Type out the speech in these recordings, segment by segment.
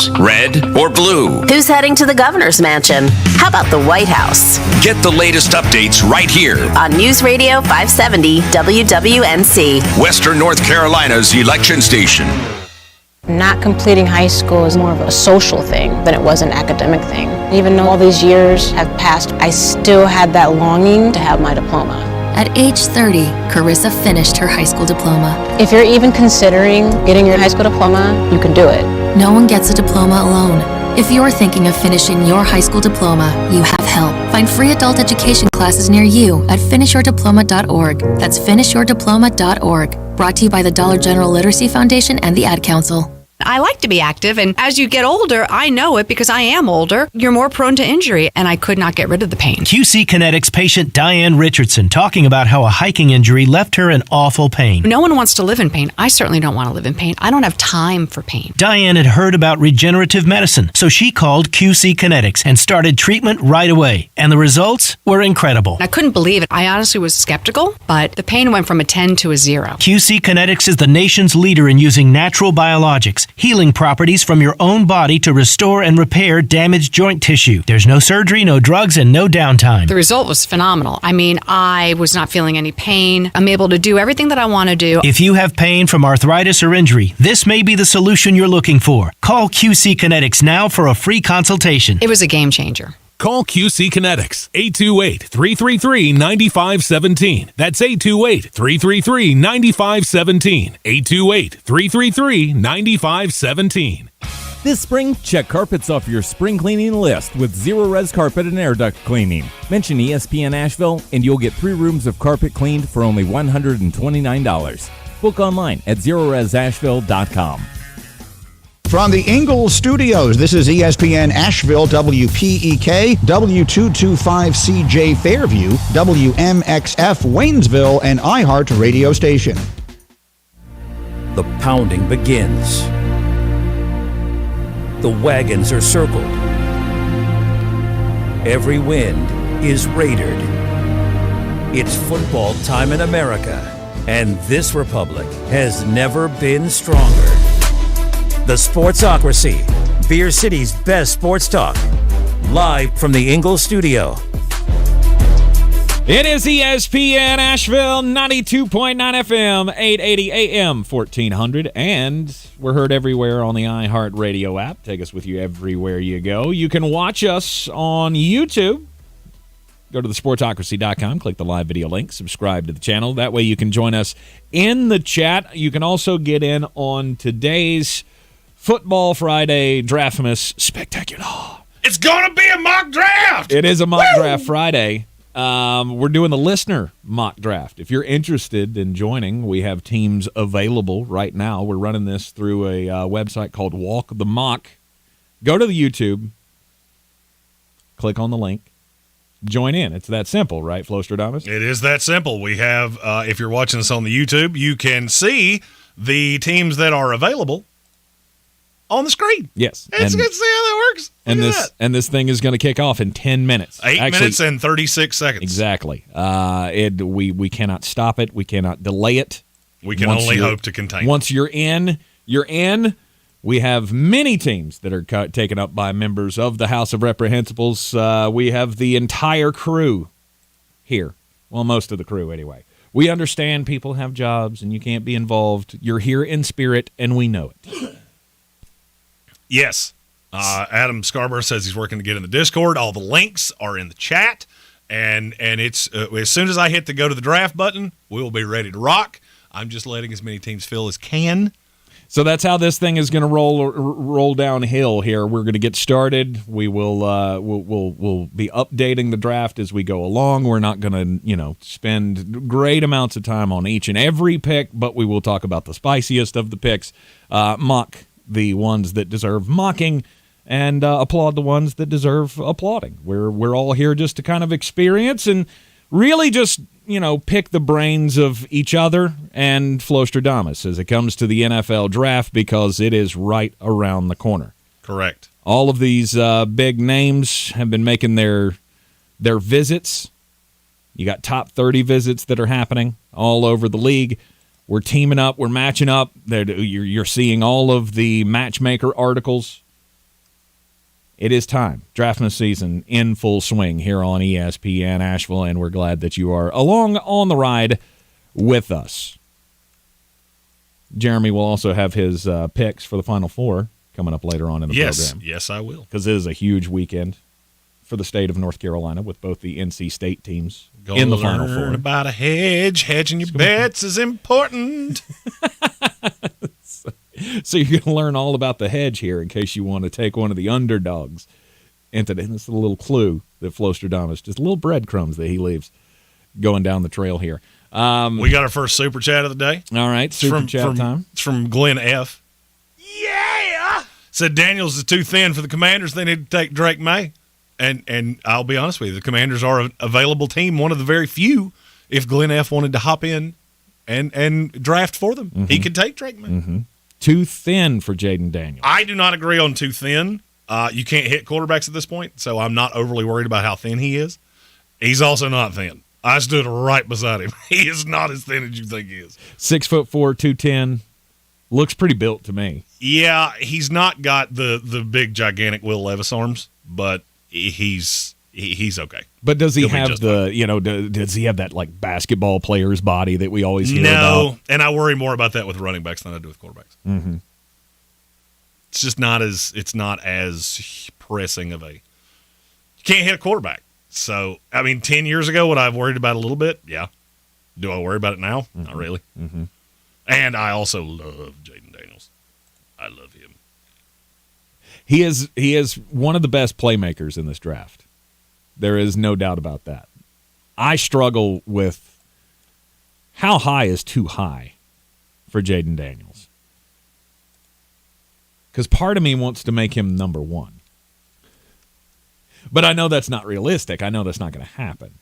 House, red or blue? Who's heading to the governor's mansion? How about the White House? Get the latest updates right here on News Radio 570 WWNC, Western North Carolina's election station. Not completing high school is more of a social thing than it was an academic thing. Even though all these years have passed, I still had that longing to have my diploma. At age 30, Carissa finished her high school diploma. If you're even considering getting your high school diploma, you can do it. No one gets a diploma alone. If you're thinking of finishing your high school diploma, you have help. Find free adult education classes near you at finishyourdiploma.org. That's finishyourdiploma.org. Brought to you by the Dollar General Literacy Foundation and the Ad Council. I like to be active, and as you get older, I know it because I am older, you're more prone to injury, and I could not get rid of the pain. QC Kinetics patient Diane Richardson talking about how a hiking injury left her in awful pain. No one wants to live in pain. I certainly don't want to live in pain. I don't have time for pain. Diane had heard about regenerative medicine, so she called QC Kinetics and started treatment right away, and the results were incredible. I couldn't believe it. I honestly was skeptical, but the pain went from a 10 to a 0. QC Kinetics is the nation's leader in using natural biologics, healing properties from your own body to restore and repair damaged joint tissue. There's no surgery, no drugs, and no downtime. The result was phenomenal. I mean, I was not feeling any pain. I'm able to do everything that I want to do. If you have pain from arthritis or injury, this may be the solution you're looking for. Call QC Kinetics now for a free consultation. It was a game changer. Call QC Kinetics, 828-333-9517. That's 828-333-9517. 828-333-9517. This spring, check carpets off your spring cleaning list with Zero Res Carpet and Air Duct Cleaning. Mention ESPN Asheville and you'll get 3 rooms of carpet cleaned for only $129. Book online at ZeroResAsheville.com. From the Ingalls Studios, this is ESPN Asheville, WPEK, W225CJ Fairview, WMXF Waynesville, and iHeart radio station. The pounding begins. The wagons are circled. Every wind is raided. It's football time in America, and this republic has never been stronger. The Sportsocracy, Beer City's best sports talk, live from the Ingalls studio. It is ESPN Asheville, 92.9 FM, 880 AM, 1400, and we're heard everywhere on the iHeart Radio app. Take us with you everywhere you go. You can watch us on YouTube. Go to thesportsocracy.com, click the live video link, subscribe to the channel. That way you can join us in the chat. You can also get in on today's Football Friday Draftmas Spectacular. It's going to be a mock draft! It is a mock draft Friday. We're doing the listener mock draft. If you're interested in joining, we have teams available right now. We're running this through a website called Walk the Mock. Go to the YouTube, click on the link, join in. It's that simple, right, Flostradamus? It is that simple. We have, if you're watching us on the YouTube, you can see the teams that are available on the screen. Yes. It's good to see how that works. And this thing is going to kick off in 10 minutes. 8 minutes and 36 seconds. Exactly. We cannot stop it. We cannot delay it. We can only hope to contain it. Once you're in, you're in. We have many teams that are taken up by members of the House of Reprehensibles. We have the entire crew here. Well, most of the crew anyway. We understand people have jobs and you can't be involved. You're here in spirit, and we know it. Yes. Adam Scarborough says he's working to get in the Discord. All the links are in the chat. And it's as soon as I hit the go to the draft button, we'll be ready to rock. I'm just letting as many teams fill as can. So that's how this thing is going to roll downhill here. We're going to get started. We will we'll be updating the draft as we go along. We're not going to spend great amounts of time on each and every pick, but we will talk about the spiciest of the picks, mock the ones that deserve mocking, and applaud the ones that deserve applauding. We're all here just to kind of experience and really just pick the brains of each other and Flostradamus as it comes to the NFL draft, because it is right around the corner. Correct. All of these big names have been making their visits. You got top 30 visits that are happening all over the league. We're teaming up. We're matching up. You're seeing all of the matchmaker articles It is time. Draftmas season in full swing here on ESPN Asheville, and we're glad that you are along on the ride with us. Jeremy will also have his picks for the Final Four coming up later on in the program. Yes, I will. Because it is a huge weekend for the state of North Carolina with both the NC State teams Gonna in the Final learn Four. about a hedge. Hedging your bets is important. So you're going to learn all about the hedge here in case you want to take one of the underdogs into this. This is a little clue that Flostradamus, just little breadcrumbs that he leaves going down the trail here. We got our first super chat of the day. All right, super chat time. It's from Glenn F. Yeah! Said Daniels is too thin for the Commanders. They need to take Drake May. And I'll be honest with you, the Commanders are an available team, one of the very few, if Glenn F. wanted to hop in and draft for them. Mm-hmm. He could take Drake May. Mm-hmm. Too thin for Jaden Daniels. I do not agree on too thin. You can't hit quarterbacks at this point, so I'm not overly worried about how thin he is. He's also not thin. I stood right beside him. He is not as thin as you think he is. 6'4", 210. Looks pretty built to me. Yeah, he's not got the big, gigantic Will Levis arms, but he's okay. But does he have does he have that like basketball player's body that we always hear about? No, and I worry more about that with running backs than I do with quarterbacks. Mm-hmm. It's just not as pressing of a. You can't hit a quarterback. So, I mean, 10 years ago, would I have worried about it a little bit? Yeah. Do I worry about it now? Mm-hmm. Not really. Mm-hmm. And I also love Jaden Daniels. I love him. He is one of the best playmakers in this draft. There is no doubt about that. I struggle with how high is too high for Jaden Daniels. Because part of me wants to make him number one. But I know that's not realistic. I know that's not going to happen.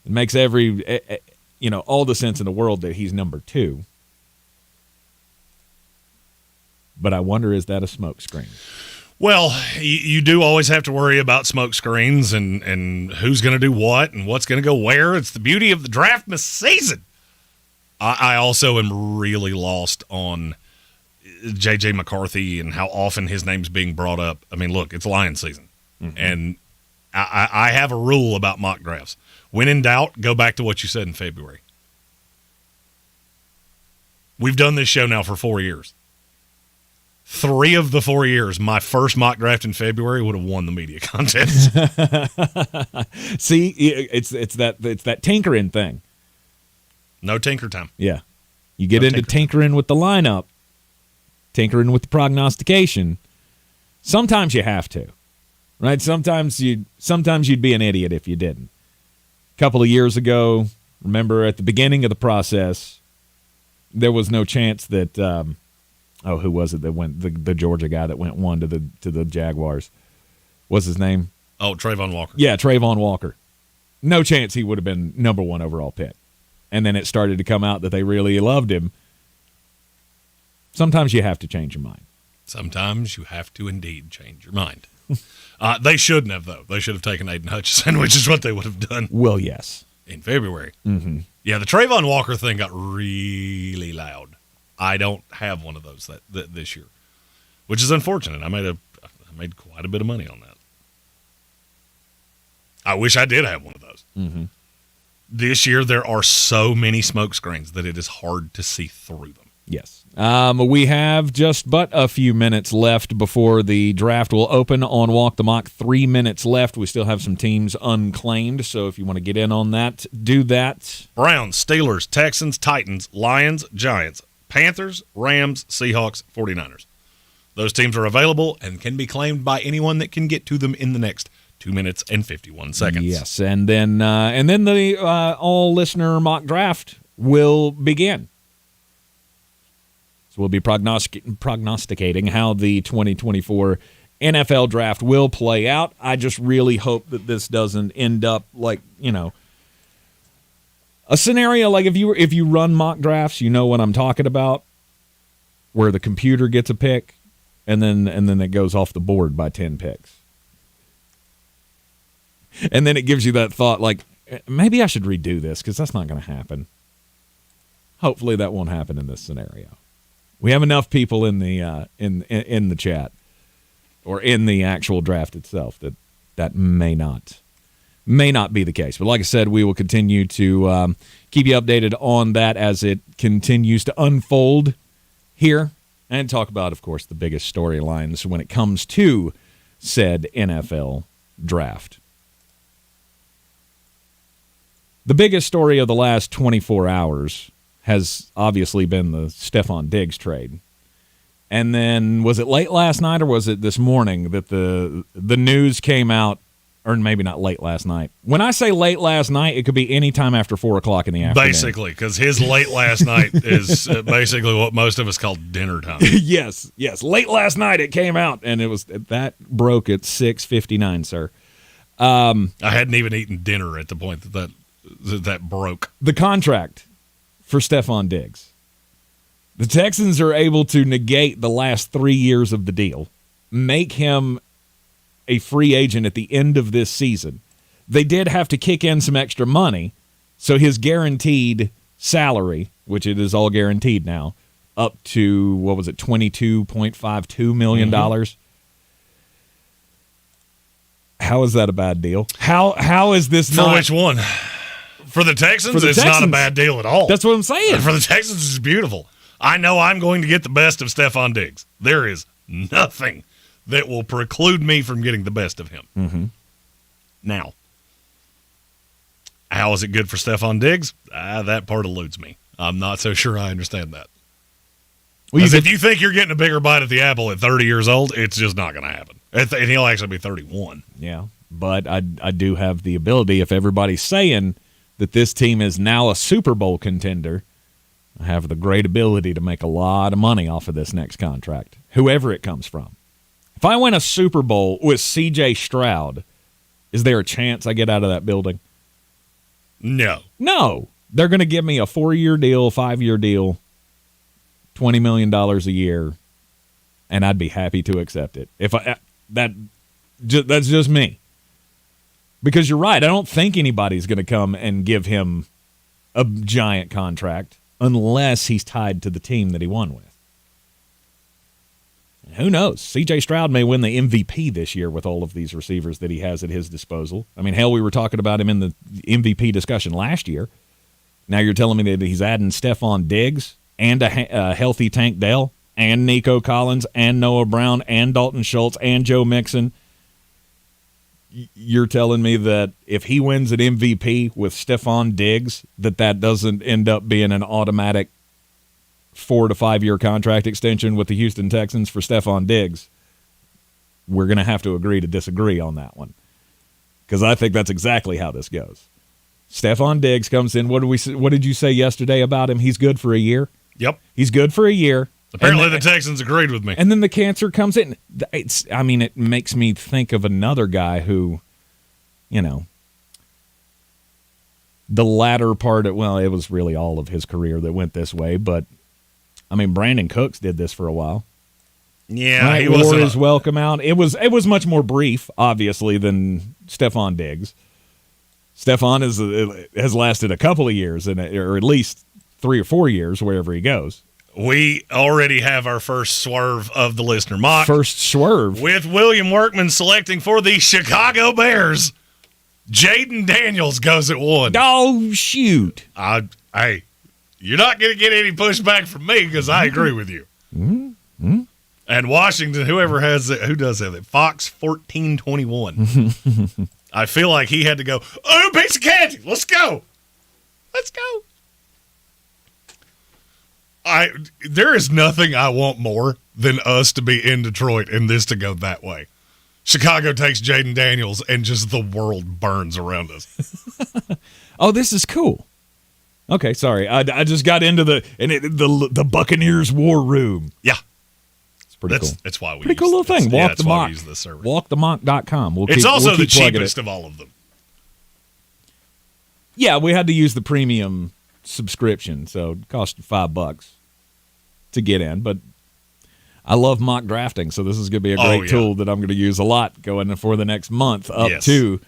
It makes all the sense in the world that he's number two. But I wonder, is that a smokescreen? Well, you do always have to worry about smoke screens and who's going to do what and what's going to go where. It's the beauty of the draftmas season. I also am really lost on J.J. McCarthy and how often his name's being brought up. I mean, look, it's Lions season. Mm-hmm. And I have a rule about mock drafts. When in doubt, go back to what you said in February. We've done this show now for 4 years. 3 of the 4 years, my first mock draft in February would have won the media contest. See, it's that tinkering thing. No tinker time. Yeah. You get into tinkering with the lineup, tinkering with the prognostication. Sometimes you have to. Right? Sometimes you'd be an idiot if you didn't. A couple of years ago, remember at the beginning of the process, there was no chance that who was it that went the Georgia guy that went 1 to the Jaguars? What's his name? Oh, Trayvon Walker. Yeah, Trayvon Walker. No chance he would have been number 1 overall pick. And then it started to come out that they really loved him. Sometimes you have to change your mind. Sometimes you have to indeed change your mind. They shouldn't have, though. They should have taken Aiden Hutchinson, which is what they would have done. Well, yes. In February. Mm-hmm. Yeah, the Trayvon Walker thing got really loud. I don't have one of those this year, which is unfortunate. I made quite a bit of money on that. I wish I did have one of those. Mm-hmm. This year, there are so many smoke screens that it is hard to see through them. Yes. We have just but a few minutes left before the draft will open on Walk the Mock. 3 minutes left. We still have some teams unclaimed, so if you want to get in on that, do that. Browns, Steelers, Texans, Titans, Lions, Giants, Panthers, Rams, Seahawks, 49ers. Those teams are available and can be claimed by anyone that can get to them in the next 2 minutes and 51 seconds. Yes, and then the all-listener mock draft will begin. So we'll be prognosticating how the 2024 NFL draft will play out. I just really hope that this doesn't end up like, a scenario like if you run mock drafts, you know what I'm talking about, where the computer gets a pick and then it goes off the board by 10 picks. And then it gives you that thought like, maybe I should redo this because that's not going to happen. Hopefully that won't happen in this scenario. We have enough people in the in the chat or in the actual draft itself, that may not be the case. But like I said, we will continue to keep you updated on that as it continues to unfold here, and talk about, of course, the biggest storylines when it comes to said NFL draft. The biggest story of the last 24 hours has obviously been the Stephon Diggs trade. And then, was it late last night or was it this morning that the news came out? Or maybe not late last night. When I say late last night, it could be any time after 4 o'clock in the afternoon. Basically, because his late last night is basically what most of us call dinner time. Yes. Late last night it came out, and that broke at 6:59, sir. I hadn't even eaten dinner at the point that broke. The contract for Stephon Diggs. The Texans are able to negate the last 3 years of the deal, make him a free agent at the end of this season. They did have to kick in some extra money, so his guaranteed salary, which it is all guaranteed now, up to, what was it, $22.52 million. Mm-hmm. How is that a bad deal? How is this For which one? For the Texans, it's not a bad deal at all. That's what I'm saying. For the Texans, it's beautiful. I know I'm going to get the best of Stephon Diggs. There is nothing that will preclude me from getting the best of him. Mm-hmm. Now, how is it good for Stephon Diggs? That part eludes me. I'm not so sure I understand that. Because if you think you're getting a bigger bite at the apple at 30 years old, it's just not going to happen. And he'll actually be 31. Yeah, but I do have the ability, if everybody's saying that this team is now a Super Bowl contender, I have the great ability to make a lot of money off of this next contract, whoever it comes from. If I win a Super Bowl with C.J. Stroud, is there a chance I get out of that building? No. They're going to give me a 4-year deal, 5-year deal, $20 million a year, and I'd be happy to accept it. That's just me. Because you're right, I don't think anybody's going to come and give him a giant contract unless he's tied to the team that he won with. Who knows? C.J. Stroud may win the MVP this year with all of these receivers that he has at his disposal. I mean, hell, we were talking about him in the MVP discussion last year. Now you're telling me that he's adding Stephon Diggs and a healthy Tank Dell and Nico Collins and Noah Brown and Dalton Schultz and Joe Mixon. You're telling me that if he wins an MVP with Stephon Diggs, that doesn't end up being an automatic 4 to 5 year contract extension with the Houston Texans for Stephon Diggs? We're going to have to agree to disagree on that one, because I think that's exactly how this goes. Stephon Diggs comes in. What did you say yesterday about him? He's good for a year. Yep, he's good for a year. Apparently, the Texans agreed with me. And then the cancer comes in. It makes me think of another guy who, the latter part of, it was really all of his career that went this way, but Brandon Cooks did this for a while. Yeah, right? He wore his welcome out. It was much more brief, obviously, than Stephon Diggs. Stephon has lasted a couple of years, or at least 3 or 4 years, wherever he goes. We already have our first swerve of the listener mock. First swerve. With William Workman selecting for the Chicago Bears. Jaden Daniels goes at 1. Oh, shoot. Hey, you're not going to get any pushback from me because I agree with you. Mm-hmm. And Washington, who does have it? Fox 1421. I feel like he had to go, piece of candy. Let's go. There is nothing I want more than us to be in Detroit and this to go that way. Chicago takes Jaden Daniels and just the world burns around us. Oh, this is cool. Okay, sorry. I just got into the Buccaneers war room. Yeah. It's pretty cool. That's why we pretty cool little thing. Walk the Mock. Use this service. WalkTheMock.com. It's also the cheapest of all of them. Yeah, we had to use the premium subscription, so it cost $5 to get in, but I love mock drafting, so this is going to be a great tool that I'm going to use a lot going for the next month up to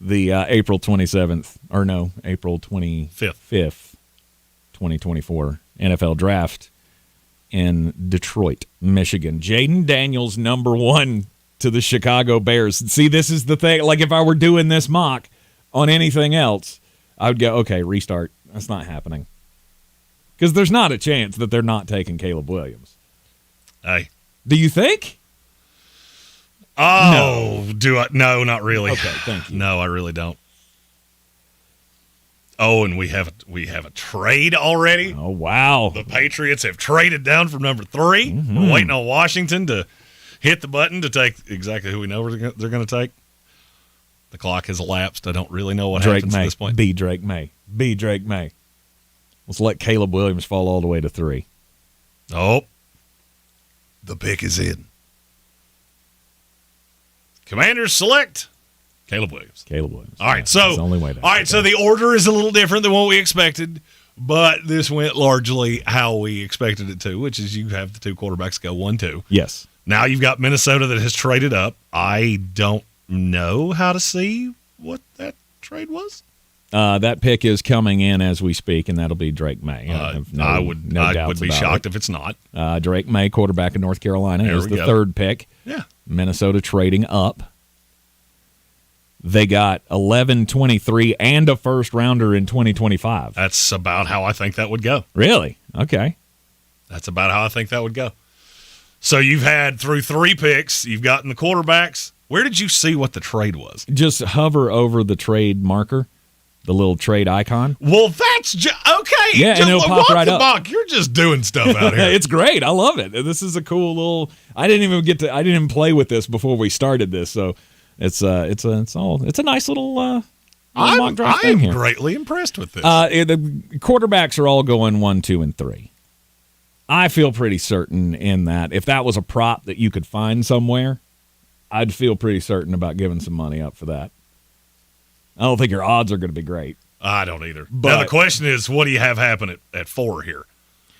the April 25th, 2024 NFL Draft in Detroit, Michigan. Jaden Daniels, number 1 to the Chicago Bears. See, this is the thing. Like, if I were doing this mock on anything else, I would go, okay, restart. That's not happening. Because there's not a chance that they're not taking Caleb Williams. Hey. Do you think? Oh, no. Do I? No, not really. Okay, thank you. No, I really don't. Oh, and we have a trade already. Oh, wow. The Patriots have traded down from number 3. Mm-hmm. We're waiting on Washington to hit the button to take exactly who we know they're going to take. The clock has elapsed. I don't really know what happens at this point. B. Drake May. Let's let Caleb Williams fall all the way to 3. Oh, the pick is in. Commanders select Caleb Williams. All right, so the only way to so the order is a little different than what we expected, but this went largely how we expected it to, which is you have the 2 quarterbacks go 1-2. Yes. Now you've got Minnesota that has traded up. I don't know how to see what that trade was. That pick is coming in as we speak, and that'll be Drake May. I would be shocked if it's not. Drake May, quarterback of North Carolina, is the 3rd pick. Yeah. Minnesota trading up. They got 11, 23, and a first-rounder in 2025. That's about how I think that would go. Really? Okay. That's about how I think that would go. So you've had through 3 picks, you've gotten the quarterbacks. Where did you see what the trade was? Just hover over the trade marker, the little trade icon. Well, that's okay. Yeah, and it'll pop right up. Mock. You're just doing stuff out here. It's great. I love it. This is a cool little. I didn't even play with this before we started this, so it's a nice little mock draft thing here. I'm greatly impressed with this. The quarterbacks are all going 1, 2, and 3. I feel pretty certain in that if that was a prop that you could find somewhere, I'd feel pretty certain about giving some money up for that. I don't think your odds are going to be great. I don't either. But now the question is, what do you have happen at 4 here?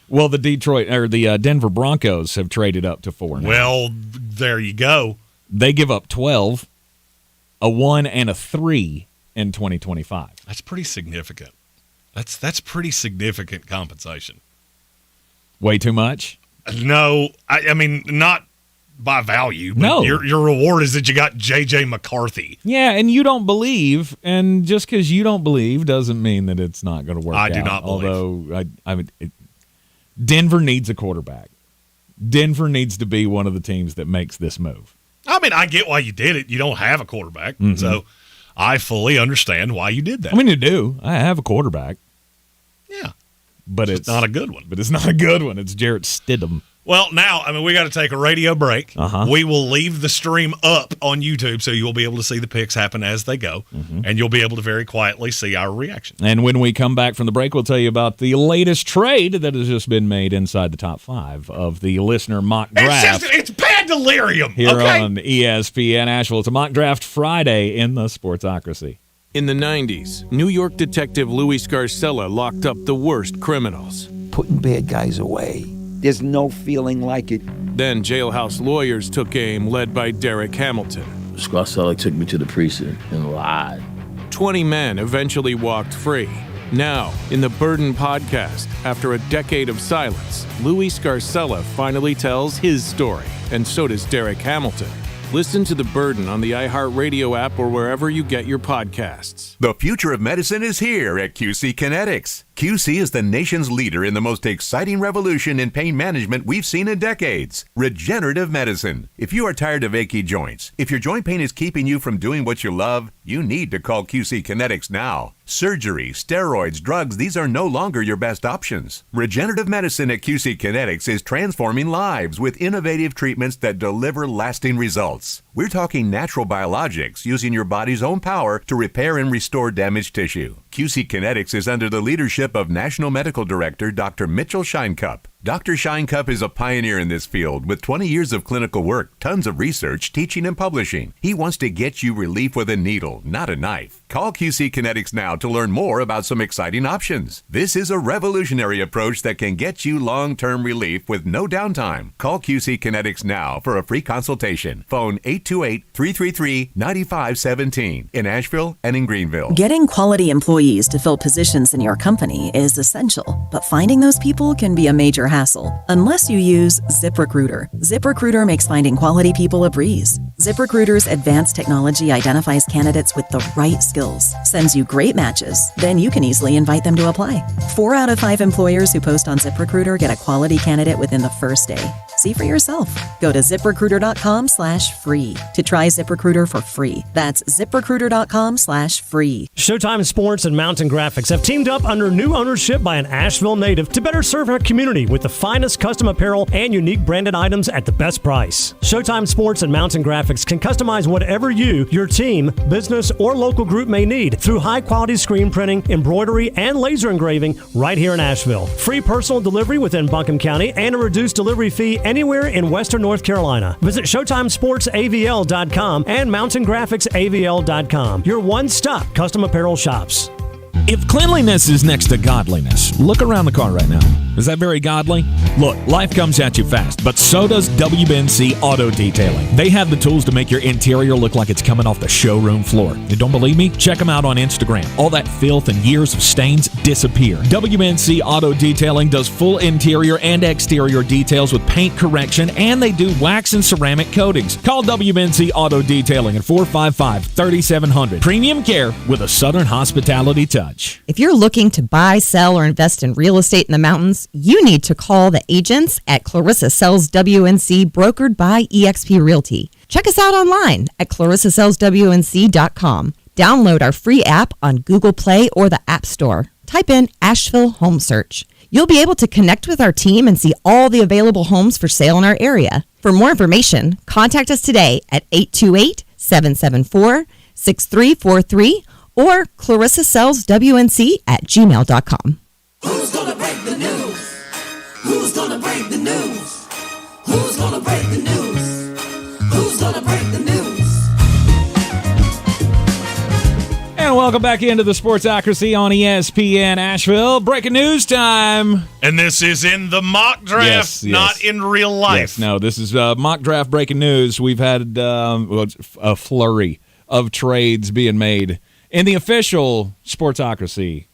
Well, the Denver Broncos have traded up to 4 now. Well, there you go. They give up 12, a 1, and a 3 in 2025. That's pretty significant. That's pretty significant compensation. Way too much? No, I mean, not by value. But no. Your reward is that you got J.J. McCarthy. Yeah, and you don't believe, and just because you don't believe doesn't mean that it's not going to work out. I do not believe. Although, Denver needs a quarterback. Denver needs to be one of the teams that makes this move. I mean, I get why you did it. You don't have a quarterback, so I fully understand why you did that. I mean, you do. I have a quarterback. Yeah. But it's not a good one. But it's not a good one. It's Jarrett Stidham. Well, now, I mean, we got to take a radio break. Uh-huh. We will leave the stream up on YouTube, so you'll be able to see the picks happen as they go, and you'll be able to very quietly see our reaction. And when we come back from the break, we'll tell you about the latest trade that has just been made inside the top 5 of the listener mock draft. It's bad delirium. Here okay? on ESPN Asheville. It's a mock draft Friday in the Sportsocracy. In the 90s, New York detective Louis Scarcella locked up the worst criminals. Putting bad guys away. There's no feeling like it. Then jailhouse lawyers took aim, led by Derek Hamilton. Scarcella took me to the precinct and lied. 20 men eventually walked free. Now, in the Burden podcast, after a decade of silence, Louis Scarcella finally tells his story, and so does Derek Hamilton. Listen to The Burden on the iHeartRadio app or wherever you get your podcasts. The future of medicine is here at QC Kinetics. QC is the nation's leader in the most exciting revolution in pain management we've seen in decades. Regenerative medicine. If you are tired of achy joints, if your joint pain is keeping you from doing what you love, you need to call QC Kinetics now. Surgery, steroids, drugs, these are no longer your best options. Regenerative medicine at QC Kinetics is transforming lives with innovative treatments that deliver lasting results. We're talking natural biologics using your body's own power to repair and restore damaged tissue. QC Kinetics is under the leadership of National Medical Director Dr. Mitchell Scheinkupp. Dr. Scheinkupp is a pioneer in this field with 20 years of clinical work, tons of research, teaching, and publishing. He wants to get you relief with a needle, not a knife. Call QC Kinetics now to learn more about some exciting options. This is a revolutionary approach that can get you long-term relief with no downtime. Call QC Kinetics now for a free consultation. Phone 828-333-9517 in Asheville and in Greenville. Getting quality employees to fill positions in your company is essential, but finding those people can be a major hassle unless you use ZipRecruiter. ZipRecruiter makes finding quality people a breeze. ZipRecruiter's advanced technology identifies candidates with the right skills, sends you great matches, then you can easily invite them to apply. 4 out of 5 employers who post on ZipRecruiter get a quality candidate within the first day. See for yourself. Go to ZipRecruiter.com/free to try ZipRecruiter for free. That's ZipRecruiter.com/free. Showtime Sports and Mountain Graphics have teamed up under new ownership by an Asheville native to better serve our community with the finest custom apparel and unique branded items at the best price. Showtime Sports and Mountain Graphics can customize whatever you, your team, business, or local group may need through high-quality screen printing, embroidery, and laser engraving right here in Asheville. Free personal delivery within Buncombe County and a reduced delivery fee anywhere in Western North Carolina. Visit ShowtimeSportsAVL.com and MountainGraphicsAVL.com. Your one-stop custom apparel shops. If cleanliness is next to godliness, look around the car right now. Is that very godly? Look, life comes at you fast, but so does WBNC Auto Detailing. They have the tools to make your interior look like it's coming off the showroom floor. You don't believe me? Check them out on Instagram. All that filth and years of stains disappear. WBNC Auto Detailing does full interior and exterior details with paint correction, and they do wax and ceramic coatings. Call WBNC Auto Detailing at 455-3700. Premium care with a Southern hospitality touch. If you're looking to buy, sell, or invest in real estate in the mountains, you need to call the agents at Clarissa Sells WNC, brokered by eXp Realty. Check us out online at ClarissaSellsWNC.com. Download our free app on Google Play or the App Store. Type in Asheville Home Search. You'll be able to connect with our team and see all the available homes for sale in our area. For more information, contact us today at 828-774-6343 or ClarissaSellsWNC@gmail.com. Who's gonna break the news? Who's gonna break the news? Who's gonna break the news? Who's gonna break the news? And welcome back into the Sportsocracy on ESPN Asheville. Breaking news time. And this is in the mock draft, Yes. not in real life. Yes, no, this is mock draft breaking news. We've had a flurry of trades being made in the official Sportsocracy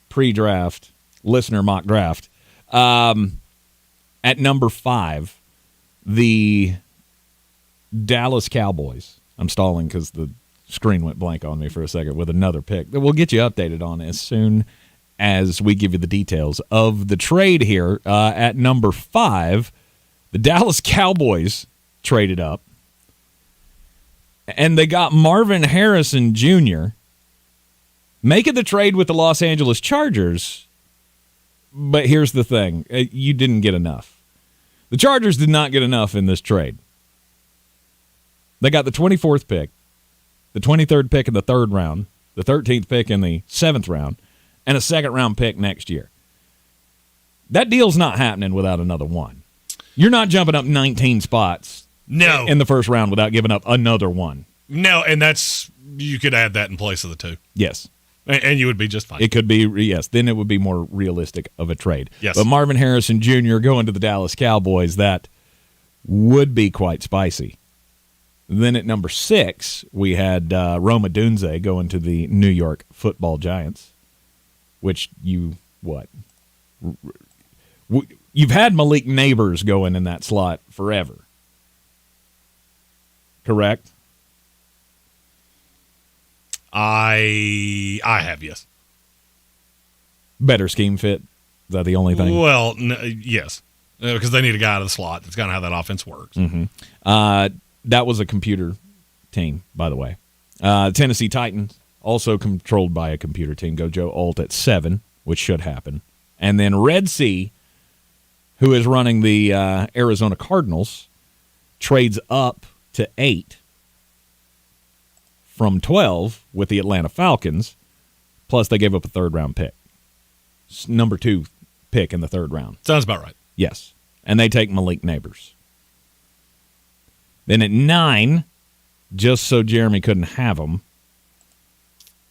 pre-draft listener mock draft. At number 5, the Dallas Cowboys. I'm stalling because the screen went blank on me for a second with another pick that we'll get you updated on as soon as we give you the details of the trade here. At number 5, the Dallas Cowboys traded up, and they got Marvin Harrison Jr., making the trade with the Los Angeles Chargers. But here's the thing. You didn't get enough. The Chargers did not get enough in this trade. They got the 24th pick, the 23rd pick in the 3rd round, the 13th pick in the 7th round, and a 2nd-round pick next year. That deal's not happening without another one. You're not jumping up 19 spots in the first round without giving up another one. No, and you could add that in place of the 2. Yes. And you would be just fine. It could be, yes. Then it would be more realistic of a trade. Yes. But Marvin Harrison Jr. going to the Dallas Cowboys, that would be quite spicy. Then at number 6, we had Rome Odunze going to the New York Football Giants, which you've had Malik Neighbors going in that slot forever. Correct? I have, yes. Better scheme fit? Is that the only thing? Well, yes. Because they need a guy out of the slot. That's kind of how that offense works. Mm-hmm. That was a computer team, by the way. Tennessee Titans, also controlled by a computer team. Go Joe Alt at 7, which should happen. And then Red Sea, who is running the Arizona Cardinals, trades up to 8 from 12 with the Atlanta Falcons, plus they gave up a 3rd-round pick. Number 2 pick in the 3rd round. Sounds about right. Yes. And they take Malik Neighbors. Then at 9, just so Jeremy couldn't have him,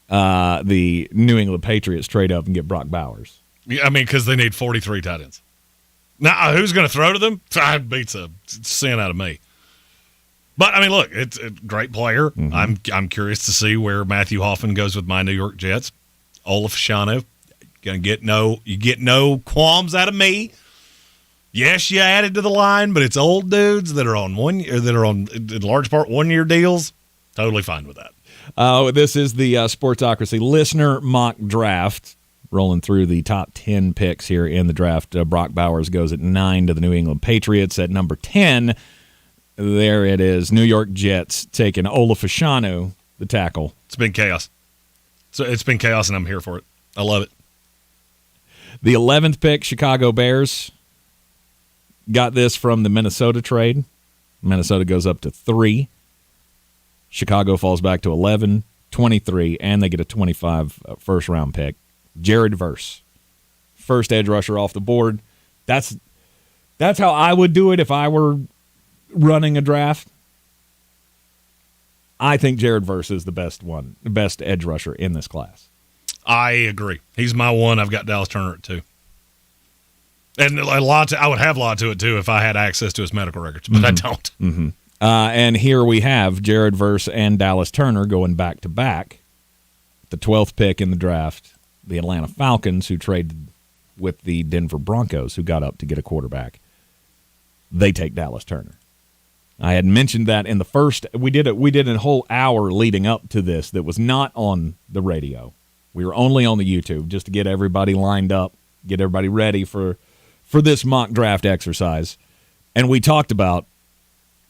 the New England Patriots trade up and get Brock Bowers. I mean, because they need 43 tight ends. Now, who's going to throw to them? That beats a sin out of me. But, I mean, look, it's a great player. Mm-hmm. I'm curious to see where Matthew Hoffman goes with my New York Jets. Olaf Shano, you get no qualms out of me. Yes, you added to the line, but it's old dudes that are on in large part 1-year deals. Totally fine with that. This is the Sportsocracy listener mock draft. Rolling through the top 10 picks here in the draft. Brock Bowers goes at 9 to the New England Patriots. At number 10, there it is. New York Jets taking Olafashanu, the tackle. It's been chaos. So it's been chaos, and I'm here for it. I love it. The 11th pick, Chicago Bears. Got this from the Minnesota trade. Minnesota goes up to 3. Chicago falls back to 11, 23, and they get a 25 first-round pick. Jared Verse, first edge rusher off the board. That's how I would do it if I were running a draft. I think Jared Verse is the best edge rusher in this class. I agree. He's my one. I've got Dallas Turner at 2. And I would have a lot to it, too, if I had access to his medical records, but I don't. Mm-hmm. And here we have Jared Verse and Dallas Turner going back-to-back. The 12th pick in the draft, the Atlanta Falcons, who traded with the Denver Broncos, who got up to get a quarterback. They take Dallas Turner. I had mentioned that in the first. We did a whole hour leading up to this that was not on the radio. We were only on the YouTube just to get everybody lined up, get everybody ready for this mock draft exercise. And we talked about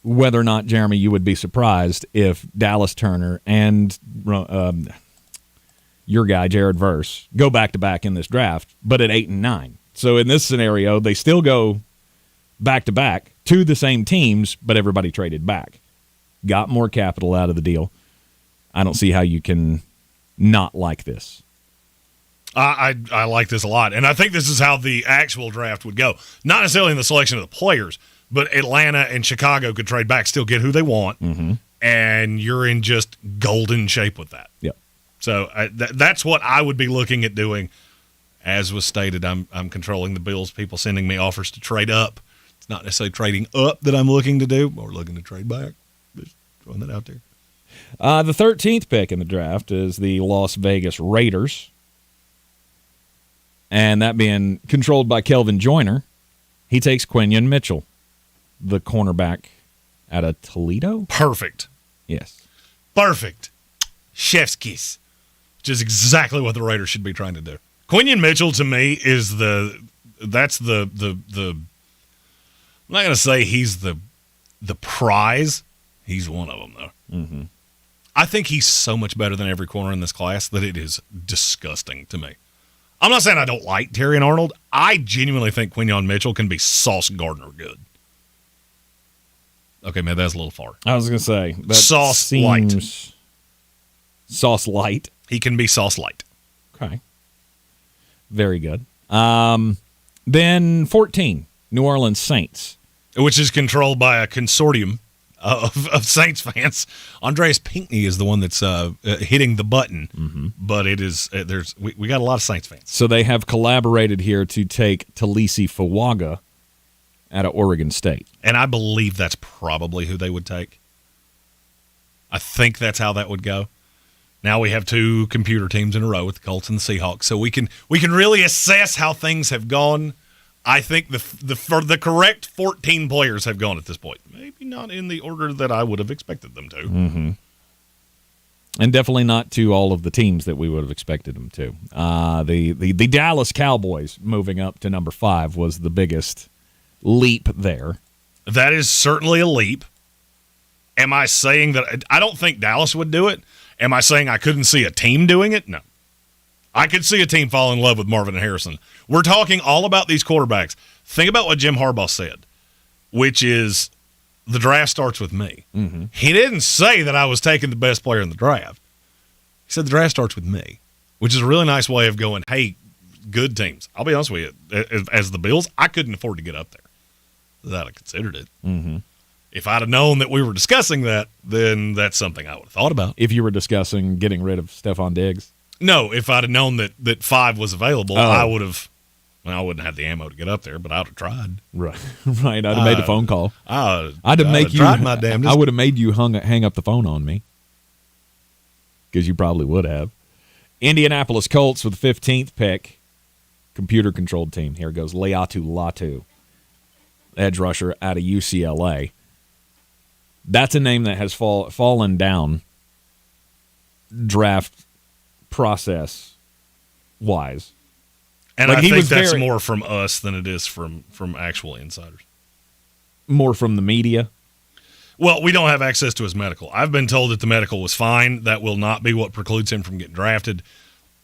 whether or not, Jeremy, you would be surprised if Dallas Turner and your guy, Jared Verse, go back-to-back in this draft, but at 8 and 9. So in this scenario, they still go back-to-back to the same teams, but everybody traded back. Got more capital out of the deal. I don't see how you can not like this. I like this a lot, and I think this is how the actual draft would go. Not necessarily in the selection of the players, but Atlanta and Chicago could trade back, still get who they want, and you're in just golden shape with that. Yep. So that's what I would be looking at doing. As was stated, I'm controlling the Bills. People sending me offers to trade up. It's not necessarily trading up that I'm looking to do, or looking to trade back. Just throwing that out there. The 13th pick in the draft is the Las Vegas Raiders. And that being controlled by Kelvin Joyner, he takes Quinyon Mitchell, the cornerback out of Toledo. Perfect. Yes. Perfect. Chef's kiss. Which is exactly what the Raiders should be trying to do. Quinyon Mitchell, to me, is the I'm not going to say he's the prize. He's one of them, though. Mm-hmm. I think he's so much better than every corner in this class that it is disgusting to me. I'm not saying I don't like Terry and Arnold. I genuinely think Quinyon Mitchell can be Sauce Gardner good. Okay, man, that's a little far. I was going to say. That Sauce Light. Sauce Light. He can be Sauce Light. Okay. Very good. Then 14, New Orleans Saints. Which is controlled by a consortium of Saints fans. Andreas Pinckney is the one that's hitting the button, but it is we got a lot of Saints fans. So they have collaborated here to take Talisi Fawaga out of Oregon State. And I believe that's probably who they would take. I think that's how that would go. Now we have 2 computer teams in a row with the Colts and the Seahawks, so we can really assess how things have gone. I think the correct 14 players have gone at this point. Maybe not in the order that I would have expected them to. Mm-hmm. And definitely not to all of the teams that we would have expected them to. The Dallas Cowboys moving up to number 5 was the biggest leap there. That is certainly a leap. Am I saying that I don't think Dallas would do it? Am I saying I couldn't see a team doing it? No. I could see a team fall in love with Marvin Harrison. We're talking all about these quarterbacks. Think about what Jim Harbaugh said, which is the draft starts with me. Mm-hmm. He didn't say that I was taking the best player in the draft. He said the draft starts with me, which is a really nice way of going, hey, good teams. I'll be honest with you. As the Bills, I couldn't afford to get up there. That I considered it. Mm-hmm. If I'd have known that we were discussing that, then that's something I would have thought about. If you were discussing getting rid of Stephon Diggs? No, if I'd have known that 5 was available, I would have. Well, I wouldn't have the ammo to get up there, but I'd have tried. Right. I'd have made a phone call. I'd have tried my damnedest. I would have made you hang up the phone on me, because you probably would have. Indianapolis Colts with the 15th pick, computer-controlled team. Here goes Leatu Latu. edge rusher out of UCLA. That's a name that has fallen down draft process wise. And I think that's more from us than it is from actual insiders. More from the media? Well, we don't have access to his medical. I've been told that the medical was fine. That will not be what precludes him from getting drafted.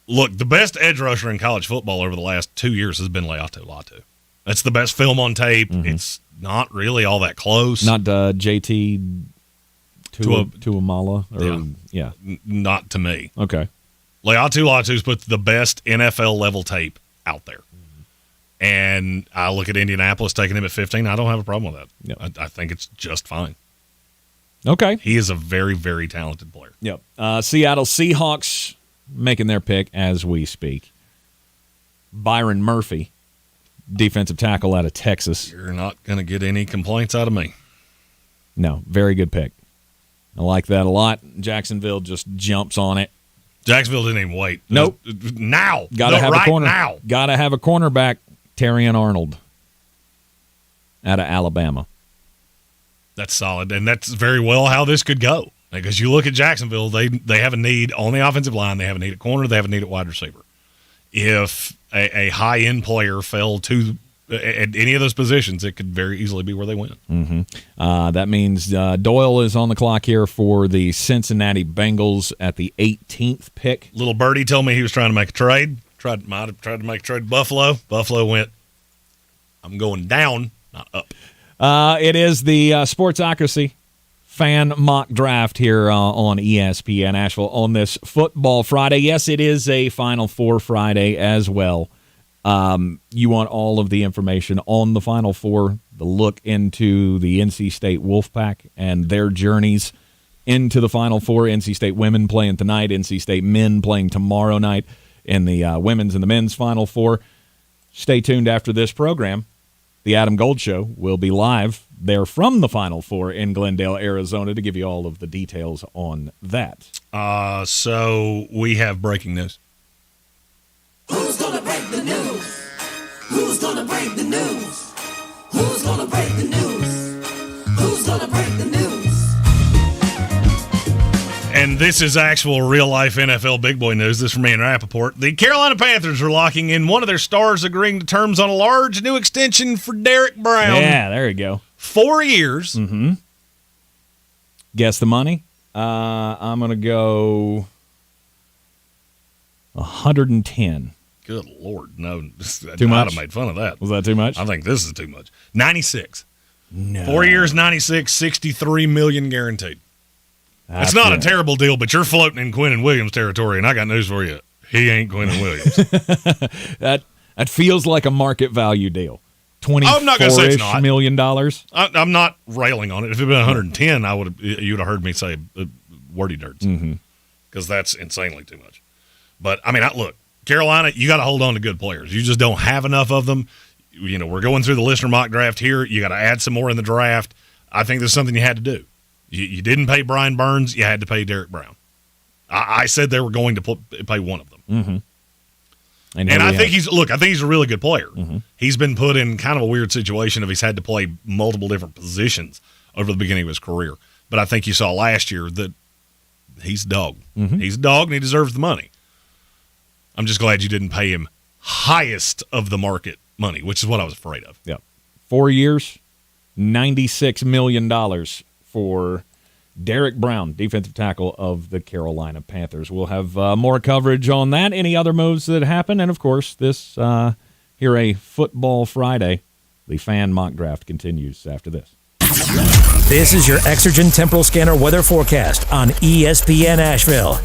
Look, the best edge rusher in college football over the last 2 years has been Leatu Latu. That's the best film on tape. Mm-hmm. It's not really all that close. Not JT Tuamala? Yeah. Not to me. Okay. Leatu Latu's put the best NFL-level tape out there. And I look at Indianapolis taking him at 15. I don't have a problem with that. Yep. I think it's just fine. Okay. He is a very, very talented player. Yep. Seattle Seahawks making their pick as we speak. Byron Murphy, defensive tackle out of Texas. You're not going to get any complaints out of me. No, very good pick. I like that a lot. Jacksonville just jumps on it. Jacksonville didn't even wait. Nope. Now. Gotta have right a corner. Now. Gotta have a cornerback. Terrion Arnold out of Alabama. That's solid, and that's very well how this could go. Because you look at Jacksonville, they have a need on the offensive line. They have a need at corner. They have a need at wide receiver. If a high-end player fell to at any of those positions, it could very easily be where they went. Mm-hmm. That means Doyle is on the clock here for the Cincinnati Bengals at the 18th pick. Little birdie told me he was trying to make a trade. Might have tried to make a trade to Buffalo. Buffalo went, I'm going down, not up. It is the Sportsocracy fan mock draft here on ESPN Asheville on this Football Friday. Yes, it is a Final Four Friday as well. You want all of the information on the Final Four, the look into the NC State Wolfpack and their journeys into the Final Four. NC State women playing tonight, NC State men playing tomorrow night in the women's and the men's Final Four. Stay tuned after this program. The Adam Gold Show will be live there from the Final Four in Glendale, Arizona, to give you all of the details on that. So we have breaking news. Who's gonna break the news? Who's gonna break the news? Who's gonna break the news? Who's gonna break the news? And this is actual real-life NFL big boy news. This is from Ian Rappaport. The Carolina Panthers are locking in one of their stars agreeing to terms on a large new extension for Derek Brown. Yeah, there you go. 4 years. Mm-hmm. Guess the money? I'm going to go 110. Good Lord, no. Too much? I'd have made fun of that. Was that too much? I think this is too much. 96. No. 4 years, 96, $63 million guaranteed. It's not a terrible deal, but you're floating in Quinnen Williams territory, and I got news for you. He ain't Quinnen Williams. That feels like a market value deal. I'm not going to say it's not. $24 million. I'm not railing on it. If it had been 110, you'd have heard me say wordy nerds, because that's insanely too much. But I mean, look, Carolina, you got to hold on to good players. You just don't have enough of them. You know, we're going through the listener mock draft here. You got to add some more in the draft. I think there's something you had to do. You didn't pay Brian Burns. You had to pay Derek Brown. I said they were going to pay one of them. Mm-hmm. And I think he's a really good player. Mm-hmm. He's been put in kind of a weird situation if he's had to play multiple different positions over the beginning of his career. But I think you saw last year that he's a dog. Mm-hmm. He's a dog, and he deserves the money. I'm just glad you didn't pay him highest of the market money, which is what I was afraid of. Yeah. 4 years, $96 million for Derek Brown, defensive tackle of the Carolina Panthers. We'll have more coverage on that, any other moves that happen, and, of course, this here a Football Friday. The fan mock draft continues after this. This is your Exergen Temporal Scanner weather forecast on ESPN Asheville.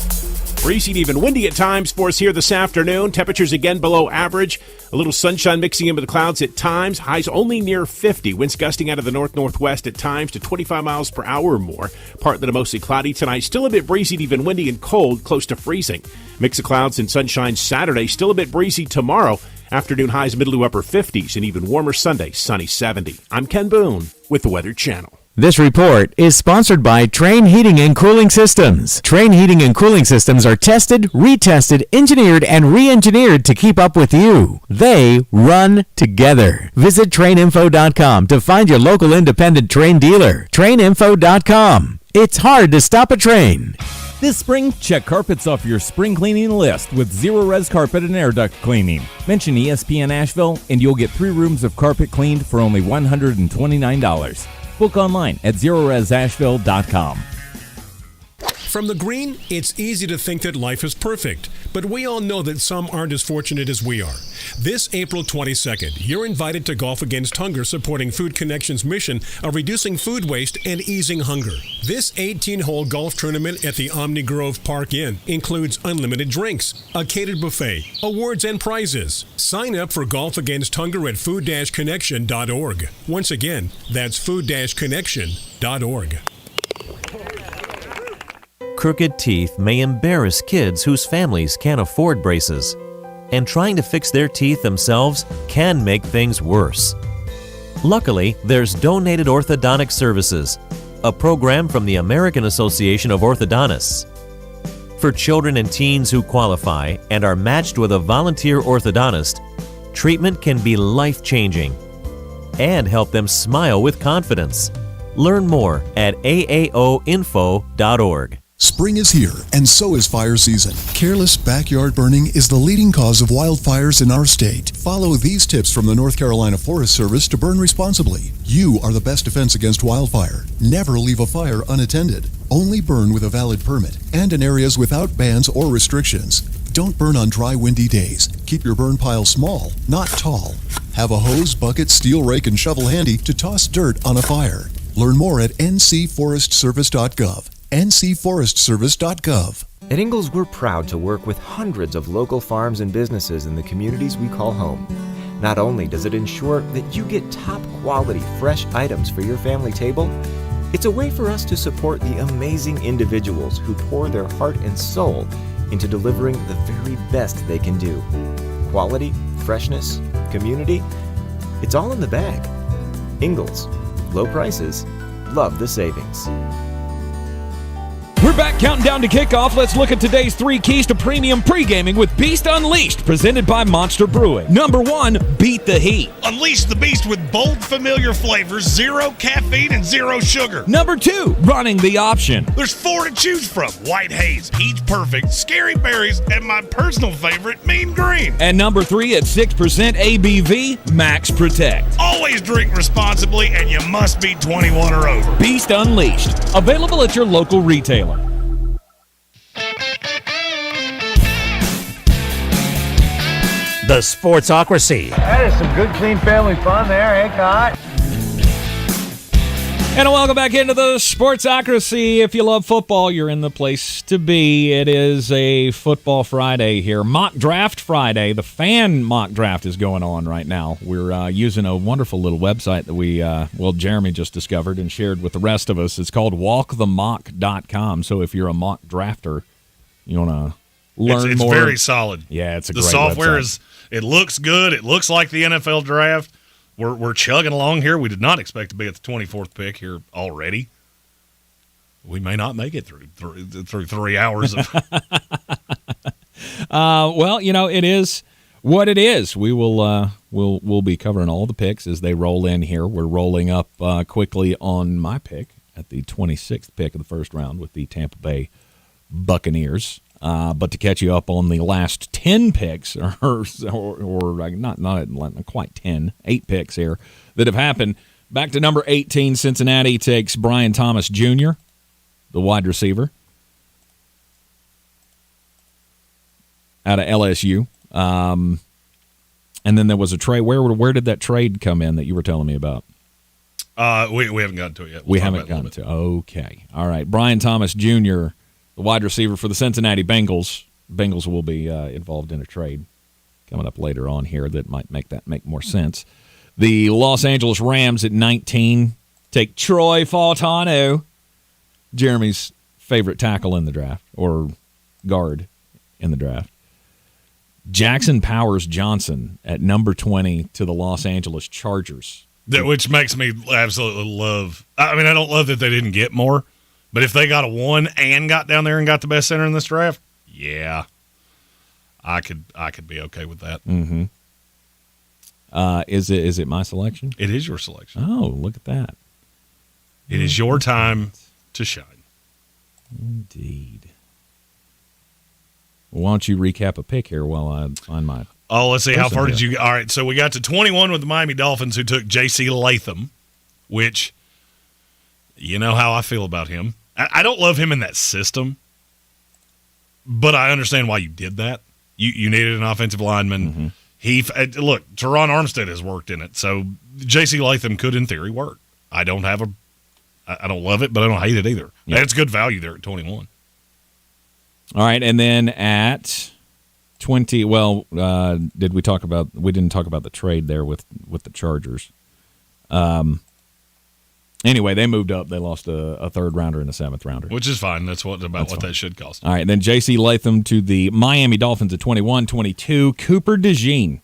Breezy and even windy at times for us here this afternoon. Temperatures again below average. A little sunshine mixing in with the clouds at times. Highs only near 50. Winds gusting out of the north-northwest at times to 25 miles per hour or more. Partly to mostly cloudy tonight. Still a bit breezy and even windy and cold, close to freezing. Mix of clouds and sunshine Saturday. Still a bit breezy tomorrow. Afternoon highs middle to upper 50s and even warmer Sunday, sunny 70. I'm Ken Boone with the Weather Channel. This report is sponsored by Train Heating and Cooling Systems. Train Heating and Cooling Systems are tested, retested, engineered, and re-engineered to keep up with you. They run together. Visit traininfo.com to find your local independent Train dealer. Traininfo.com. It's hard to stop a train. This spring, check carpets off your spring cleaning list with Zero Res Carpet and Air Duct Cleaning. Mention ESPN Asheville and you'll get 3 rooms of carpet cleaned for only $129. Book online at ZeroResAsheville.com. From the Greene, it's easy to think that life is perfect, but we all know that some aren't as fortunate as we are. This April 22nd, you're invited to Golf Against Hunger, supporting Food Connection's mission of reducing food waste and easing hunger. This 18-hole golf tournament at the Omni Grove Park Inn includes unlimited drinks, a catered buffet, awards, and prizes. Sign up for Golf Against Hunger at food-connection.org. Once again, that's food-connection.org. Crooked teeth may embarrass kids whose families can't afford braces, and trying to fix their teeth themselves can make things worse. Luckily, there's Donated Orthodontic Services, a program from the American Association of Orthodontists. For children and teens who qualify and are matched with a volunteer orthodontist, treatment can be life-changing and help them smile with confidence. Learn more at aaoinfo.org. Spring is here, and so is fire season. Careless backyard burning is the leading cause of wildfires in our state. Follow these tips from the North Carolina Forest Service to burn responsibly. You are the best defense against wildfire. Never leave a fire unattended. Only burn with a valid permit and in areas without bans or restrictions. Don't burn on dry, windy days. Keep your burn pile small, not tall. Have a hose, bucket, steel rake, and shovel handy to toss dirt on a fire. Learn more at ncforestservice.gov. ncforestservice.gov. At Ingalls, we're proud to work with hundreds of local farms and businesses in the communities we call home. Not only does it ensure that you get top quality fresh items for your family table, it's a way for us to support the amazing individuals who pour their heart and soul into delivering the very best they can do. Quality, freshness, community, it's all in the bag. Ingalls, low prices, love the savings. We're back counting down to kickoff. Let's look at today's 3 keys to premium pre-gaming with Beast Unleashed, presented by Monster Brewing. Number 1, beat the heat. Unleash the beast with bold, familiar flavors, 0 caffeine, and 0 sugar. Number 2, running the option. There's 4 to choose from: White Haze, Peach Perfect, Scary Berries, and my personal favorite, Mean Green. And number 3, at 6% ABV, Max Protect. Always drink responsibly, and you must be 21 or over. Beast Unleashed, available at your local retailer. The Sportsocracy. That is some good, clean family fun there, eh, Cott? And welcome back into the Sportsocracy. If you love football, you're in the place to be. It is a Football Friday here. Mock Draft Friday. The fan mock draft is going on right now. We're using a wonderful little website that Jeremy just discovered and shared with the rest of us. It's called walkthemock.com. So if you're a mock drafter, you want to learn it's more. It's very solid. Yeah, it's a great The software website. it looks good. It looks like the NFL draft. We're chugging along here. We did not expect to be at the 24th pick here already. We may not make it through 3 hours of. Well, it is what it is. We will we'll be covering all the picks as they roll in here. We're rolling up quickly on my pick at the 26th pick of the first round with the Tampa Bay Buccaneers. But to catch you up on the last 10 picks, or not quite 10, 8 picks here that have happened. Back to number 18, Cincinnati takes Brian Thomas Jr., the wide receiver, out of LSU. And then there was a trade. Where did that trade come in that you were telling me about? We haven't gotten to it yet. We haven't gotten to it. Okay. All right. Brian Thomas Jr., the wide receiver for the Cincinnati Bengals. Bengals will be involved in a trade coming up later on here that might make more sense. The Los Angeles Rams at 19 take Troy Fautano, Jeremy's favorite tackle in the draft, or guard in the draft. Jackson Powers Johnson at number 20 to the Los Angeles Chargers. Which makes me absolutely love. I mean, I don't love that they didn't get more, but if they got a 1 and got down there and got the best center in this draft, yeah, I could be okay with that. Mm-hmm. Is it my selection? It is your selection. Oh, look at that. It is your time to shine. Indeed. Well, why don't you recap a pick here while I find my... Oh, let's see. How far did you get? All right, so we got to 21 with the Miami Dolphins, who took J.C. Latham, which, you know how I feel about him. I don't love him in that system, but I understand why you did that. You needed an offensive lineman. Mm-hmm. Look, Teron Armstead has worked in it, so J.C. Latham could, in theory, work. I don't love it, but I don't hate it either. Yep. It's good value there at 21. All right, and then at 20, we didn't talk about the trade there with the Chargers. Anyway, they moved up. They lost a third rounder and a seventh rounder, which is fine. That's what that should cost. All right, and then J.C. Latham to the Miami Dolphins at 21-22. Cooper DeJean,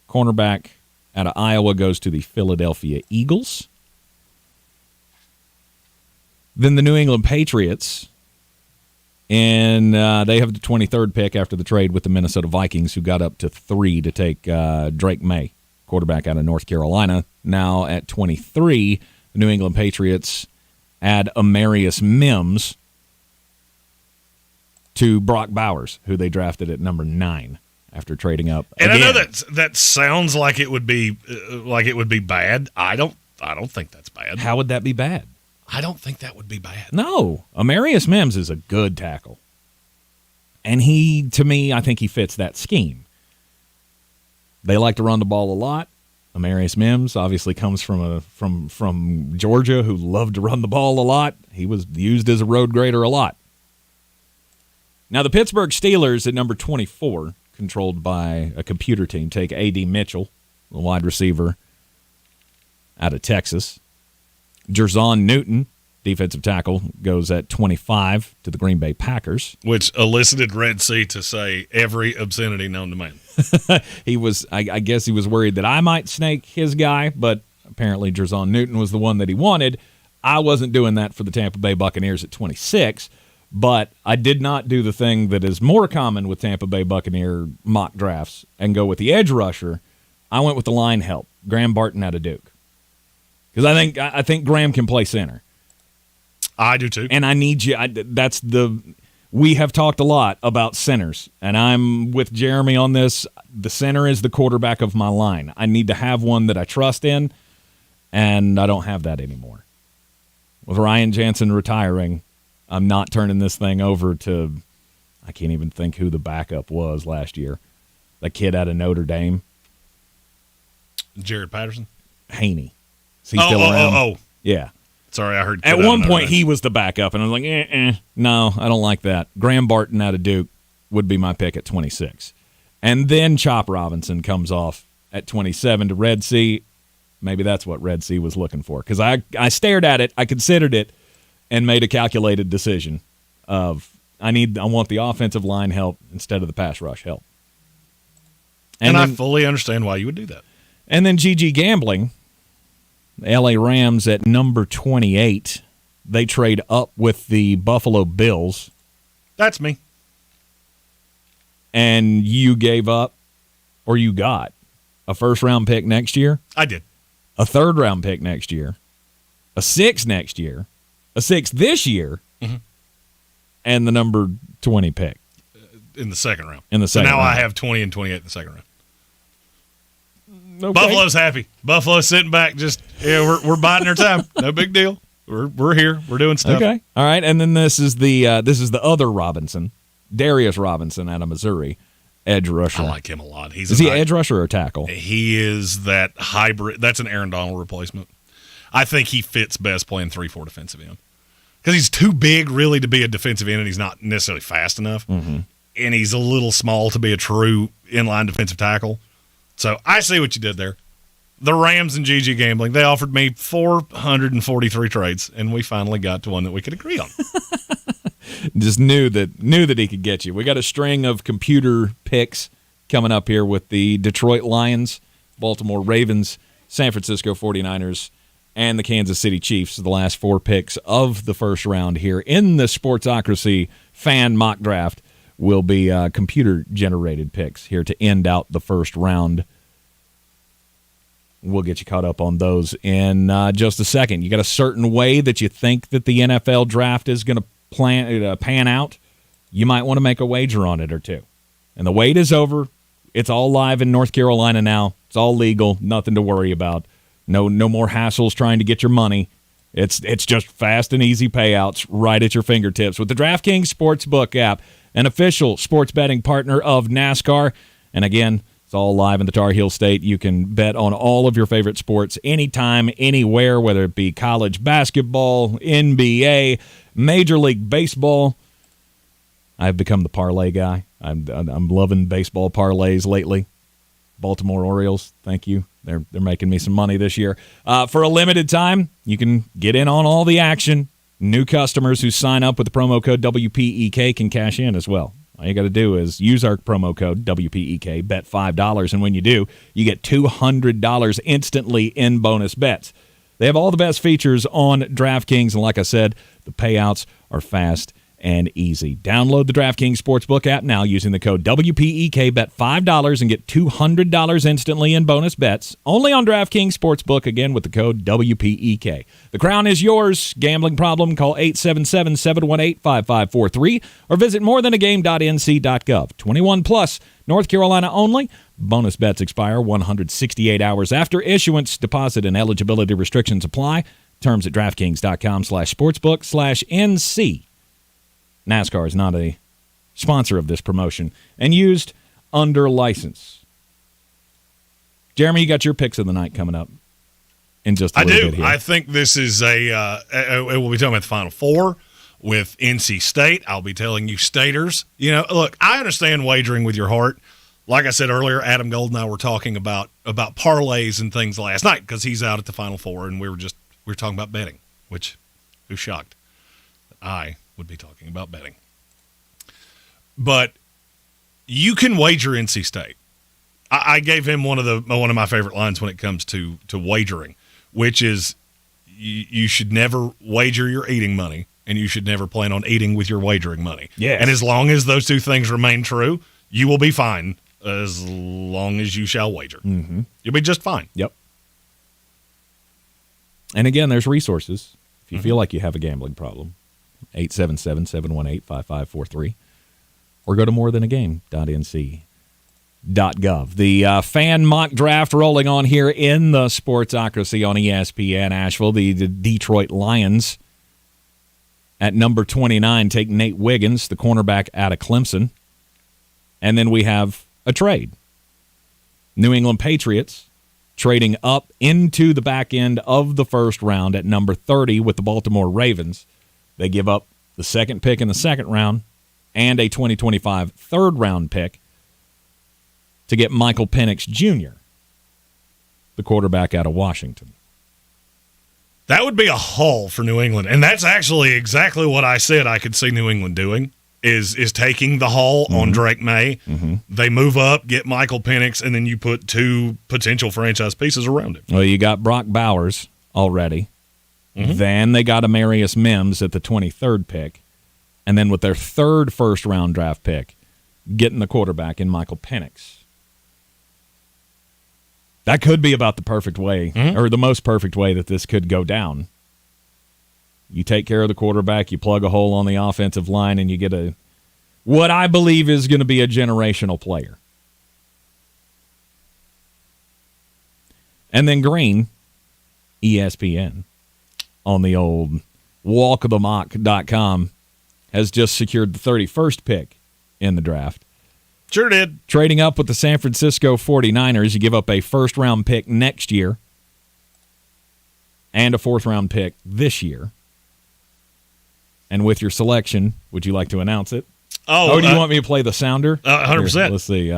cornerback out of Iowa, goes to the Philadelphia Eagles. Then the New England Patriots, and they have the 23rd pick after the trade with the Minnesota Vikings, who got up to 3 to take Drake May, quarterback out of North Carolina. Now at 23, the New England Patriots add Amarius Mims to Brock Bowers, who they drafted at number 9 after trading up. And again. I know that sounds like it would be bad. I don't think that's bad. How would that be bad? I don't think that would be bad. No. Amarius Mims is a good tackle. And to me, I think he fits that scheme. They like to run the ball a lot. Amarius Mims obviously comes from Georgia, who loved to run the ball a lot. He was used as a road grader a lot. Now the Pittsburgh Steelers at number 24, controlled by a computer team, take A.D. Mitchell, the wide receiver out of Texas. Jerzon Newton, defensive tackle, goes at 25 to the Green Bay Packers. Which elicited Red Sea to say every obscenity known to man. I guess he was worried that I might snake his guy, but apparently Jerzon Newton was the one that he wanted. I wasn't doing that for the Tampa Bay Buccaneers at 26, but I did not do the thing that is more common with Tampa Bay Buccaneer mock drafts and go with the edge rusher. I went with the line help, Graham Barton out of Duke. Because I think Graham can play center. I do too. And I need you. We have talked a lot about centers, and I'm with Jeremy on this. The center is the quarterback of my line. I need to have one that I trust in, and I don't have that anymore. With Ryan Jansen retiring, I'm not turning this thing over to, I can't even think who the backup was last year. The kid out of Notre Dame. Jared Patterson? Haney. Is he still around? Oh. Yeah. Sorry, I heard. At one point, he was the backup, and I was like, no, I don't like that. Graham Barton out of Duke would be my pick at 26. And then Chop Robinson comes off at 27 to Red Sea. Maybe that's what Red Sea was looking for. Because I stared at it, I considered it, and made a calculated decision of I want the offensive line help instead of the pass rush help. And I fully understand why you would do that. And then GG Gambling, the LA Rams at number 28, they trade up with the Buffalo Bills. That's me. And you gave up, or you got, a first-round pick next year? I did. A third-round pick next year. A sixth next year. A sixth this year. Mm-hmm. And the number 20 pick. In the second round. So now I have 20 and 28 in the second round. Okay. Buffalo's happy. Buffalo's sitting back, just we're biding our time. No big deal. We're here. We're doing stuff. Okay. All right. And then this is the other Robinson, Darius Robinson out of Missouri, edge rusher. I like him a lot. Is he edge rusher or tackle? He is that hybrid. That's an Aaron Donald replacement. I think he fits best playing 3-4 defensive end because he's too big really to be a defensive end, and he's not necessarily fast enough, and he's a little small to be a true inline defensive tackle. So I see what you did there. The Rams and GG Gambling, they offered me 443 trades, and we finally got to one that we could agree on. Just knew that he could get you. We got a string of computer picks coming up here with the Detroit Lions, Baltimore Ravens, San Francisco 49ers, and the Kansas City Chiefs, the last 4 picks of the first round here in the Sportsocracy fan mock draft, will be computer-generated picks here to end out the first round. We'll get you caught up on those in just a second. You got a certain way that you think that the NFL draft is going to pan out, you might want to make a wager on it or two. And the wait is over. It's all live in North Carolina now. It's all legal. Nothing to worry about. No more hassles trying to get your money. It's just fast and easy payouts right at your fingertips with the DraftKings Sportsbook app, an official sports betting partner of NASCAR. And again, it's all live in the Tar Heel State. You can bet on all of your favorite sports anytime, anywhere, whether it be college basketball, NBA, Major League Baseball. I've become the parlay guy. I'm loving baseball parlays lately. Baltimore Orioles, thank you. They're making me some money this year. For a limited time, you can get in on all the action. New customers who sign up with the promo code WPEK can cash in as well. All you got to do is use our promo code WPEK, bet $5, and when you do, you get $200 instantly in bonus bets. They have all the best features on DraftKings, and like I said, the payouts are fast and easy. Download the DraftKings Sportsbook app now using the code WPEK. Bet $5 and get $200 instantly in bonus bets. Only on DraftKings Sportsbook, again, with the code WPEK. The crown is yours. Gambling problem? Call 877-718-5543 or visit morethanagame.nc.gov. 21 plus, North Carolina only. Bonus bets expire 168 hours after issuance. Deposit and eligibility restrictions apply. Terms at DraftKings.com/sportsbook/NC. NASCAR is not a sponsor of this promotion and used under license. Jeremy, you got your picks of the night coming up in just a little bit here. I think this is we'll be talking about the Final Four with NC State. I'll be telling you staters. Look, I understand wagering with your heart. Like I said earlier, Adam Gold and I were talking about parlays and things last night because he's out at the Final Four, and we were talking about betting, which, who's shocked? I would be talking about betting. But you can wager NC State. I gave him one of my favorite lines when it comes to wagering, which is you should never wager your eating money, and you should never plan on eating with your wagering money. Yes. And as long as those two things remain true, you will be fine as long as you shall wager. Mm-hmm. You'll be just fine. Yep. And again, there's resources if you feel like you have a gambling problem. 877-718-5543 or go to morethanagame.nc.gov. The fan mock draft rolling on here in the Sportsocracy on ESPN Asheville. The Detroit Lions at number 29 take Nate Wiggins, the cornerback out of Clemson. And then we have a trade. New England Patriots trading up into the back end of the first round at number 30 with the Baltimore Ravens. They give up the second pick in the second round and a 2025 third-round pick to get Michael Penix Jr., the quarterback out of Washington. That would be a haul for New England, and that's actually exactly what I said I could see New England doing, is taking the haul on Drake May. Mm-hmm. They move up, get Michael Penix, and then you put two potential franchise pieces around him. Well, you got Brock Bowers already. Mm-hmm. Then they got Amarius Mims at the 23rd pick. And then with their third first-round draft pick, getting the quarterback in Michael Penix. That could be about the perfect way, or the most perfect way that this could go down. You take care of the quarterback, you plug a hole on the offensive line, and you get what I believe is going to be a generational player. And then Greene, ESPN, on the old walkofthemock.com, has just secured the 31st pick in the draft. Sure did. Trading up with the San Francisco 49ers, you give up a first-round pick next year and a fourth-round pick this year. And with your selection, would you like to announce it? Oh, do you want me to play the sounder? 100%. Here, let's see.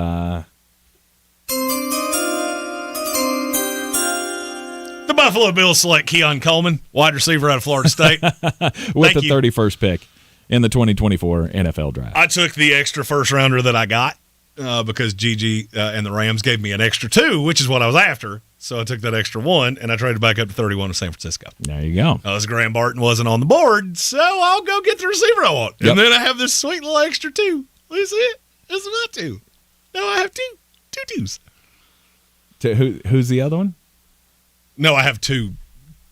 The Buffalo Bills select Keon Coleman, wide receiver out of Florida State. With the 31st pick in the 2024 NFL Draft. I took the extra first-rounder that I got because Gigi and the Rams gave me an extra 2, which is what I was after. So I took that extra one, and I traded back up to 31 with San Francisco. There you go. Graham Barton wasn't on the board, so I'll go get the receiver I want. Yep. And then I have this sweet little extra 2. What is it? It's not 2. No, I have 2 twos. Who's the other one? No, I have 2.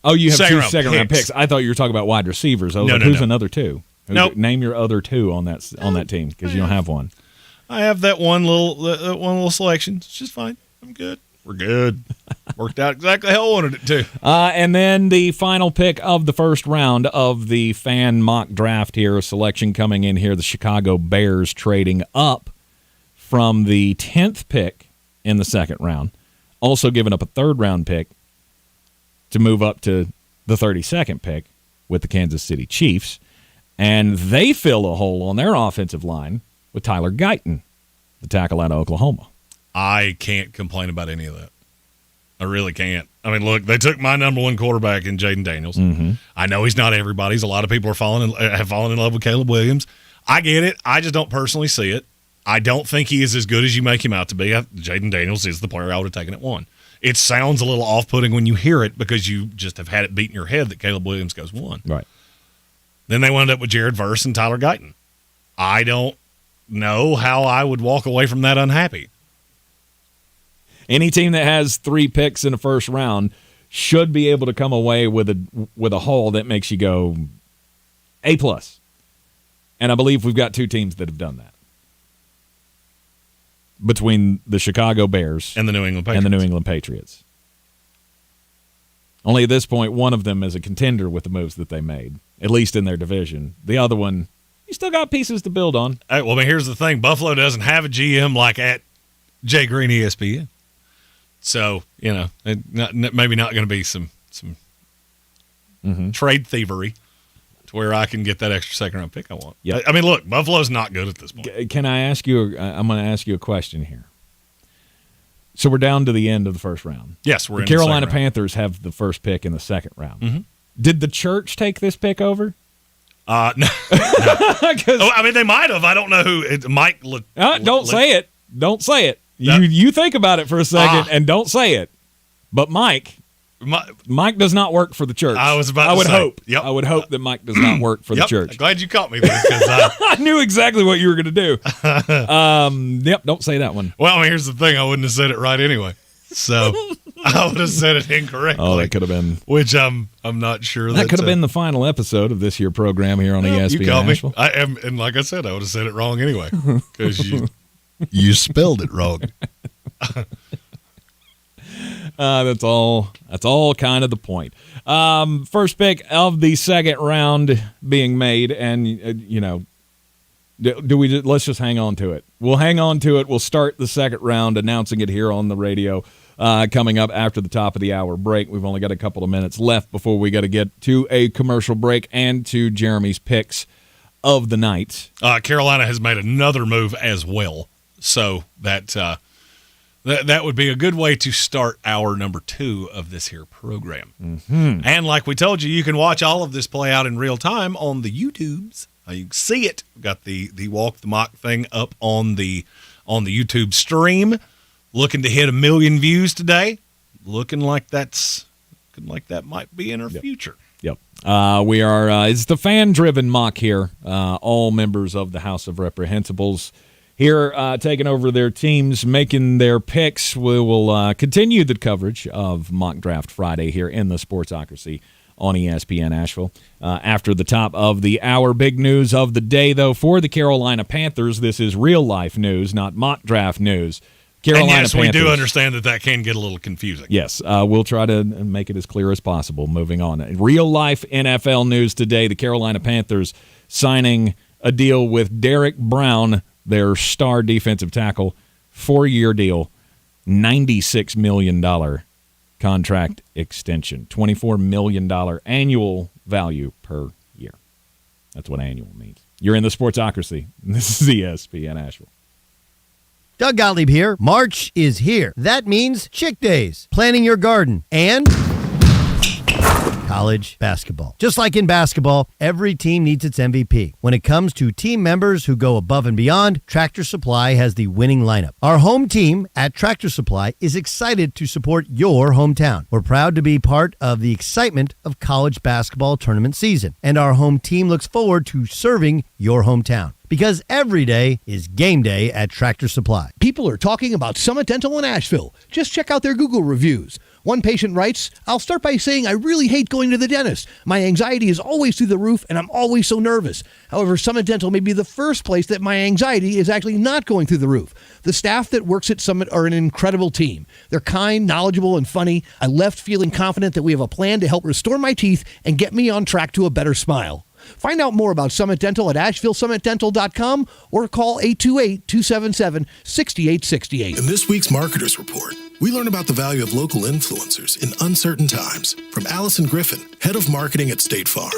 Oh, you have second-round 2 second-round picks. I thought you were talking about wide receivers. I was like, who's another 2? Nope. Name your other 2 on that team because you don't have one. I have that one little selection. It's just fine. I'm good. We're good. Worked out exactly how I wanted it to. And then the final pick of the first round of the fan mock draft here, a selection coming in here, the Chicago Bears trading up from the 10th pick in the second round, also giving up a third-round pick to move up to the 32nd pick with the Kansas City Chiefs. And they fill a hole on their offensive line with Tyler Guyton, the tackle out of Oklahoma. I can't complain about any of that. I really can't. I mean, look, they took my number 1 quarterback in Jaden Daniels. Mm-hmm. I know he's not everybody's. A lot of people have fallen in love with Caleb Williams. I get it. I just don't personally see it. I don't think he is as good as you make him out to be. Jaden Daniels is the player I would have taken at 1. It sounds a little off-putting when you hear it because you just have had it beat in your head that Caleb Williams goes 1. Right. Then they wound up with Jared Verse and Tyler Guyton. I don't know how I would walk away from that unhappy. Any team that has 3 picks in the first round should be able to come away with a haul that makes you go A+. And I believe we've got 2 teams that have done that. Between the Chicago Bears and the New England Patriots. Only at this point, one of them is a contender with the moves that they made, at least in their division. The other one, you still got pieces to build on. Hey, well, I mean, here's the thing. Buffalo doesn't have a GM like at Jay Greene ESPN. So, maybe not going to be some trade thievery to where I can get that extra second-round pick I want. Yep. I mean, look, Buffalo's not good at this point. Can I ask you? I'm going to ask you a question here. So we're down to the end of the first round. Yes, we're the in the Carolina second round. Panthers have the first pick in the second round. Mm-hmm. Did the church take this pick over? No. I mean, they might have. I don't know who. Mike. Don't say it. Don't say it. You think about it for a second and don't say it. But Mike does not work for the church. I was about to say. Hope. Yep. I would hope that Mike does not work for the church. I'm glad you caught me there because I knew exactly what you were going to do. Don't say that one. Well, I mean, here's the thing. I wouldn't have said it right anyway. So I would have said it incorrectly. Oh, that could have been. Which I'm not sure. That could have been the final episode of this year program here on ESPN you caught Asheville. Me. I am, and like I said, I would have said it wrong anyway because you spelled it wrong. That's all kind of the point. First pick of the second round being made, and let's just hang on to it. We'll hang on to it. We'll start the second round announcing it here on the radio coming up after the top of the hour break. We've only got a couple of minutes left before we got to get to a commercial break and to Jeremy's picks of the night. Carolina has made another move as well, so that would be a good way to start our number 2 of this here program. Mm-hmm. And like we told you, you can watch all of this play out in real time on the YouTubes. You can see it. We've got the walk the mock thing up on the YouTube stream. Looking to hit 1 million views today. Looking like that might be in our future. Yep. We are. It's the fan-driven mock here. All members of the House of Reprehensibles here taking over their teams, making their picks. We will continue the coverage of Mock Draft Friday here in the Sportsocracy on ESPN Asheville. After the top of the hour, big news of the day, though, for the Carolina Panthers. This is real-life news, not mock draft news. Carolina and yes, Panthers. we do understand that can get a little confusing. Yes, we'll try to make it as clear as possible. Moving on. Real-life NFL news today, the Carolina Panthers signing a deal with Derek Brown, their star defensive tackle, 4-year deal, $96 million contract extension, $24 million annual value per year. That's what annual means. You're in the Sportsocracy. This is ESPN Asheville. Doug Gottlieb here. March is here. That means Chick Days, planting your garden, and college basketball. Just like in basketball, every team needs its MVP. When it comes to team members who go above and beyond, Tractor Supply has the winning lineup. Our home team at Tractor Supply is excited to support your hometown. We're proud to be part of the excitement of college basketball tournament season, and our home team looks forward to serving your hometown. Because every day is game day at Tractor Supply. People are talking about Summit Dental in Asheville. Just check out their Google reviews. One patient writes, "I'll start by saying I really hate going to the dentist. My anxiety is always through the roof and I'm always so nervous. However, Summit Dental may be the first place that my anxiety is actually not going through the roof. The staff that works at Summit are an incredible team. They're kind, knowledgeable, and funny. I left feeling confident that we have a plan to help restore my teeth and get me on track to a better smile. Find out more about Summit Dental at AshevilleSummitDental.com or call 828-277-6868. In this week's Marketers Report, we learn about the value of local influencers in uncertain times from Allison Griffin, Head of Marketing at State Farm.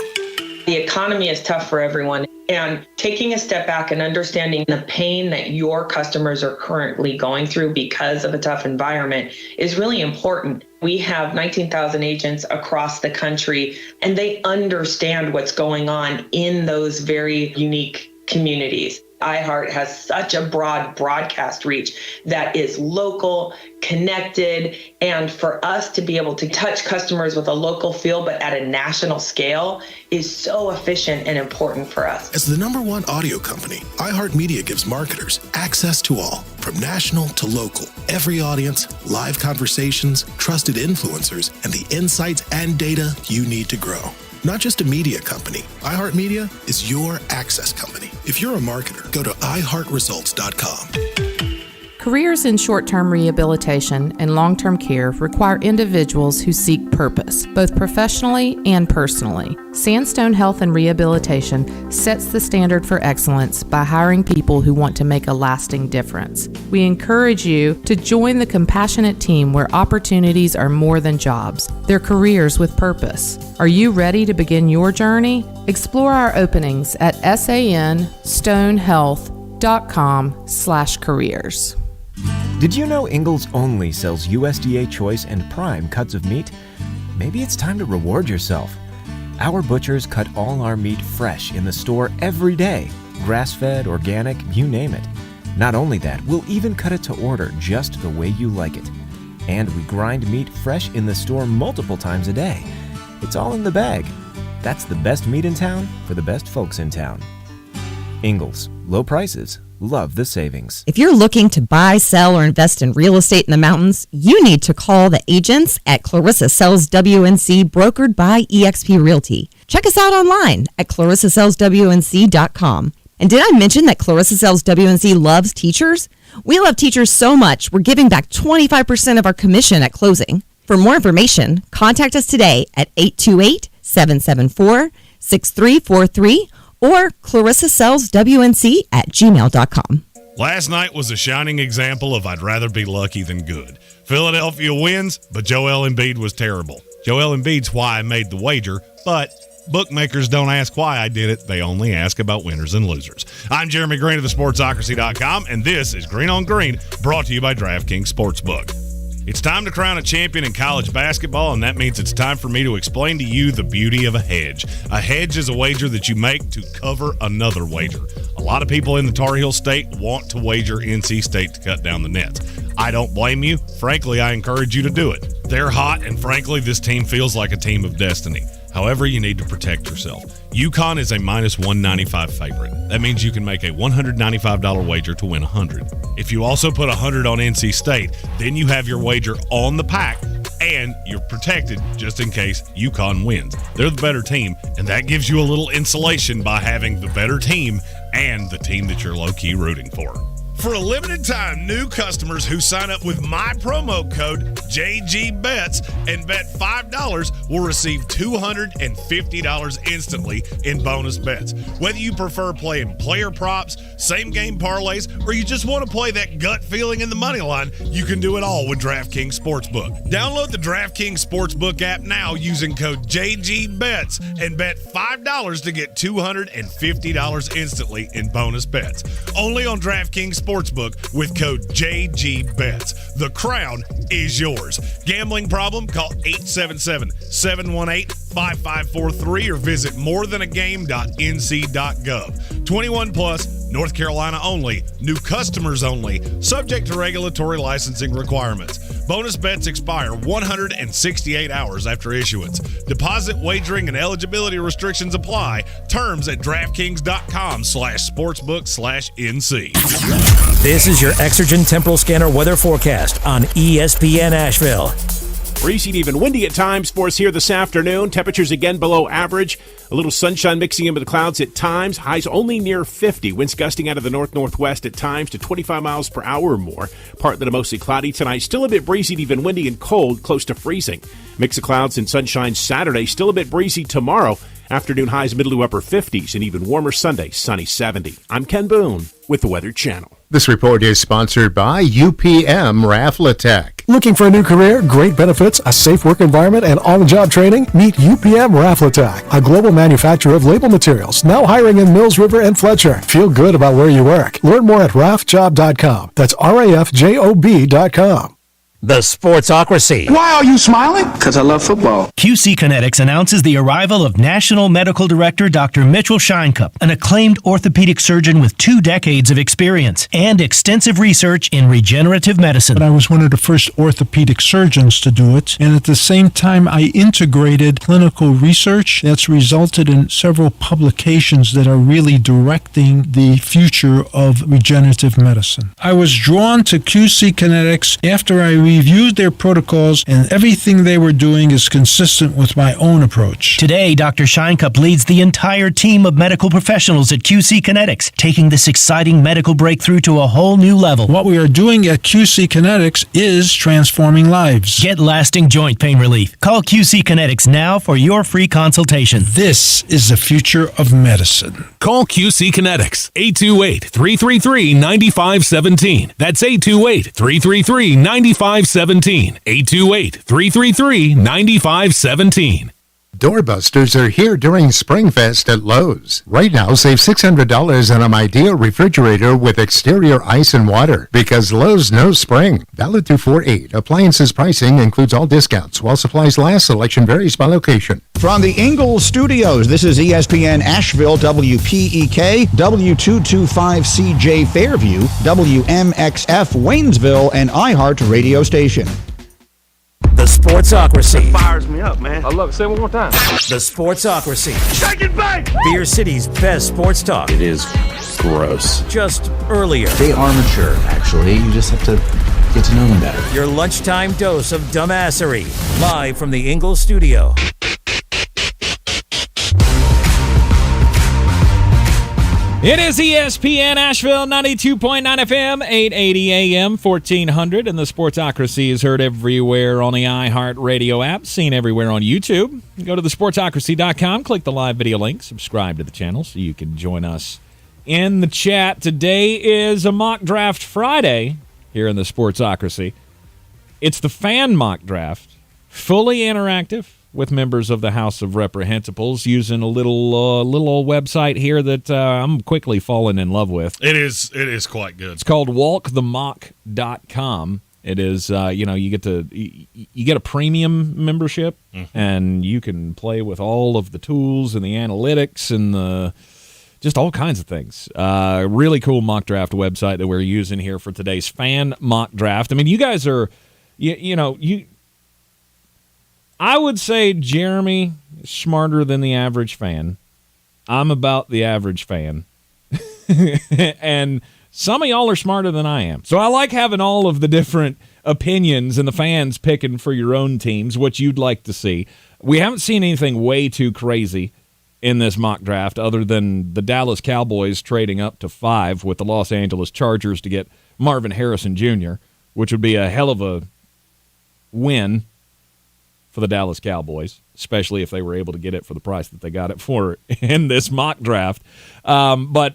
The economy is tough for everyone, and taking a step back and understanding the pain that your customers are currently going through because of a tough environment is really important. We have 19,000 agents across the country, and they understand what's going on in those very unique communities. iHeart has such a broad broadcast reach that is local, connected, and for us to be able to touch customers with a local feel but at a national scale is so efficient and important for us. As the #1 audio company, iHeartMedia gives marketers access to all, from national to local. Every audience, live conversations, trusted influencers, and the insights and data you need to grow. Not just a media company, iHeartMedia is your access company. If you're a marketer, go to iHeartResults.com. Careers in short-term rehabilitation and long-term care require individuals who seek purpose, both professionally and personally. Sandstone Health and Rehabilitation sets the standard for excellence by hiring people who want to make a lasting difference. We encourage you to join the compassionate team where opportunities are more than jobs. They're careers with purpose. Are you ready to begin your journey? Explore our openings at sanstonehealth.com/careers. Did you know Ingalls only sells USDA choice and prime cuts of meat? Maybe it's time to reward yourself. Our butchers cut all our meat fresh in the store every day. Grass-fed, organic, you name it. Not only that, we'll even cut it to order just the way you like it. And we grind meat fresh in the store multiple times a day. It's all in the bag. That's the best meat in town for the best folks in town. Ingalls, low prices. Love the savings. If you're looking to buy, sell, or invest in real estate in the mountains, you need to call the agents at Clarissa Sells WNC, brokered by eXp Realty. Check us out online at ClarissaSellsWNC.com. And did I mention that Clarissa Sells WNC loves teachers? We love teachers so much, we're giving back 25% of our commission at closing. For more information, contact us today at 828-774-6343 or ClarissaSellsWNC@gmail.com. Last night was a shining example of I'd rather be lucky than good. Philadelphia wins, but Joel Embiid was terrible. Joel Embiid's why I made the wager, but bookmakers don't ask why I did it. They only ask about winners and losers. I'm Jeremy Greene of theSportsocracy.com, and this is Green on Green, brought to you by DraftKings Sportsbook. It's time to crown a champion in college basketball, and that means it's time for me to explain to you the beauty of a hedge. A hedge is a wager that you make to cover another wager. A lot of people in the Tar Heel State want to wager NC State to cut down the nets. I don't blame you. Frankly, I encourage you to do it. They're hot, and frankly, this team feels like a team of destiny. However, you need to protect yourself. UConn is a minus 195 favorite. That means you can make a $195 wager to win $100. If you also put $100 on NC State, then you have your wager on the pack, and you're protected just in case UConn wins. They're the better team, and that gives you a little insulation by having the better team and the team that you're low-key rooting for. For a limited time, new customers who sign up with my promo code JGBETS and bet $5 will receive $250 instantly in bonus bets. Whether you prefer playing player props, same-game parlays, or you just want to play that gut feeling in the money line, you can do it all with DraftKings Sportsbook. Download the DraftKings Sportsbook app now using code JGBETS and bet $5 to get $250 instantly in bonus bets. Only on DraftKings Sportsbook with code JGBETS. The crown is yours. yours. Gambling problem? Call 877-718-5543 or visit morethanagame.nc.gov. 21 plus, North Carolina only, new customers only, subject to regulatory licensing requirements. Bonus bets expire 168 hours after issuance. Deposit, wagering, and eligibility restrictions apply. Terms at DraftKings.com/sportsbook/NC. This is your Exergen Temporal Scanner weather forecast on ESPN Asheville. Breezy and even windy at times for us here this afternoon. Temperatures again below average. A little sunshine mixing in with the clouds at times. Highs only near 50. Winds gusting out of the north-northwest at times to 25 miles per hour or more. Partly to mostly cloudy tonight. Still a bit breezy, even windy and cold, close to freezing. Mix of clouds and sunshine Saturday. Still a bit breezy tomorrow. Afternoon highs middle to upper 50s and even warmer Sunday, sunny 70. I'm Ken Boone with the Weather Channel. This report is sponsored by UPM Raflatech. Looking for a new career, great benefits, a safe work environment, and on-the-job training? Meet UPM Raflatech, a global manufacturer of label materials, now hiring in Mills River and Fletcher. Feel good about where you work. Learn more at rafjob.com. That's RAFJOB.com. The Sportsocracy. Why are you smiling? Because I love football. QC Kinetics announces the arrival of National Medical Director Dr. Mitchell Scheinkup, an acclaimed orthopedic surgeon with 2 decades of experience and extensive research in regenerative medicine. I was one of the first orthopedic surgeons to do it, and at the same time I integrated clinical research that's resulted in several publications that are really directing the future of regenerative medicine. I was drawn to QC Kinetics after I reviewed their protocols, and everything they were doing is consistent with my own approach. Today, Dr. Scheinkup leads the entire team of medical professionals at QC Kinetics, taking this exciting medical breakthrough to a whole new level. What we are doing at QC Kinetics is transforming lives. Get lasting joint pain relief. Call QC Kinetics now for your free consultation. This is the future of medicine. Call QC Kinetics, 828-333-9517. That's 828-333-9517. 828-333-9517. Doorbusters are here during Springfest at Lowe's. Right now, save $600 on a Midea refrigerator with exterior ice and water because Lowe's knows spring. Valid through 4/8. Appliances pricing includes all discounts. While supplies last, selection varies by location. From the Ingalls Studios, this is ESPN Asheville, WPEK, W225CJ Fairview, WMXF Waynesville, and iHeart Radio Station. The Sportsocracy. That fires me up, man. I love it. Say it one more time. The Sportsocracy. Shake it back! Beer City's best sports talk. It is gross. Just earlier. They are mature, actually. You just have to get to know them better. Your lunchtime dose of dumbassery. Live from the Ingalls Studio. It is ESPN Asheville, 92.9 FM, 880 AM, 1400, and the Sportsocracy is heard everywhere on the iHeart Radio app, seen everywhere on YouTube. Go to thesportsocracy.com, click the live video link, subscribe to the channel so you can join us in the chat. Today is a Mock Draft Friday here in the Sportsocracy. It's the fan mock draft, fully interactive, with members of the House of Reprehensibles using a little old website here that I'm quickly falling in love with. It is quite good. It's called walkthemock.com. It is you get a premium membership, and you can play with all of the tools and the analytics and the just all kinds of things. Really cool mock draft website that we're using here for today's fan mock draft. I mean, you guys are I would say Jeremy is smarter than the average fan. I'm about the average fan. And some of y'all are smarter than I am. So I like having all of the different opinions and the fans picking for your own teams, what you'd like to see. We haven't seen anything way too crazy in this mock draft other than the Dallas Cowboys trading up to 5 with the Los Angeles Chargers to get Marvin Harrison Jr., which would be a hell of a win for the Dallas Cowboys, especially if they were able to get it for the price that they got it for in this mock draft. But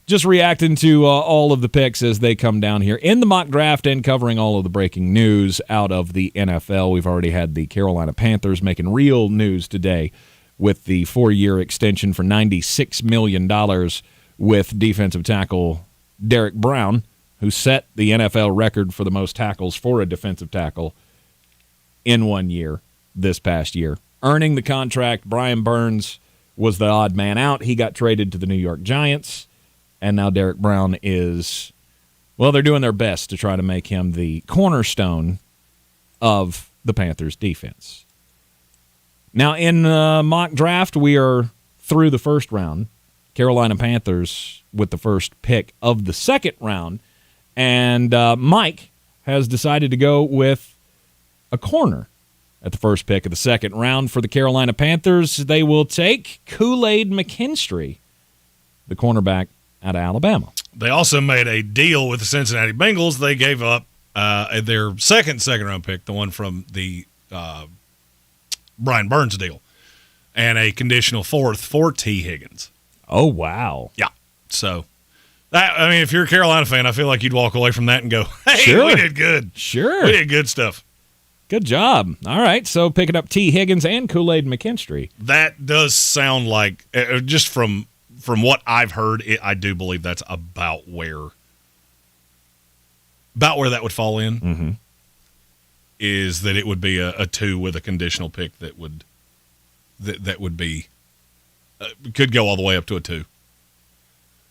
just reacting to all of the picks as they come down here in the mock draft and covering all of the breaking news out of the NFL. We've already had the Carolina Panthers making real news today with the 4-year extension for $96 million with defensive tackle Derek Brown, who set the NFL record for the most tackles for a defensive tackle in 1 year this past year. Earning the contract, Brian Burns was the odd man out. He got traded to the New York Giants, and now Derek Brown is, well, they're doing their best to try to make him the cornerstone of the Panthers' defense. Now, in mock draft, we are through the first round. Carolina Panthers with the first pick of the second round, and Mike has decided to go with a corner at the first pick of the second round for the Carolina Panthers. They will take Kool-Aid McKinstry, the cornerback out of Alabama. They also made a deal with the Cincinnati Bengals. They gave up their second-round pick, the one from the Brian Burns deal, and a conditional fourth for T. Higgins. Oh, wow. Yeah. So, if you're a Carolina fan, I feel like you'd walk away from that and go, hey, sure. We did good. Sure. We did good stuff. Good job. All right, so picking up T. Higgins and Kool-Aid McKinstry. That does sound like, just from what I've heard, I do believe that's about where that would fall in. Mm-hmm. Is that it would be a 2 with a conditional pick that would be could go all the way up to a 2,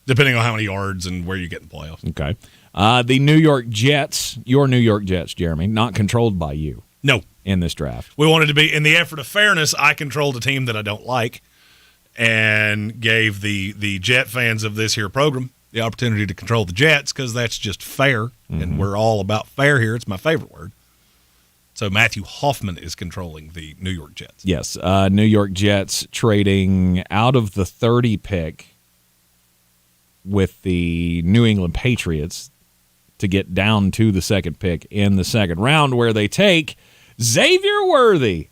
depending on how many yards and where you get in the playoffs. Okay. The New York Jets, your New York Jets, Jeremy, not controlled by you. No. In this draft. We wanted to be, in the effort of fairness, I controlled a team that I don't like and gave the Jet fans of this here program the opportunity to control the Jets because that's just fair, and we're all about fair here. It's my favorite word. So Matthew Hoffman is controlling the New York Jets. Yes, New York Jets trading out of the 30 pick with the New England Patriots to get down to the second pick in the second round, where they take Xavier Worthy,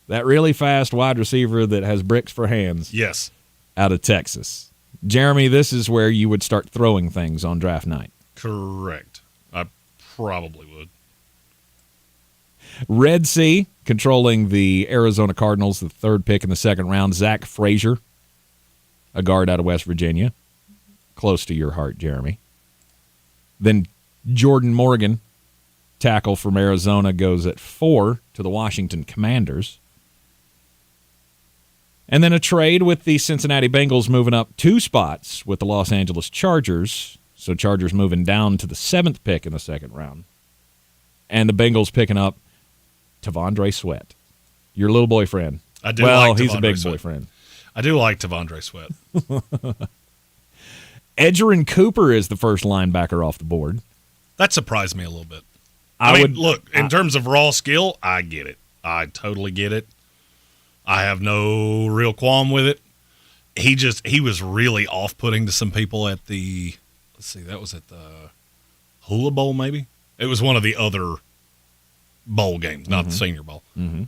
that really fast wide receiver that has bricks for hands. Yes. Out of Texas. Jeremy, this is where you would start throwing things on draft night. Correct. I probably would. Red Sea controlling the Arizona Cardinals, the third pick in the second round. Zach Frazier, a guard out of West Virginia. Close to your heart, Jeremy. Then Jordan Morgan, tackle from Arizona, goes at 4 to the Washington Commanders. And then a trade with the Cincinnati Bengals moving up 2 spots with the Los Angeles Chargers. So Chargers moving down to the 7th pick in the second round. And the Bengals picking up Tavondre Sweat, your little boyfriend. I do like Tavondre he's a big Sweat. boyfriend. I do like Tavondre Sweat. Edgerrin Cooper is the first linebacker off the board. That surprised me a little bit. I mean, look, in terms of raw skill, I get it. I totally get it. I have no real qualm with it. He was really off-putting to some people at the, that was at the Hula Bowl maybe? It was one of the other bowl games, not the Senior Bowl. Mm-hmm.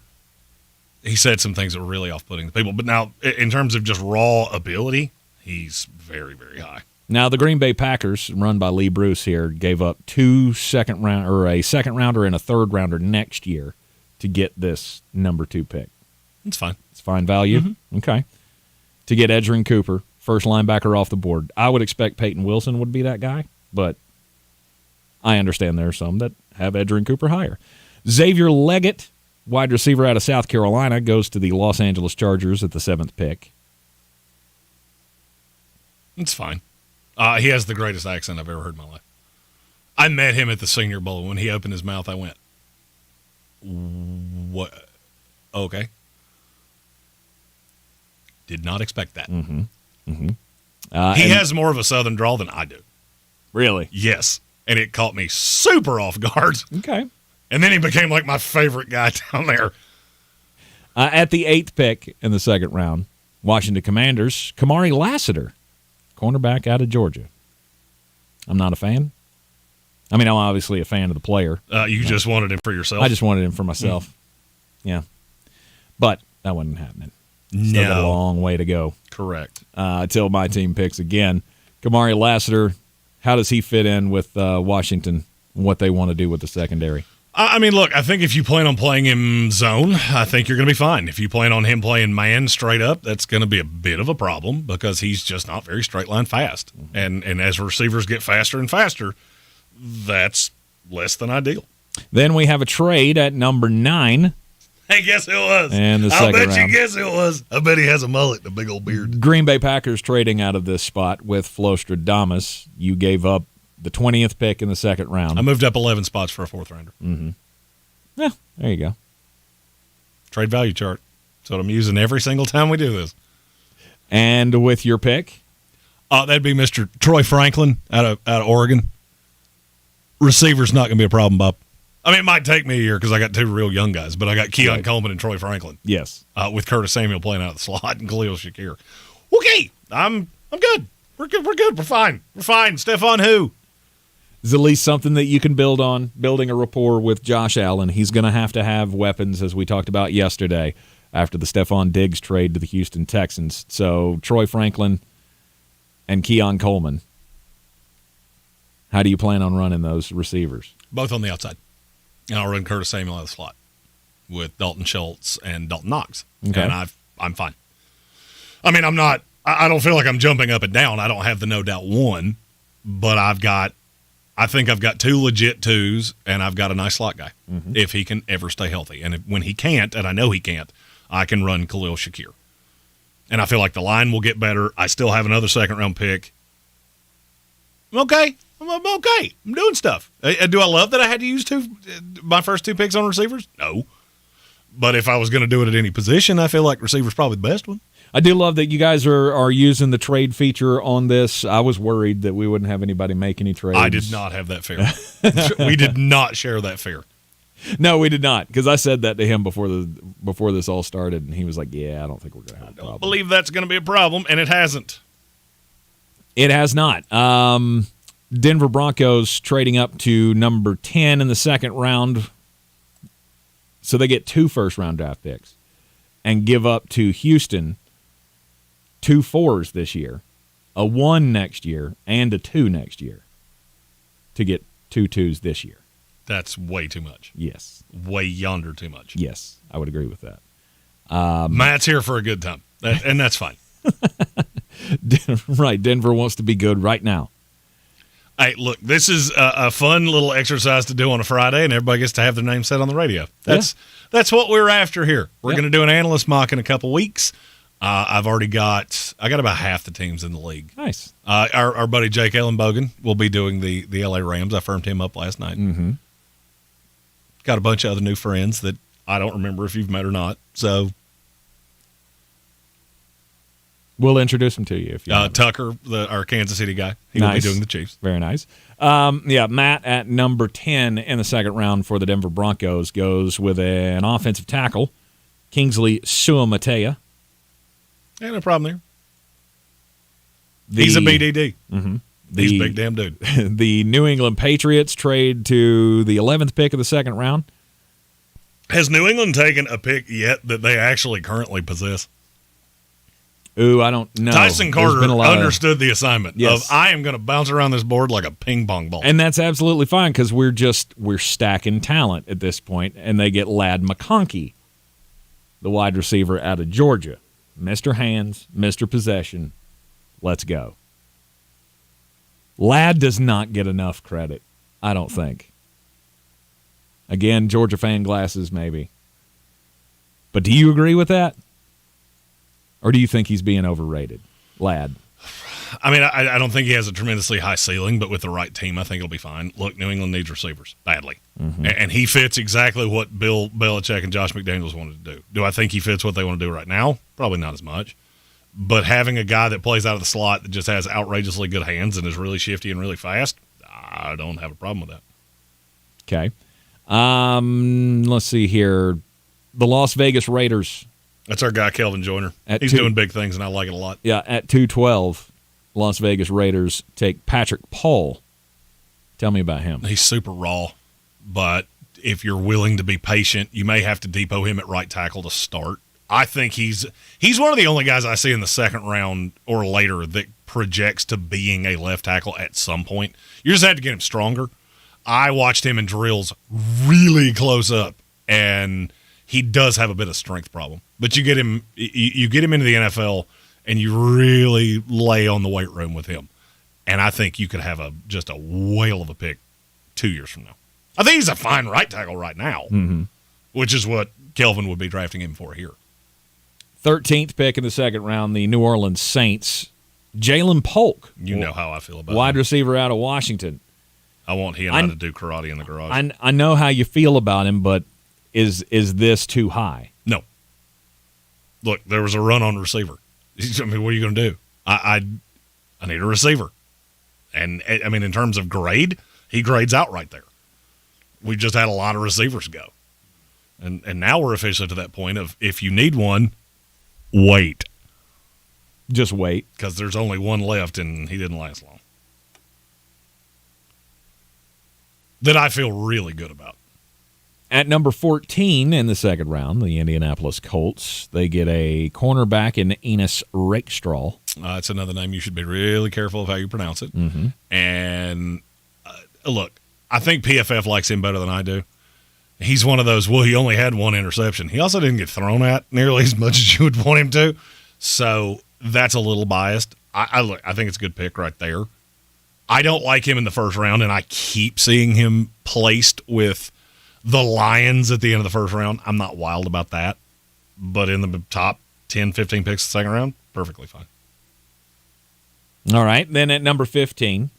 He said some things that were really off-putting to people. But now, in terms of just raw ability, he's very, very high. Now, the Green Bay Packers, run by Lee Bruce here, gave up a second rounder and a third rounder next year to get this number 2 pick. It's fine. It's fine value? Mm-hmm. Okay. To get Edgerrin Cooper, first linebacker off the board. I would expect Peyton Wilson would be that guy, but I understand there are some that have Edgerrin Cooper higher. Xavier Leggett, wide receiver out of South Carolina, goes to the Los Angeles Chargers at the 7th pick. It's fine. He has the greatest accent I've ever heard in my life. I met him at the Senior Bowl. When he opened his mouth, I went, what? Okay. Did not expect that. Mm-hmm. Mm-hmm. He has more of a Southern drawl than I do. Really? Yes. And it caught me super off guard. Okay. And then he became like my favorite guy down there. At the 8th pick in the second round, Washington Commanders, Kamari Lassiter, cornerback out of Georgia. I'm not a fan. I mean, I'm obviously a fan of the player. You just wanted him for yourself? I just wanted him for myself. Yeah. But that wasn't happening. Still got a long way to go. Correct. Until my team picks again. Kamari Lassiter, how does he fit in with Washington and what they want to do with the secondary? I mean, look, I think if you plan on playing him zone, I think you're going to be fine. If you plan on him playing man straight up, that's going to be a bit of a problem because he's just not very straight line fast. Mm-hmm. And as receivers get faster and faster, that's less than ideal. Then we have a trade at number 9. Hey, guess who it was? And the I'll second bet round. you guess who it was. I bet he has a mullet and a big old beard. Green Bay Packers trading out of this spot with Flostradamus. You gave up the 20th pick in the second round. I moved up 11 spots for a fourth rounder. Mm-hmm. Yeah, there you go. Trade value chart. That's what I'm using every single time we do this. And with your pick? That'd be Mr. Troy Franklin out of Oregon. Receiver's not going to be a problem, Bob. I mean, it might take me a year because I got two real young guys, but I got Keon Coleman and Troy Franklin. Yes. With Curtis Samuel playing out of the slot and Khalil Shakir. Okay, I'm good. We're good. We're fine. Stephon who? Is at least something that you can build on, building a rapport with Josh Allen. He's going to have weapons, as we talked about yesterday, after the Stephon Diggs trade to the Houston Texans. So Troy Franklin and Keon Coleman. How do you plan on running those receivers? Both on the outside. And I'll run Curtis Samuel out of the slot with Dalton Schultz and Dalton Knox. Okay. And I'm fine. I mean, I don't feel like I'm jumping up and down. I don't have the no doubt one, but I think I've got two legit twos, and I've got a nice slot guy if he can ever stay healthy. And when he can't, and I know he can't, I can run Khalil Shakir. And I feel like the line will get better. I still have another second-round pick. I'm okay. I'm okay. I'm doing stuff. Do I love that I had to use my first two picks on receivers? No. But if I was going to do it at any position, I feel like receiver's probably the best one. I do love that you guys are using the trade feature on this. I was worried that we wouldn't have anybody make any trades. I did not have that fear. We did not share that fear. No, we did not, because I said that to him before this all started, and he was like, yeah, I don't think we're going to have a problem. I believe that's going to be a problem, and it hasn't. It has not. Denver Broncos trading up to number 10 in the second round, so they get 2 first-round draft picks and give up to Houston 2 4s this year, a 1 next year, and a 2 next year to get 2 2s this year. That's way too much. Yes. Way yonder too much. Yes, I would agree with that. Matt's here for a good time, and that's fine. Right, Denver wants to be good right now. Hey, look, this is a fun little exercise to do on a Friday, and everybody gets to have their name said on the radio. That's what we're after here. We're going to do an analyst mock in a couple weeks. I got about half the teams in the league. Nice. Our buddy Jake Ellenbogen will be doing the LA Rams. I firmed him up last night. Mm-hmm. Got a bunch of other new friends that I don't remember if you've met or not. So we'll introduce him to you if you want. Tucker, our Kansas City guy. He will be doing the Chiefs. Very nice. Matt at number 10 in the second round for the Denver Broncos goes with an offensive tackle, Kingsley Suamatea. Yeah, no problem there. He's a BDD. Mm-hmm. He's a big damn dude. The New England Patriots trade to the 11th pick of the second round. Has New England taken a pick yet that they actually currently possess? Ooh, I don't know. Tyson Carter understood the assignment Yes. of I am going to bounce around this board like a ping pong ball. And that's absolutely fine because we're stacking talent at this point, and they get Ladd McConkey, the wide receiver out of Georgia. Mr. Hands, Mr. Possession. Let's go. Ladd does not get enough credit, I don't think. Again, Georgia fan glasses, maybe. But do you agree with that? Or do you think he's being overrated, Ladd? I mean, I don't think he has a tremendously high ceiling, but with the right team, I think it'll be fine. Look, New England needs receivers badly. Mm-hmm. And he fits exactly what Bill Belichick and Josh McDaniels wanted to do. Do I think he fits what they want to do right now? Probably not as much. But having a guy that plays out of the slot that just has outrageously good hands and is really shifty and really fast, I don't have a problem with that. Okay. Let's see here. The Las Vegas Raiders. That's our guy, Kelvin Joyner. He's doing big things, and I like it a lot. Yeah, at 212, Las Vegas Raiders take Patrick Paul. Tell me about him. He's super raw, but if you're willing to be patient, you may have to depot him at right tackle to start. I think he's one of the only guys I see in the second round or later that projects to being a left tackle at some point. You just had to get him stronger. I watched him in drills really close up, and he does have a bit of strength problem. But you get him into the NFL, and you really lay on the weight room with him. And I think you could have just a whale of a pick 2 years from now. I think he's a fine right tackle right now, which is what Kelvin would be drafting him for here. 13th pick in the second round, the New Orleans Saints. Jalen Polk. You know how I feel about wide him. receiver out of Washington. I want he and I to do karate in the garage. I know how you feel about him, but is this too high? No. Look, there was a run on receiver. I mean, what are you going to do? I need a receiver. And, I mean, in terms of grade, he grades out right there. We just had a lot of receivers go. And now we're officially to that point of if you need one, wait. Just wait. Because there's only one left, and he didn't last long. That I feel really good about. At number 14 in the second round, the Indianapolis Colts, they get a cornerback in Enos Rakestraw. That's another name you should be really careful of how you pronounce it. Mm-hmm. And look, I think PFF likes him better than I do. He's one of those, well, he only had one interception. He also didn't get thrown at nearly as much as you would want him to. So that's a little biased. I think it's a good pick right there. I don't like him in the first round, and I keep seeing him placed with the Lions at the end of the first round. I'm not wild about that. But in the top 10, 15 picks of the second round, perfectly fine. All right. Then at number 15,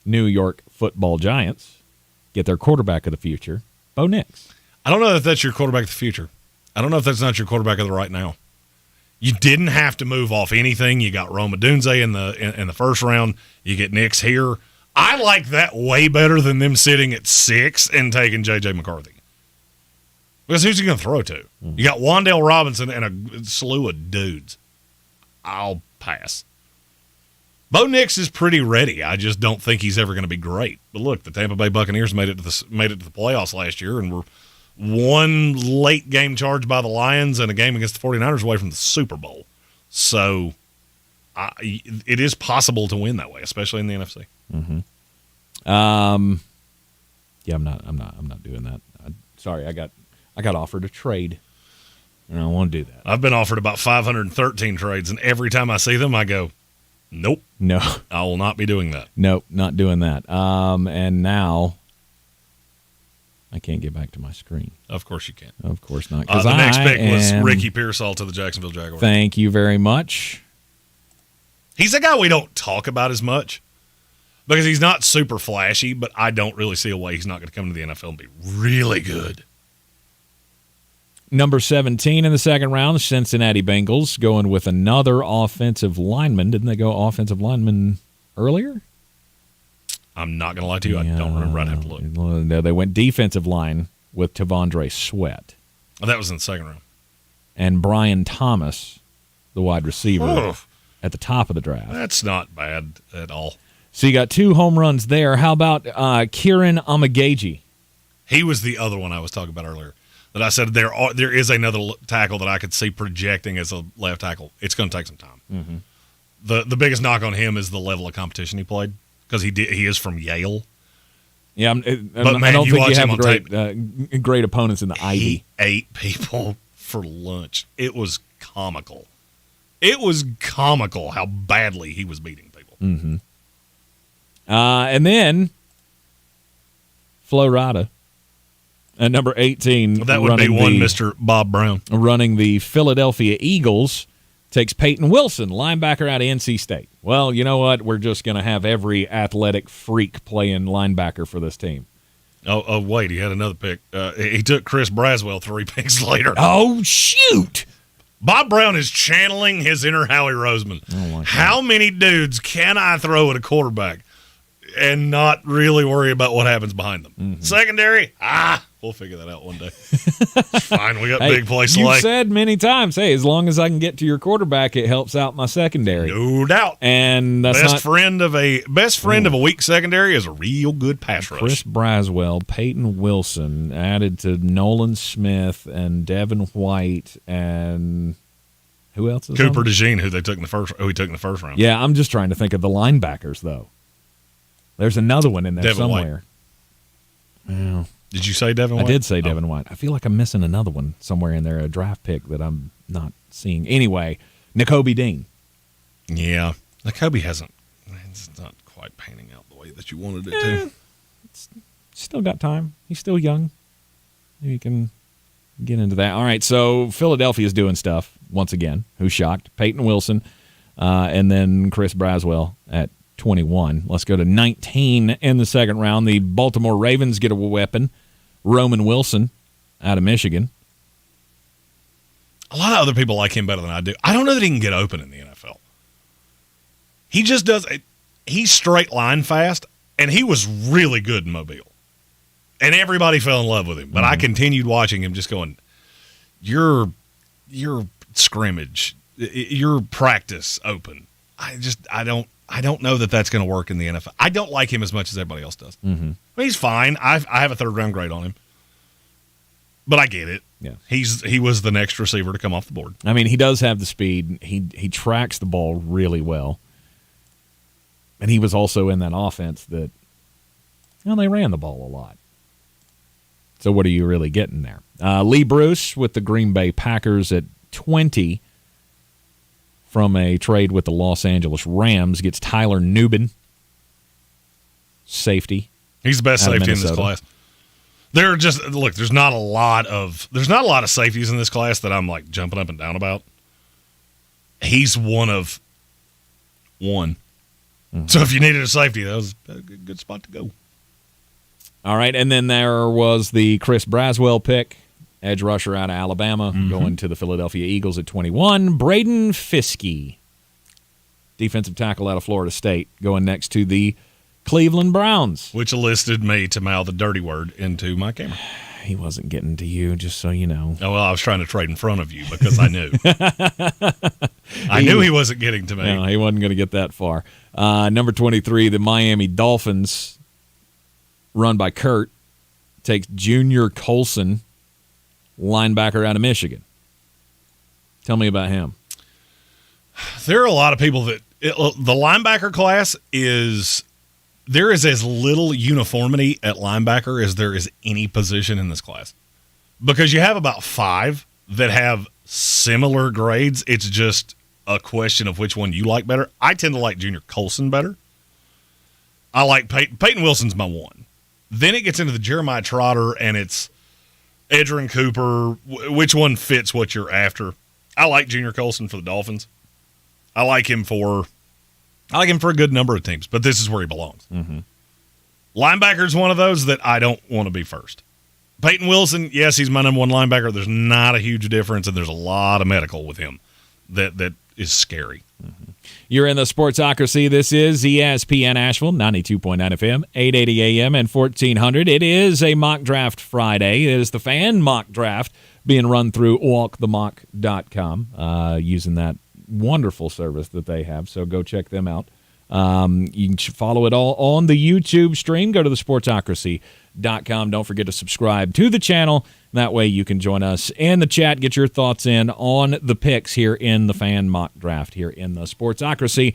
New York Football Giants get their quarterback of the future, Bo Nix. I don't know if that's your quarterback of the future. I don't know if that's not your quarterback of the right now. You didn't have to move off anything. You got Rome Odunze in the first round. You get Nix here. I like that way better than them sitting at 6 and taking J.J. McCarthy. Because who's he going to throw to? You got Wan'Dale Robinson and a slew of dudes. I'll pass. Bo Nix is pretty ready. I just don't think he's ever going to be great. But look, the Tampa Bay Buccaneers made it to the playoffs last year and were one late game charge by the Lions and a game against the 49ers away from the Super Bowl. So it is possible to win that way, especially in the NFC. Mm-hmm. Yeah, I'm not doing that. Sorry, I got offered a trade, and I don't want to do that. I've been offered about 513 trades, and every time I see them, I go, nope. No. I will not be doing that. Nope, not doing that. And now I can't get back to my screen. Of course you can't. Of course not. The next pick was Ricky Pearsall to the Jacksonville Jaguars. Thank you very much. He's a guy we don't talk about as much because he's not super flashy, but I don't really see a way he's not going to come to the NFL and be really good. Number 17 in the second round, the Cincinnati Bengals going with another offensive lineman. Didn't they go offensive lineman earlier? I'm not going to lie to you. I don't remember. I'd have to look. No, they went defensive line with Tavondre Sweat. Oh, that was in the second round. And Brian Thomas, the wide receiver, at the top of the draft. That's not bad at all. So you got 2 home runs there. How about Kieran Amageji? He was the other one I was talking about earlier. That I said there is another tackle that I could see projecting as a left tackle. It's going to take some time. Mm-hmm. The biggest knock on him is the level of competition he played because he is from Yale. Yeah, but man, I don't think you have great opponents in the Ivy. He ate people for lunch. It was comical. It was comical how badly he was beating people. Mm-hmm. And then Flo Rida. At number 18, that would be one Mr. Bob Brown. Running the Philadelphia Eagles, takes Peyton Wilson, linebacker out of NC State. Well, you know what? We're just going to have every athletic freak playing linebacker for this team. Oh, wait, he had another pick. He took Chris Braswell 3 picks later. Oh, shoot! Bob Brown is channeling his inner Howie Roseman. Oh, how many dudes can I throw at a quarterback and not really worry about what happens behind them? Mm-hmm. Secondary? We'll figure that out one day. Fine, we got big play Slay. You've said many times, hey, as long as I can get to your quarterback, it helps out my secondary. No doubt. And that's best friend of a weak secondary is a real good pass rush. Chris Braswell, Peyton Wilson, added to Nolan Smith and Devin White, and who else is Cooper DeJean, who he took in the first round. Yeah, I'm just trying to think of the linebackers though. There's another one in there Devin somewhere. White. Yeah. Did you say Devin White? I did say Devin White. I feel like I'm missing another one somewhere in there, a draft pick that I'm not seeing. Anyway, Nakobe Dean. Yeah. Nakobe it's not quite panning out the way that you wanted it to. Still got time. He's still young. Maybe you can get into that. All right, so Philadelphia's doing stuff once again. Who's shocked? Peyton Wilson, and then Chris Braswell at 21. Let's go to 19 in the second round. The Baltimore Ravens get a weapon. Roman Wilson out of Michigan. A lot of other people like him better than I do. I don't know that he can get open in the NFL. He just does. He's straight line fast, and he was really good in Mobile. And everybody fell in love with him. But I continued watching him just going, your scrimmage, your practice open. I don't know that that's going to work in the NFL. I don't like him as much as everybody else does. Mm-hmm. But he's fine. I have a third-round grade on him. But I get it. Yeah, he was the next receiver to come off the board. I mean, he does have the speed. He tracks the ball really well. And he was also in that offense that, they ran the ball a lot. So what are you really getting there? Lee Bruce with the Green Bay Packers at 20 from a trade with the Los Angeles Rams gets Tyler Nubin, safety. He's the best safety in this class. There's not a lot of safeties in this class that I'm like jumping up and down about. He's one of one. Mm-hmm. So if you needed a safety, that was a good spot to go. All right, and then there was the Chris Braswell pick, edge rusher out of Alabama, going to the Philadelphia Eagles at 21. Braden Fiske, defensive tackle out of Florida State, going next to the Cleveland Browns. Which enlisted me to mouth the dirty word into my camera. He wasn't getting to you, just so you know. Oh, well, I was trying to trade in front of you because I knew. I knew he wasn't getting to me. No, he wasn't going to get that far. Number 23, the Miami Dolphins, run by Kurt, takes Junior Colson, linebacker out of Michigan. Tell me about him. There are a lot of people that the linebacker class is – there is as little uniformity at linebacker as there is any position in this class. Because you have about 5 that have similar grades. It's just a question of which one you like better. I tend to like Junior Colson better. I like Peyton Wilson's my one. Then it gets into the Jeremiah Trotter, and it's Edgerrin Cooper. Which one fits what you're after? I like Junior Colson for the Dolphins. I like him for a good number of teams, but this is where he belongs. Mm-hmm. Linebacker's one of those that I don't want to be first. Peyton Wilson, yes, he's my number one linebacker. There's not a huge difference, and there's a lot of medical with him that is scary. Mm-hmm. You're in the Sportsocracy. This is ESPN Asheville, 92.9 FM, 880 AM, and 1400. It is a mock draft Friday. It is the fan mock draft being run through walkthemock.com, using that wonderful service that they have, so go check them out. You can follow it all on the YouTube stream. Go to the sportsocracy.com. Don't forget to subscribe to the channel. That way you can join us in the chat, get your thoughts in on the picks here in the fan mock draft here in the Sportsocracy.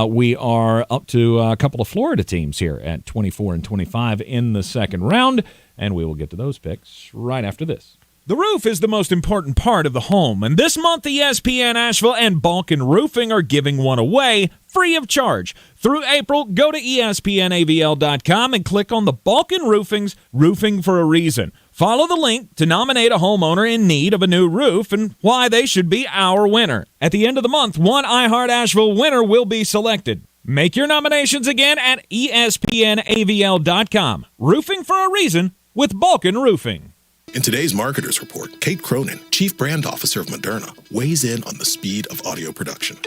We are up to a couple of Florida teams here at 24 and 25 in the second round, and we will get to those picks right after this. The roof is the most important part of the home, and this month ESPN Asheville and Balkan Roofing are giving one away free of charge. Through April, go to ESPNAVL.com and click on the Balkan Roofing's Roofing for a Reason. Follow the link to nominate a homeowner in need of a new roof and why they should be our winner. At the end of the month, one iHeart Asheville winner will be selected. Make your nominations again at ESPNAVL.com. Roofing for a Reason with Balkan Roofing. In today's Marketers Report, Kate Cronin, Chief Brand Officer of Moderna, weighs in on the speed of audio production.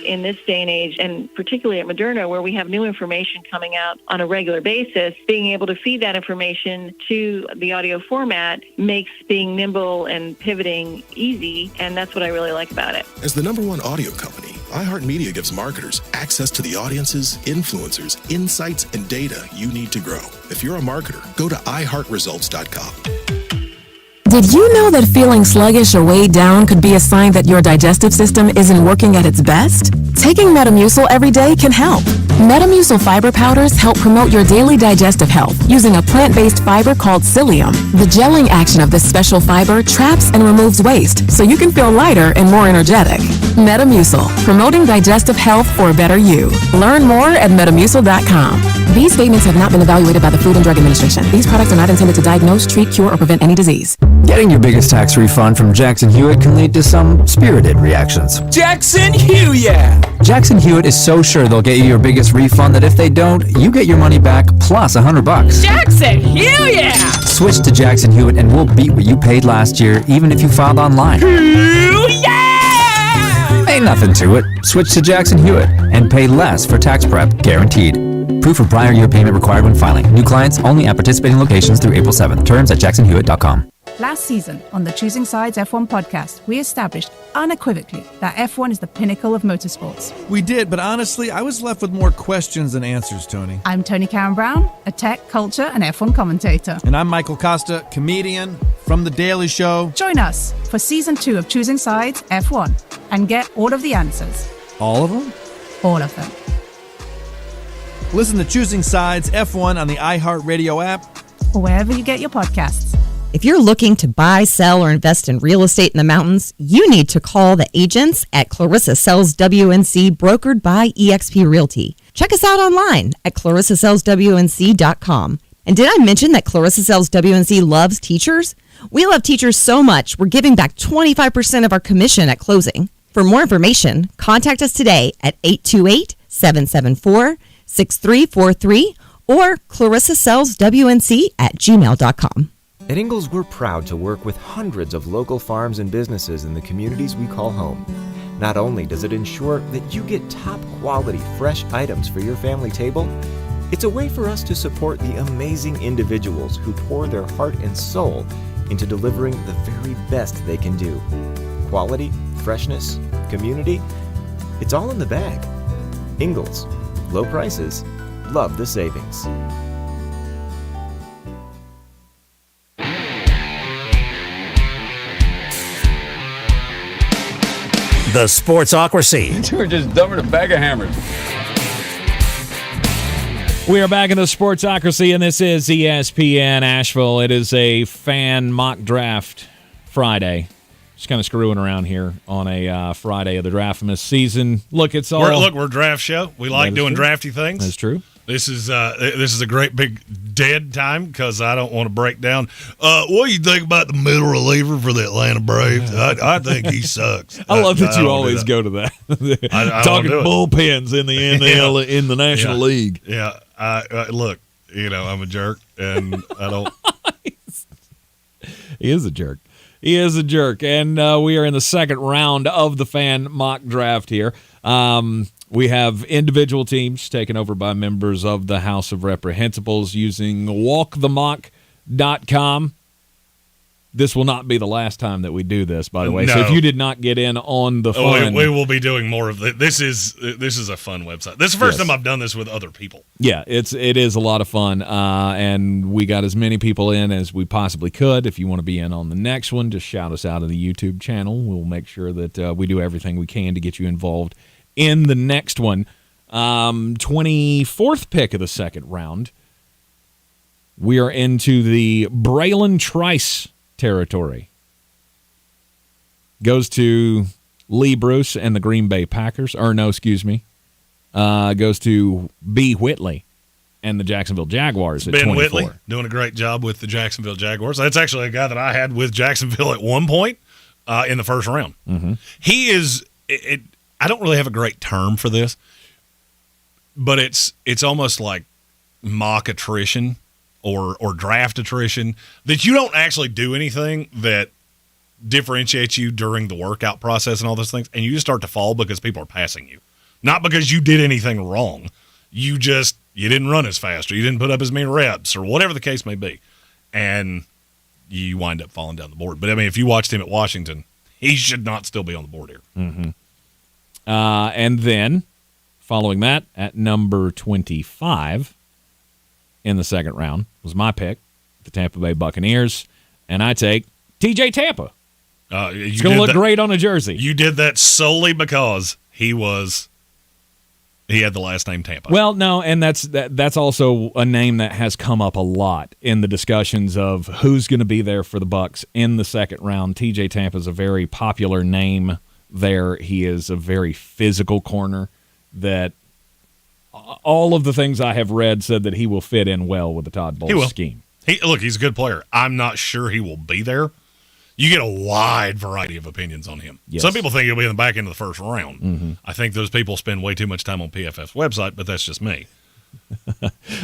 In this day and age, and particularly at Moderna, where we have new information coming out on a regular basis, being able to feed that information to the audio format makes being nimble and pivoting easy, and that's what I really like about it. As the #1 audio company, iHeartMedia gives marketers access to the audiences, influencers, insights, and data you need to grow. If you're a marketer, go to iHeartResults.com. Did you know that feeling sluggish or weighed down could be a sign that your digestive system isn't working at its best? Taking Metamucil every day can help. Metamucil fiber powders help promote your daily digestive health using a plant-based fiber called psyllium. The gelling action of this special fiber traps and removes waste so you can feel lighter and more energetic. Metamucil, promoting digestive health for a better you. Learn more at Metamucil.com. These statements have not been evaluated by the Food and Drug Administration. These products are not intended to diagnose, treat, cure, or prevent any disease. Getting your biggest tax refund from Jackson Hewitt can lead to some spirited reactions. Jackson Hewitt! Jackson Hewitt is so sure they'll get you your biggest refund that if they don't, you get your money back plus $100. Jackson Hewitt! Switch to Jackson Hewitt and we'll beat what you paid last year, even if you filed online. Ain't nothing to it. Switch to Jackson Hewitt and pay less for tax prep, guaranteed. Proof of prior year payment required when filing. New clients only at participating locations through April 7th. Terms at jacksonhewitt.com. Last season on the Choosing Sides F1 podcast, we established unequivocally that F1 is the pinnacle of motorsports. We did, but honestly, I was left with more questions than answers, Tony. I'm Tony Karen Brown, a tech, culture, and F1 commentator. And I'm Michael Costa, comedian from The Daily Show. Join us for Season 2 of Choosing Sides F1 and get all of the answers. All of them? All of them. Listen to Choosing Sides F1 on the iHeartRadio app or wherever you get your podcasts. If you're looking to buy, sell, or invest in real estate in the mountains, you need to call the agents at Clarissa Sells WNC, brokered by eXp Realty. Check us out online at clarissasellswnc.com. And did I mention that Clarissa Sells WNC loves teachers? We love teachers so much, we're giving back 25% of our commission at closing. For more information, contact us today at 828-774-6343 or clarissasellswnc@gmail.com. At Ingalls, we're proud to work with hundreds of local farms and businesses in the communities we call home. Not only does it ensure that you get top-quality, fresh items for your family table, it's a way for us to support the amazing individuals who pour their heart and soul into delivering the very best they can do. Quality, freshness, community, it's all in the bag. Ingalls, low prices, love the savings. The Sportsocracy. You were just dumping a bag of hammers. We are back in the Sportsocracy, and this is ESPN Asheville. It is a fan mock draft Friday. Just kind of screwing around here on a Friday of the Draftmas season. Look, it's all... We're a draft show. We like doing drafty things. That's true. This is a great big dead time because I don't want to break down. What do you think about the middle reliever for the Atlanta Braves? I think he sucks. I love that you always go to that. I Talking bullpens in the NL in the National League. Yeah. Look, I'm a jerk, and I don't. He is a jerk. He is a jerk, and we are in the second round of the fan mock draft here. We have individual teams taken over by members of the House of Reprehensibles using walkthemock.com. This will not be the last time that we do this, by the way. No. So if you did not get in on the fun... we will be doing more of this. This is a fun website. This is the first time I've done this with other people. Yeah, it is a lot of fun, and we got as many people in as we possibly could. If you want to be in on the next one, just shout us out on the YouTube channel. We'll make sure that we do everything we can to get you involved in the next one. 24th pick of the second round. We are into the Braylon Trice territory. Goes to Lee Bruce and the Green Bay Packers. Goes to B. Whitley and the Jacksonville Jaguars at 24. Ben Whitley doing a great job with the Jacksonville Jaguars. That's actually a guy that I had with Jacksonville at one point in the first round. Mm-hmm. He is I don't really have a great term for this, but it's almost like mock attrition or draft attrition, that you don't actually do anything that differentiates you during the workout process and all those things, and you just start to fall because people are passing you. Not because you did anything wrong. You didn't run as fast, or you didn't put up as many reps, or whatever the case may be. And you wind up falling down the board. But, I mean, if you watched him at Washington, he should not still be on the board here. Mm-hmm. And then, following that, at number 25 in the second round was my pick, the Tampa Bay Buccaneers, and I take T.J. Tampa. It's going to look great on a jersey. You did that solely because he had the last name Tampa. Well, no, and that's also a name that has come up a lot in the discussions of who's going to be there for the Bucs in the second round. T.J. Tampa is a very popular name there. He is a very physical corner that all of the things I have read said that he will fit in well with the Todd Bowles scheme. He's a good player. I'm not sure he will be there. You get a wide variety of opinions on him. Yes. Some people think he'll be in the back end of the first round. I think those people spend way too much time on PFF's website, but that's just me.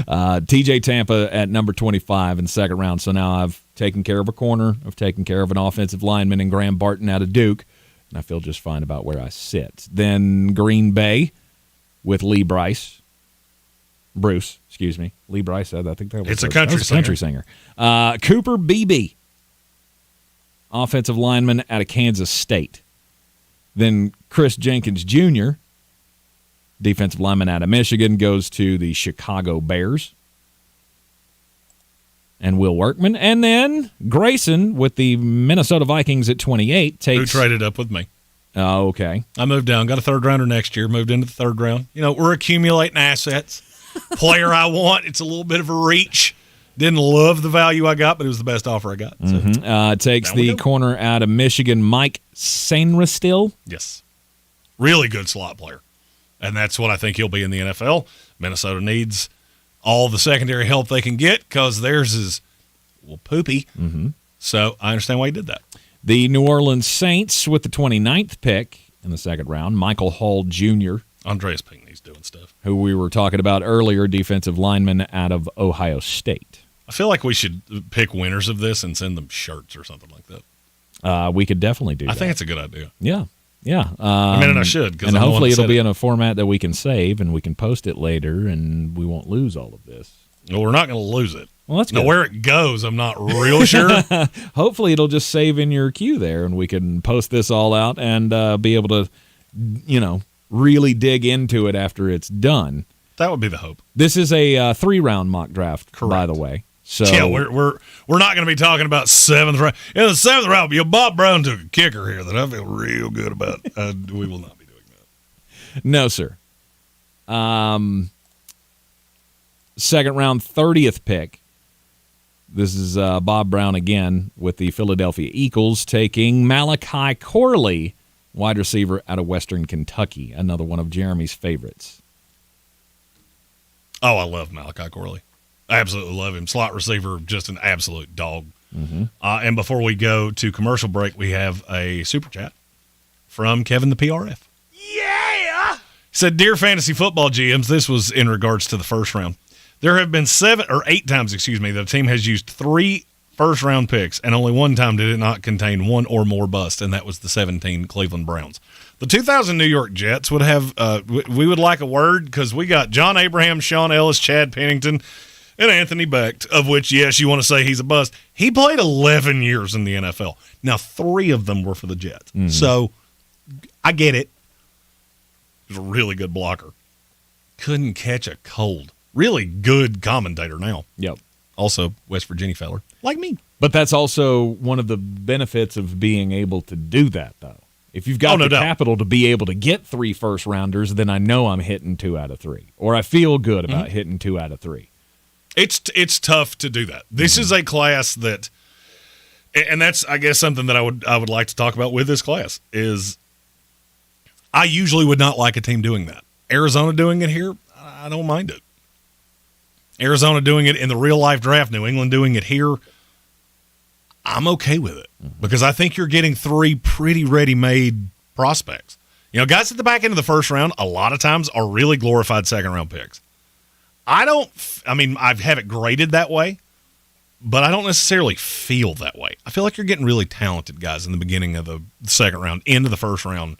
TJ Tampa at number 25 in the second round. So now I've taken care of a corner. I've taken care of an offensive lineman in Graham Barton out of Duke, and I feel just fine about where I sit. Then Green Bay with Lee Bruce, excuse me. Lee Bryce, I think that was it's a country singer. Cooper Beebe, offensive lineman out of Kansas State. Then Chris Jenkins Jr., defensive lineman out of Michigan, goes to the Chicago Bears. And Will Workman. And then Grayson with the Minnesota Vikings at 28 takes... Who traded up with me. Oh, okay. I moved down, got a third-rounder next year, moved into the third round. We're accumulating assets. Player I want, it's a little bit of a reach. Didn't love the value I got, but it was the best offer I got. So. Takes the corner out of Michigan, Mike Sainristil. Yes. Really good slot player. And that's what I think he'll be in the NFL. Minnesota needs all the secondary help they can get because theirs is, poopy. So I understand why he did that. The New Orleans Saints with the 29th pick in the second round, Michael Hall Jr. Andreas Pinckney's doing stuff. Who we were talking about earlier, defensive lineman out of Ohio State. I feel like we should pick winners of this and send them shirts or something like that. We could definitely do that. I think it's a good idea. Yeah. I should. And hopefully it'll be in a format that we can save and we can post it later and we won't lose all of this. Well, we're not going to lose it. Well, that's good. Now, where it goes, I'm not real sure. Hopefully it'll just save in your queue there and we can post this all out and be able to, really dig into it after it's done. That would be the hope. This is a 3-round mock draft, correct, by the way. So yeah, we're not going to be talking about seventh round. In the seventh round, Bob Brown took a kicker here that I feel real good about. We will not be doing that. No, sir. Second round, 30th pick. This is Bob Brown again with the Philadelphia Eagles taking Malachi Corley, wide receiver out of Western Kentucky, another one of Jeremy's favorites. Oh, I love Malachi Corley. I absolutely love him. Slot receiver, just an absolute dog. And before we go to commercial break, we have a super chat from Kevin the PRF. Yeah! He said, "Dear Fantasy Football GMs," this was in regards to the first round. "There have been 7 or 8 times, that a team has used 3 first-round picks, and only one time did it not contain one or more bust, and that was the 17 Cleveland Browns. The 2000 New York Jets would have we would like a word because we got John Abraham, Sean Ellis, Chad Pennington, and Anthony Becht, of which, yes, you want to say he's a bust. He played 11 years in the NFL. Now, 3 of them were for the Jets. So I get it. He was a really good blocker. Couldn't catch a cold. Really good commentator now. Yep. Also, West Virginia feller, like me. But that's also one of the benefits of being able to do that, though. If you've got the capital to be able to get 3 first-rounders, then I know I'm hitting 2 out of 3. Or I feel good about hitting 2 out of 3. It's tough to do that. This is a class that, and that's, I guess, something that I would like to talk about with this class, is I usually would not like a team doing that. Arizona doing it here, I don't mind it. Arizona doing it in the real-life draft, New England doing it here, I'm okay with it because I think you're getting 3 pretty ready-made prospects. Guys at the back end of the first round a lot of times are really glorified second-round picks. I have it graded that way, but I don't necessarily feel that way. I feel like you're getting really talented guys in the beginning of the second round, into the first round.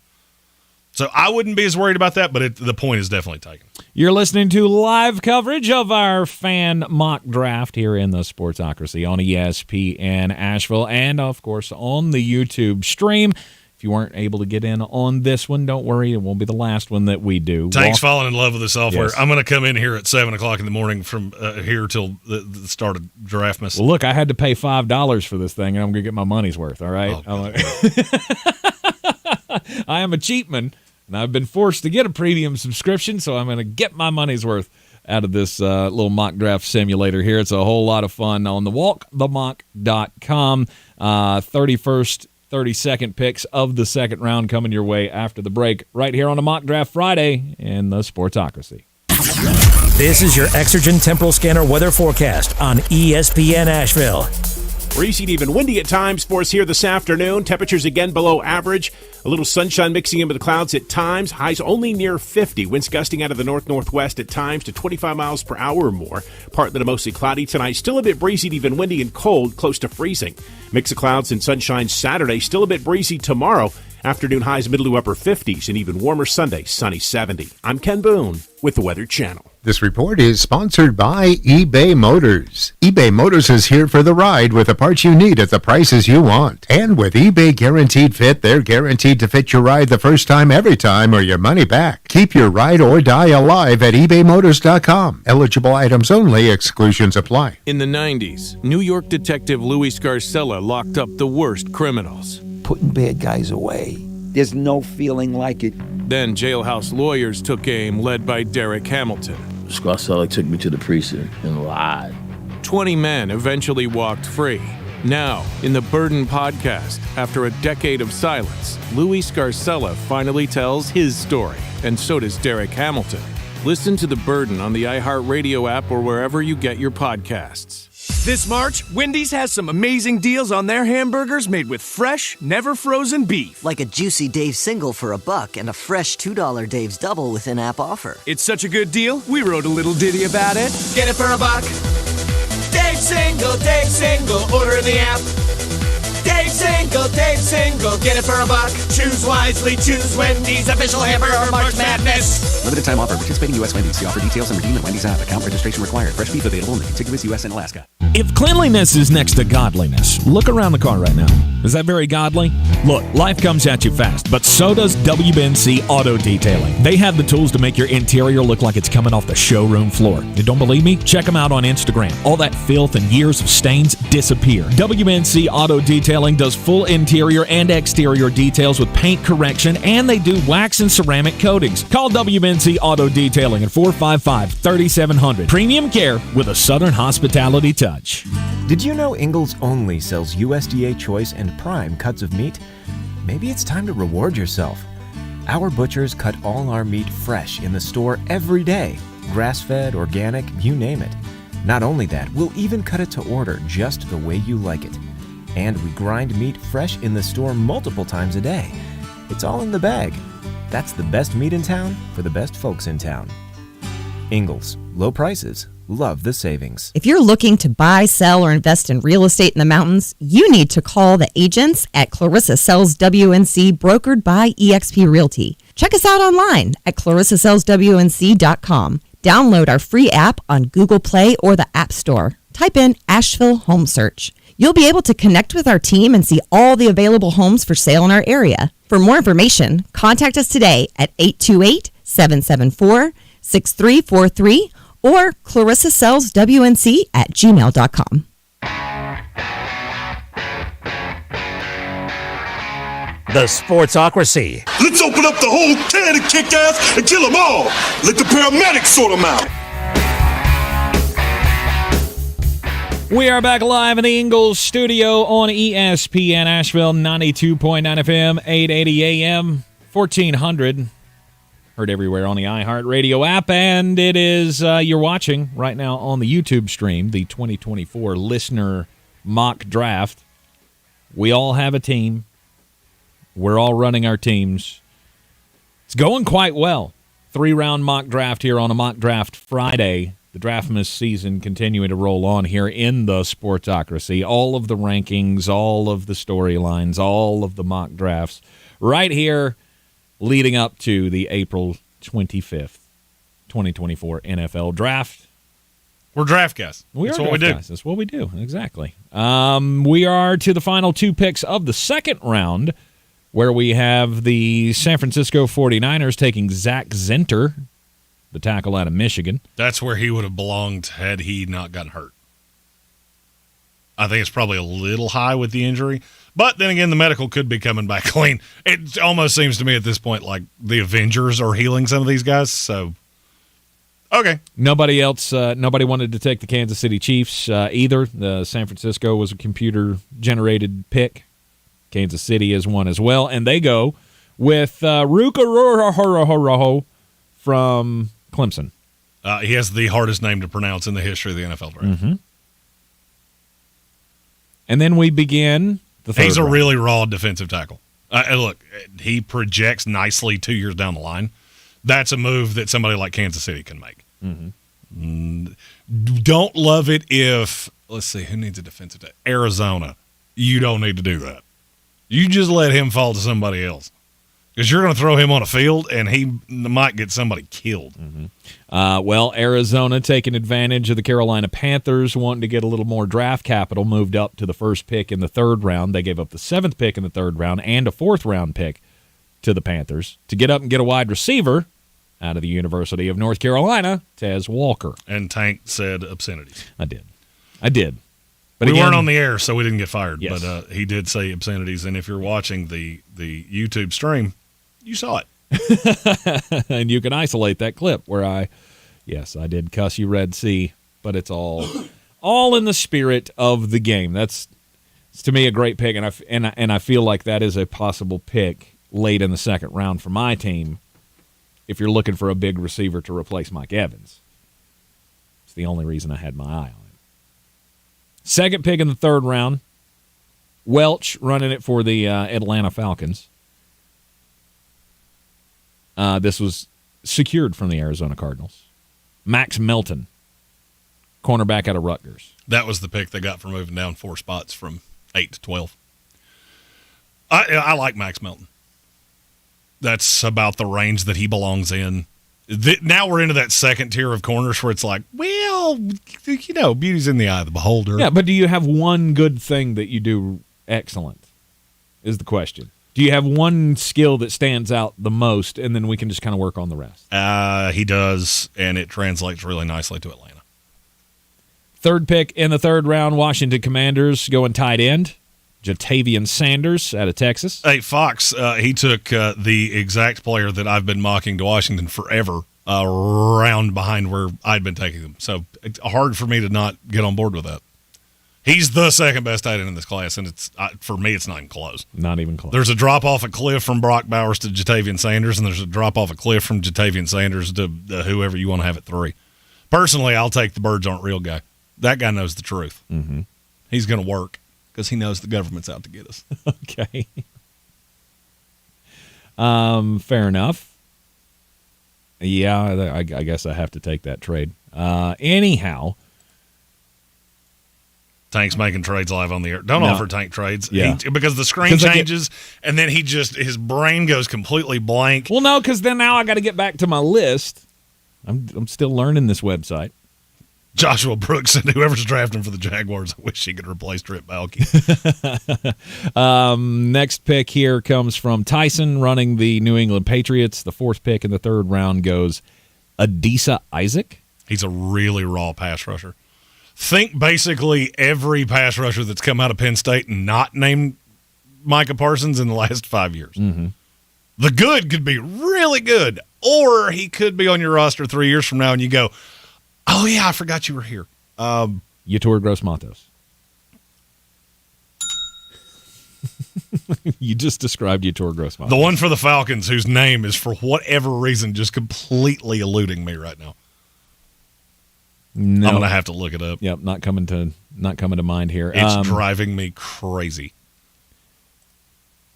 So I wouldn't be as worried about that, but the point is definitely taken. You're listening to live coverage of our fan mock draft here in the Sportsocracy on ESPN Asheville and, of course, on the YouTube stream. If you weren't able to get in on this one, don't worry. It won't be the last one that we do. Tank's falling in love with the software. Yes. I'm going to come in here at 7 o'clock in the morning from here till the start of Draftmas. Well, look, I had to pay $5 for this thing, and I'm going to get my money's worth, all right? I am a cheapman, and I've been forced to get a premium subscription, so I'm going to get my money's worth out of this little mock draft simulator here. It's a whole lot of fun on the walkthemock.com. 32nd picks of the second round coming your way after the break right here on a Mock Draft Friday in the Sportsocracy. This is your Exergen Temporal Scanner weather forecast on ESPN Asheville. Breezy to even windy at times for us here this afternoon. Temperatures again below average. A little sunshine mixing in with the clouds at times. Highs only near 50. Winds gusting out of the north-northwest at times to 25 miles per hour or more. Partly to mostly cloudy tonight. Still a bit breezy to even windy and cold, close to freezing. Mix of clouds and sunshine Saturday. Still a bit breezy tomorrow. Afternoon highs middle to upper 50s and even warmer Sunday, sunny 70. I'm Ken Boone with the Weather Channel. This report is sponsored by eBay Motors. eBay Motors is here for the ride with the parts you need at the prices you want. And with eBay Guaranteed Fit, they're guaranteed to fit your ride the first time, every time, or your money back. Keep your ride or die alive at ebaymotors.com. Eligible items only. Exclusions apply. In the 90s, New York detective Louis Scarcella locked up the worst criminals. Putting bad guys away. There's no feeling like it. Then jailhouse lawyers took aim, led by Derek Hamilton. Scarcella took me to the precinct and lied. 20 men eventually walked free. Now, in the Burden podcast, after a decade of silence, Louis Scarcella finally tells his story, and so does Derek Hamilton. Listen to The Burden on the iHeartRadio app or wherever you get your podcasts. This March, Wendy's has some amazing deals on their hamburgers made with fresh, never frozen beef. Like a juicy Dave's single for $1 and a fresh $2 Dave's double with in-app offer. It's such a good deal, we wrote a little ditty about it. Get it for $1. Dave's single, order in the app. Dave's single, get it for $1. Choose wisely, choose Wendy's, official hamburger March Madness. Limited time offer, participating U.S. Wendy's. See offer details and redeem at Wendy's app. Account registration required. Fresh beef available in the contiguous U.S. and Alaska. If cleanliness is next to godliness, look around the car right now. Is that very godly? Look, life comes at you fast, but so does WBNC Auto Detailing. They have the tools to make your interior look like it's coming off the showroom floor. You don't believe me? Check them out on Instagram. All that filth and years of stains disappear. WBNC Auto Detailing does full interior and exterior details with paint correction, and they do wax and ceramic coatings. Call WBNC Auto Detailing at 455-3700. Premium care with a Southern hospitality touch. Did you know Ingalls only sells USDA choice and prime cuts of meat? Maybe it's time to reward yourself. Our butchers cut all our meat fresh in the store every day. Grass-fed, organic, you name it. Not only that, we'll even cut it to order just the way you like it. And we grind meat fresh in the store multiple times a day. It's all in the bag. That's the best meat in town for the best folks in town. Ingalls. Low prices. Love the savings. If you're looking to buy, sell, or invest in real estate in the mountains, you need to call the agents at Clarissa Sells WNC, brokered by eXp Realty. Check us out online at clarissasellswnc.com. Download our free app on Google Play or the App Store. Type in Asheville Home Search. You'll be able to connect with our team and see all the available homes for sale in our area. For more information, contact us today at 828-774-6343 or clarissasellswnc@gmail.com. The Sportsocracy. Let's open up the whole can and kick ass and kill them all. Let the paramedics sort them out. We are back live in the Ingalls studio on ESPN Asheville, 92.9 FM, 880 AM, 1400. Heard everywhere on the iHeartRadio app, and it is, you're watching right now on the YouTube stream, the 2024 Listener Mock Draft. We all have a team. We're all running our teams. It's going quite well. 3-round mock draft here on a Mock Draft Friday. The Draftmas season continuing to roll on here in the Sportsocracy. All of the rankings, all of the storylines, all of the mock drafts right here leading up to the April 25th, 2024 NFL Draft. We're draft guys. That's what we do. That's what we do, exactly. We are to the final two picks of the second round, where we have the San Francisco 49ers taking Zach Zinter, the tackle out of Michigan. That's where he would have belonged had he not gotten hurt. I think it's probably a little high with the injury. But then again, the medical could be coming back clean. It almost seems to me at this point like the Avengers are healing some of these guys. So, okay. Nobody wanted to take the Kansas City Chiefs either. The San Francisco was a computer-generated pick. Kansas City is one as well. And they go with Ruka from Clemson. He has the hardest name to pronounce in the history of the NFL draft. Mm-hmm. And then we begin the third He's a round. really raw defensive tackle. Look, he projects nicely 2 years down the line. That's a move that somebody like Kansas City can make. Mm-hmm. Don't love it if, let's see, who needs a defensive tackle? Arizona. You don't need to do that. You just let him fall to somebody else. Because you're going to throw him on a field, and he might get somebody killed. Mm-hmm. Well, Arizona taking advantage of the Carolina Panthers wanting to get a little more draft capital, moved up to the first pick in the third round. They gave up the 7th pick in the third round and a 4th-round pick to the Panthers to get up and get a wide receiver out of the University of North Carolina, Tez Walker. And Tank said obscenities. I did. But we again, weren't on the air, so we didn't get fired. Yes. But he did say obscenities, and if you're watching the YouTube stream, you saw it. And you can isolate that clip where I did cuss you Red Sea, but it's all in the spirit of the game. It's to me a great pick, and I feel like that is a possible pick late in the second round for my team if you're looking for a big receiver to replace Mike Evans. It's the only reason I had my eye on him. Second pick in the third round, Welch running it for the Atlanta Falcons. This was secured from the Arizona Cardinals. Max Melton, cornerback out of Rutgers. That was the pick they got for moving down 4 spots from 8 to 12. I like Max Melton. That's about the range that he belongs in. Now we're into that second tier of corners where it's like, well, beauty's in the eye of the beholder. Yeah, but do you have one good thing that you do excellent is the question. Do you have one skill that stands out the most, and then we can just kind of work on the rest? He does, and it translates really nicely to Atlanta. Third pick in the third round, Washington Commanders going tight end, Jatavian Sanders out of Texas. Hey, Fox, he took the exact player that I've been mocking to Washington forever, round behind where I'd been taking them. So it's hard for me to not get on board with that. He's the second best tight end in this class, and it's for me, it's not even close. Not even close. There's a drop off a cliff from Brock Bowers to Jatavian Sanders, and there's a drop off a cliff from Jatavian Sanders to whoever you want to have at 3. Personally, I'll take the birds aren't real guy. That guy knows the truth. Mm-hmm. He's going to work because he knows the government's out to get us. Okay. Fair enough. Yeah, I guess I have to take that trade. Anyhow. Tank's making trades live on the air. Don't offer Tank trades. Yeah. Because the screen changes, and then his brain goes completely blank. Well, no, because then now I got to get back to my list. I'm still learning this website. Joshua Brooks said whoever's drafting for the Jaguars, I wish he could replace Trip Balky. Next pick here comes from Tyson running the New England Patriots. The 4th pick in the third round goes Adisa Isaac. He's a really raw pass rusher. Think basically every pass rusher that's come out of Penn State and not named Micah Parsons in the last 5 years. Mm-hmm. The good could be really good, or he could be on your roster 3 years from now and you go, oh, yeah, I forgot you were here. Yetur Gross-Matos. You just described Yetur Gross-Matos. The one for the Falcons whose name is, for whatever reason, just completely eluding me right now. No. I'm going to have to look it up. Yep, not coming to mind here. It's driving me crazy.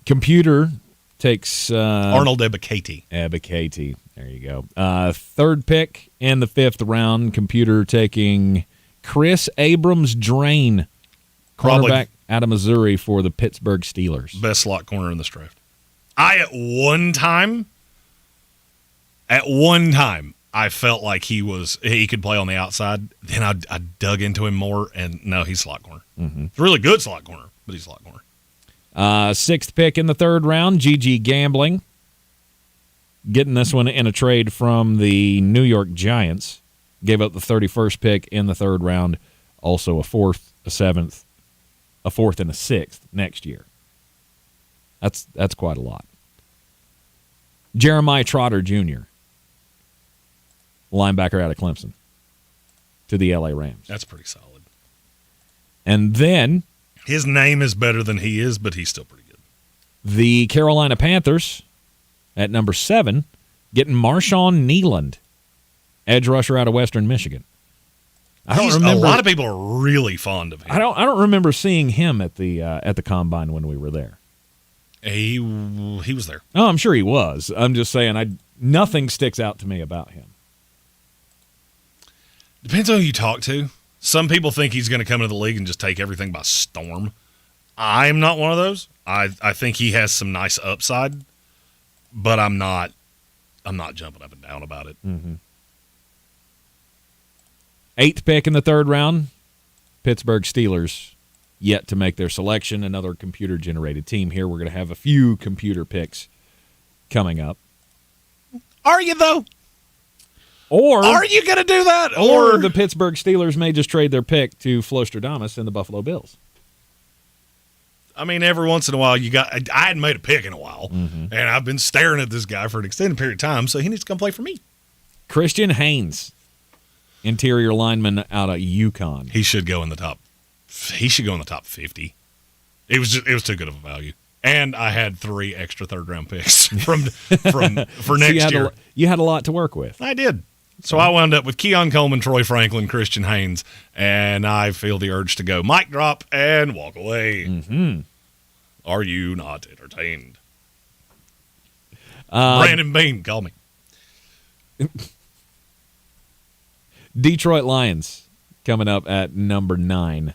Computer takes Arnold Ebiketie. Ebiketie. There you go. Third pick in the 5th round. Computer taking Chris Abrams-Drain, cornerback out of Missouri for the Pittsburgh Steelers. Best slot corner in this draft. At one time, I felt like he could play on the outside. Then I dug into him more, and no, he's slot corner. Mm-hmm. It's a really good slot corner, but he's slot corner. 6th pick in the third round, Gigi Gambling. Getting this one in a trade from the New York Giants. Gave up the 31st pick in the third round. Also a 4th, a 7th, a 4th, and a 6th next year. That's quite a lot. Jeremiah Trotter Jr., linebacker out of Clemson, to the LA Rams. That's pretty solid. And then his name is better than he is, but he's still pretty good. The Carolina Panthers at number 7, getting Marshawn Kneeland, Edge rusher out of Western Michigan. I don't A remember. lot of people are really fond of him. I don't remember seeing him at the combine when we were there. He was there. Oh, I'm sure he was. I'm just saying, nothing sticks out to me about him. Depends on who you talk to. Some people think he's going to come into the league and just take everything by storm. I'm not one of those. I think he has some nice upside, but I'm not jumping up and down about it. Mm-hmm. 8th pick in the 3rd round, Pittsburgh Steelers yet to make their selection. Another computer-generated team here. We're going to have a few computer picks coming up. Are you, though? Or are you going to do that? Or the Pittsburgh Steelers may just trade their pick to Flostradamus and the Buffalo Bills. I mean, every once in a while, I hadn't made a pick in a while, Mm-hmm. and I've been staring at this guy for an extended period of time, so he needs to come play for me. Christian Haynes, interior lineman out of UConn. He should go in the top. He should go in the top 50. It was too good of a value, and I had 3 extra 3rd-round picks for next year. You had a lot to work with. I did. So I wound up with Keon Coleman, Troy Franklin, Christian Haynes, and I feel the urge to go mic drop and walk away. Mm-hmm. Are you not entertained? Brandon Bean, call me. Detroit Lions coming up at number 9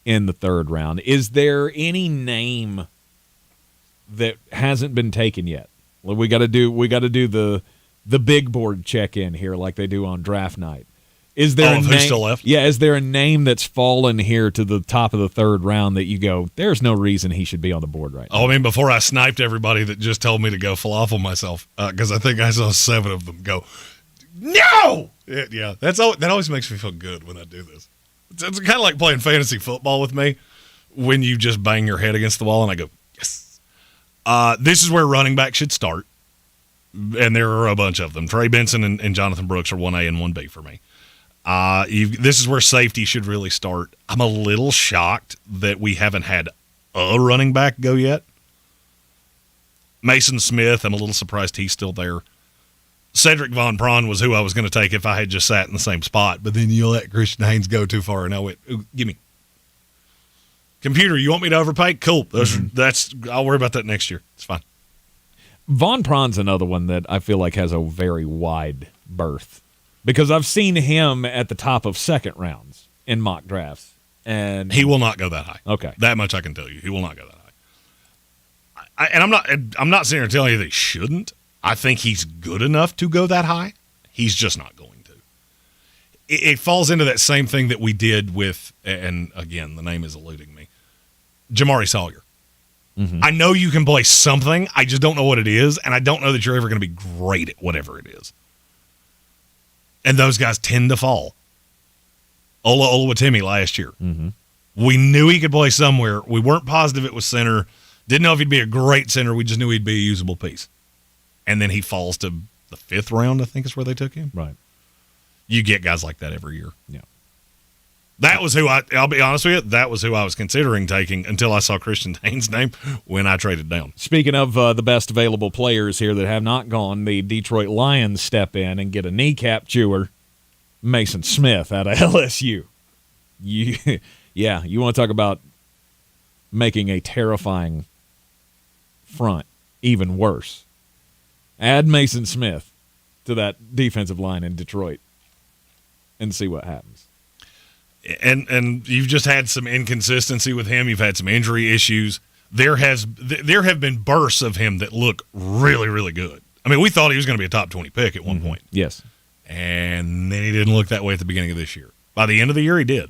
in the 3rd round. Is there any name that hasn't been taken yet? Well, we got to do the big board check-in here like they do on draft night. Is there a name, who's still left? Yeah, is there a name that's fallen here to the top of the 3rd round that you go, there's no reason he should be on the board right now? Oh, I mean, before I sniped everybody that just told me to go falafel myself, because I think I saw 7 of them go, no! Yeah, that always makes me feel good when I do this. It's kind of like playing fantasy football with me when you just bang your head against the wall and I go, yes. This is where running back should start. And there are a bunch of them. Trey Benson and Jonathan Brooks are 1A and 1B for me. This is where safety should really start. I'm a little shocked that we haven't had a running back go yet. Mason Smith, I'm a little surprised he's still there. Cedric Von Braun was who I was going to take if I had just sat in the same spot, but then you let Christian Haynes go too far, and I went, give me. Computer, you want me to overpay? Cool. I'll worry about that next year. It's fine. Von Braun's another one that I feel like has a very wide berth because I've seen him at the top of 2nd rounds in mock drafts, and he will not go that high. Okay, that much I can tell you. He will not go that high. I'm not sitting here telling you that he shouldn't. I think he's good enough to go that high. He's just not going to. It falls into that same thing that we did with, and again, the name is eluding me, Jamari Sawyer. Mm-hmm. I know you can play something. I just don't know what it is, and I don't know that you're ever going to be great at whatever it is. And those guys tend to fall. Ola Oluwatimi last year. Mm-hmm. We knew he could play somewhere. We weren't positive it was center. Didn't know if he'd be a great center. We just knew he'd be a usable piece. And then he falls to the 5th round, I think is where they took him. Right. You get guys like that every year. Yeah. That was who I'll be honest with you, that was who I was considering taking until I saw Christian Haynes' name when I traded down. Speaking of the best available players here that have not gone, the Detroit Lions step in and get a kneecap chewer, Mason Smith out of LSU. You want to talk about making a terrifying front even worse. Add Mason Smith to that defensive line in Detroit and see what happens. And you've just had some inconsistency with him. You've had some injury issues. There have been bursts of him that look really, really good. I mean, we thought he was going to be a top 20 pick at one point. Yes. And then he didn't look that way at the beginning of this year. By the end of the year, he did.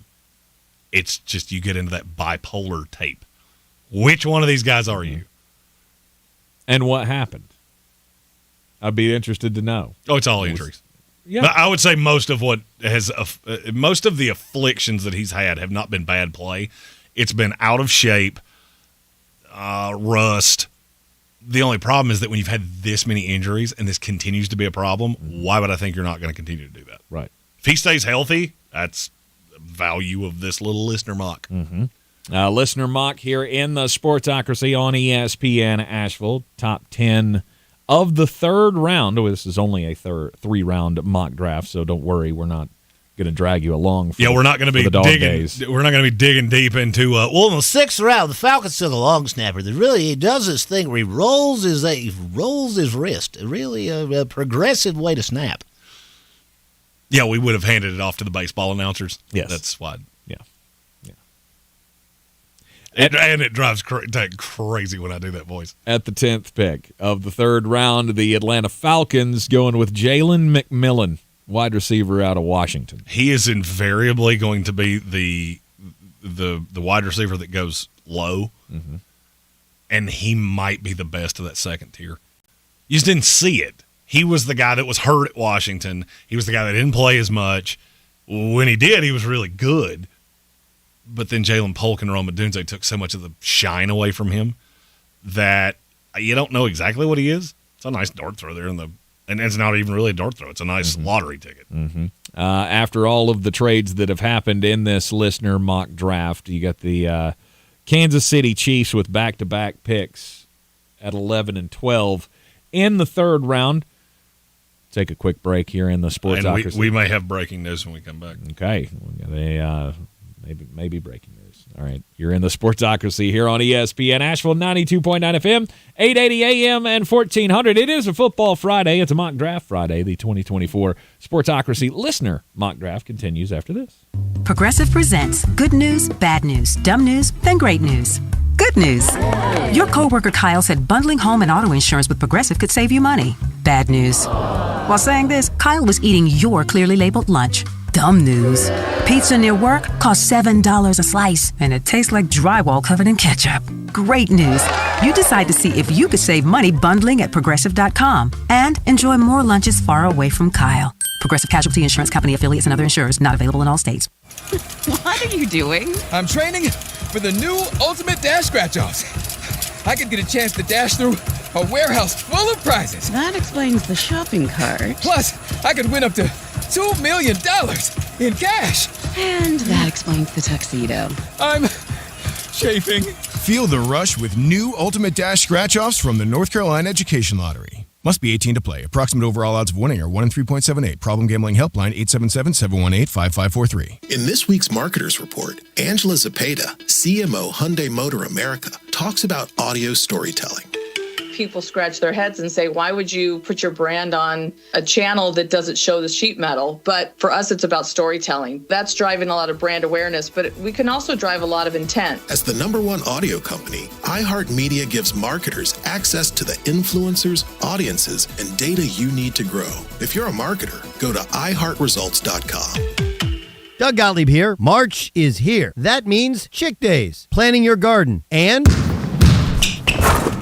It's just you get into that bipolar tape. Which one of these guys are you? And what happened? I'd be interested to know. Oh, it's all injuries. Yeah. But I would say most of the afflictions that he's had have not been bad play. It's been out of shape, rust. The only problem is that when you've had this many injuries and this continues to be a problem, why would I think you're not going to continue to do that? Right. If he stays healthy, that's the value of this little listener mock. Mm-hmm. Listener mock here in the Sportsocracy on ESPN Asheville. Top 10 Of the third round, this is only a three-round mock draft, so don't worry, we're not going to drag you along. We're not going to be digging. We're not going to be digging deep into. Well, in the sixth round, the Falcons took a long snapper that really does this thing where he rolls his wrist. Really a progressive way to snap. Yeah, we would have handed it off to the baseball announcers. Yes, that's why. Yeah. And it drives crazy when I do that voice. At the 10th pick of the third round, the Atlanta Falcons going with Jalen McMillan, wide receiver out of Washington. He is invariably going to be the wide receiver that goes low, and he might be the best of that second tier. You just didn't see it. He was the guy that was hurt at Washington. He was the guy that didn't play as much. When he did, he was really good. But then Jalen Polk and Rome Odunze took so much of the shine away from him that you don't know exactly what he is. It's a nice dart throw there, and it's not even really a dart throw. It's a nice lottery ticket. After all of the trades that have happened in this listener mock draft, you got the Kansas City Chiefs with back-to-back picks at 11 and 12 in the third round. Take a quick break here in the Sportsocracy. And we may have breaking news when we come back. Okay. We got a maybe breaking news. All right. You're in the Sportsocracy here on ESPN Asheville, 92.9 FM, 880 AM, and 1400. It is a football Friday. It's a mock draft Friday. The 2024 Sportsocracy listener mock draft continues after this. Progressive presents good news, bad news, dumb news, then great news. Good news. Your coworker Kyle said bundling home and auto insurance with Progressive could save you money. Bad news. While saying this, Kyle was eating your clearly labeled lunch. Dumb news. Pizza near work costs $7 a slice, and it tastes like drywall covered in ketchup. Great news. You decide to see if you could save money bundling at Progressive.com and enjoy more lunches far away from Kyle. Progressive Casualty Insurance Company affiliates and other insurers not available in all states. What are you doing? I'm training for the new Ultimate Dash Scratch-Offs. I could get a chance to dash through a warehouse full of prizes. That explains the shopping cart. Plus, I could win up to $2 million in cash. And that explains the tuxedo. I'm chafing. Feel the rush with new Ultimate Dash Scratch-Offs from the North Carolina Education Lottery. Must be 18 to play. Approximate overall odds of winning are 1 in 3.78. Problem gambling helpline 877-718-5543. In this week's Marketers Report, Angela Zepeda, CMO Hyundai Motor America, talks about audio storytelling. People scratch their heads and say, why would you put your brand on a channel that doesn't show the sheet metal? But for us, it's about storytelling. That's driving a lot of brand awareness, but we can also drive a lot of intent. As the #1 audio company, iHeartMedia gives marketers access to the influencers, audiences, and data you need to grow. If you're a marketer, go to iHeartResults.com. Doug Gottlieb here. March is here. That means Chick Days, planting your garden, and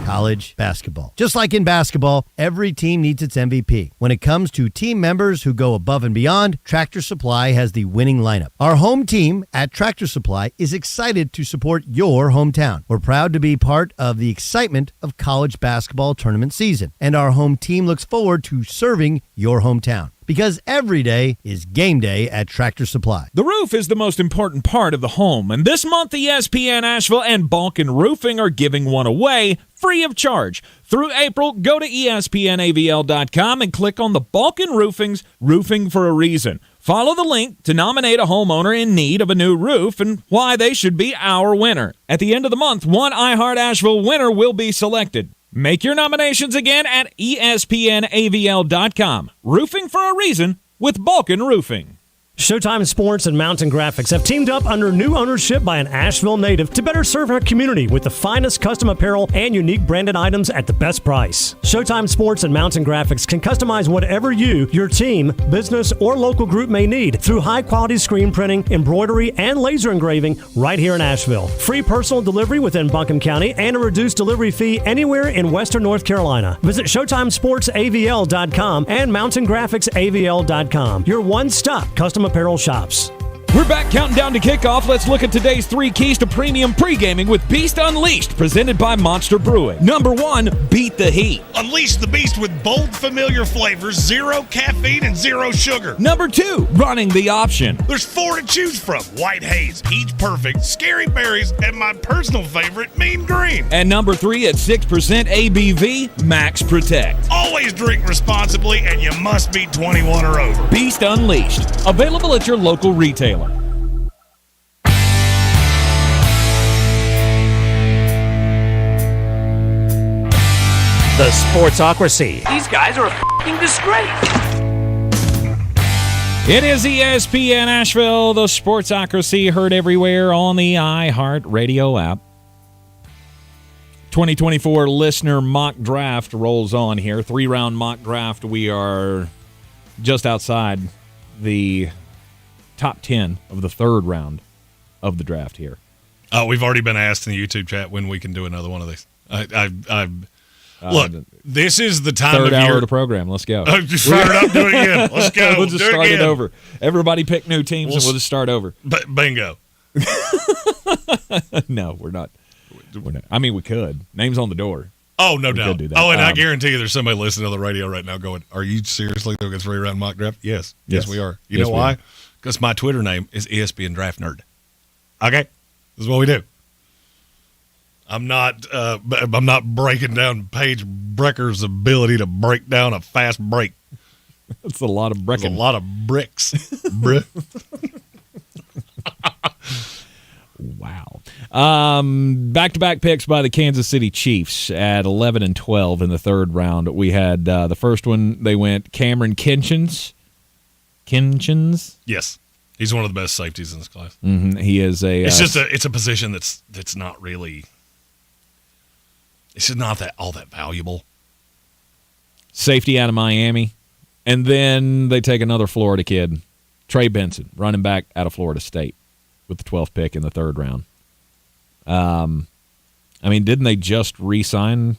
college basketball. Just like in basketball, every team needs its MVP. When it comes to team members who go above and beyond, Tractor Supply has the winning lineup. Our home team at Tractor Supply is excited to support your hometown. We're proud to be part of the excitement of college basketball tournament season, and our home team looks forward to serving your hometown. Because every day is game day at Tractor Supply. The roof is the most important part of the home, and this month ESPN Asheville and Balkan Roofing are giving one away free of charge. Through April, go to ESPNAVL.com and click on the Balkan Roofing's Roofing for a Reason. Follow the link to nominate a homeowner in need of a new roof and why they should be our winner. At the end of the month, one iHeart Asheville winner will be selected. Make your nominations again at ESPNAVL.com. Roofing for a Reason with Balkan Roofing. Showtime Sports and Mountain Graphics have teamed up under new ownership by an Asheville native to better serve our community with the finest custom apparel and unique branded items at the best price. Showtime Sports and Mountain Graphics can customize whatever you, your team, business, or local group may need through high-quality screen printing, embroidery, and laser engraving right here in Asheville. Free personal delivery within Buncombe County and a reduced delivery fee anywhere in western North Carolina. Visit ShowtimeSportsAVL.com and MountainGraphicsAVL.com. Your one-stop custom apparel shops. We're back counting down to kickoff. Let's look at today's 3 keys to premium pre-gaming with Beast Unleashed, presented by Monster Brewing. Number 1, beat the heat. Unleash the beast with bold, familiar flavors, 0 caffeine, and 0 sugar. Number 2, running the option. There's 4 to choose from: White Haze, Peach Perfect, Scary Berries, and my personal favorite, Mean Green. And number 3, at 6% ABV, Max Protect. Always drink responsibly, and you must be 21 or over. Beast Unleashed, available at your local retailer. The Sportsocracy. These guys are a f***ing disgrace. It is ESPN Asheville, the Sportsocracy, heard everywhere on the iHeart Radio app. 2024 listener mock draft rolls on here. 3-round mock draft. We are just outside the top 10 of the 3rd round of the draft here. We've already been asked in the YouTube chat when we can do another one of these. Look, this is the time third of hour year. of the program. Let's go. Just fire it up. Do it again. Let's go. We'll just start it over. Everybody pick new teams, and we'll just start over. Bingo. No, we're not. I mean, we could. Names on the door. Oh, no doubt. Could do that. Oh, and I guarantee you there's somebody listening to the radio right now going, are you seriously doing a 3-round mock draft? Yes. Yes, we are. You know why? Because my Twitter name is ESPN Draft Nerd. Okay? This is what we do. I'm not breaking down Paige Brecker's ability to break down a fast break. That's a lot of bricking. That's a lot of bricks. Wow. Back-to-back picks by the Kansas City Chiefs at 11 and 12 in the 3rd round. We had the first one, they went Cameron Kinchins. Yes. He's one of the best safeties in this class. Mm-hmm. He is it's a position that's not really. It's just not all that valuable. Safety out of Miami. And then they take another Florida kid, Trey Benson, running back out of Florida State, with the 12th pick in the 3rd round. I mean, didn't they just re-sign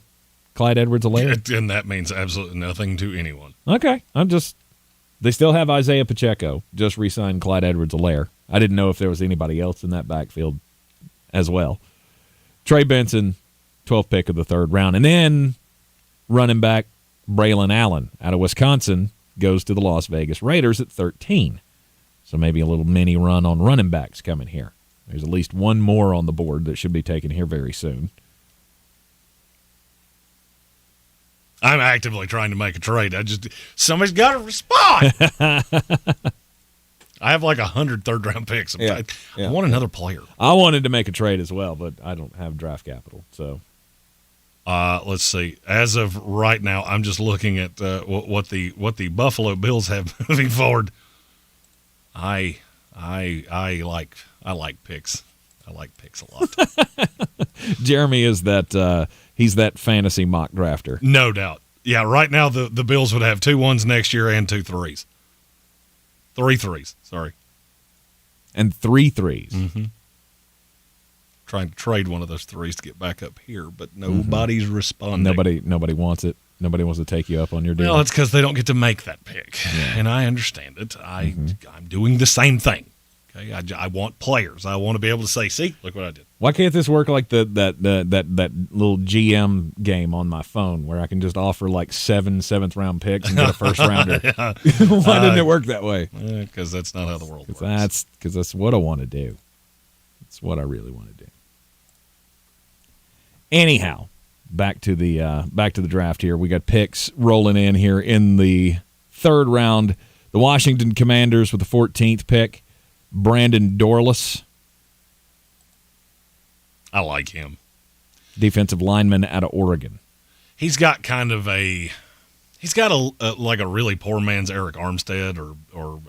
Clyde Edwards-Helaire? And that means absolutely nothing to anyone. Okay. They still have Isaiah Pacheco, just re-signed Clyde Edwards-Helaire. I didn't know if there was anybody else in that backfield as well. Trey Benson, 12th pick of the 3rd round. And then running back Braylon Allen out of Wisconsin goes to the Las Vegas Raiders at 13. So maybe a little mini run on running backs coming here. There's at least one more on the board that should be taken here very soon. I'm actively trying to make a trade. Somebody's got to respond. I have like 100 third-round picks. I want another player. I wanted to make a trade as well, but I don't have draft capital. So, let's see. As of right now, I'm just looking at what the Buffalo Bills have moving forward. I like picks. I like picks a lot. Jeremy is that he's that fantasy mock drafter. No doubt. Yeah, right now the Bills would have 2 1s next year and 2 3s. 3 3s, sorry. And 3 3s. Mm-hmm. Trying to trade one of those 3s to get back up here, but nobody's responding. Nobody wants it. Nobody wants to take you up on your deal. Well, it's because they don't get to make that pick, and I understand it. I'm doing the same thing. Okay, I want players. I want to be able to say, "See, look what I did." Why can't this work like that little GM game on my phone where I can just offer like 7 7th-round picks and get a first rounder? Why didn't it work that way? Because that's not how the world works. Because that's what I want to do. That's what I really want to do. Anyhow, back to the draft here. We got picks rolling in here in the 3rd round. The Washington Commanders with the 14th pick, Brandon Dorlus. I like him. Defensive lineman out of Oregon. He's got kind of a like a really poor man's Eric Armstead or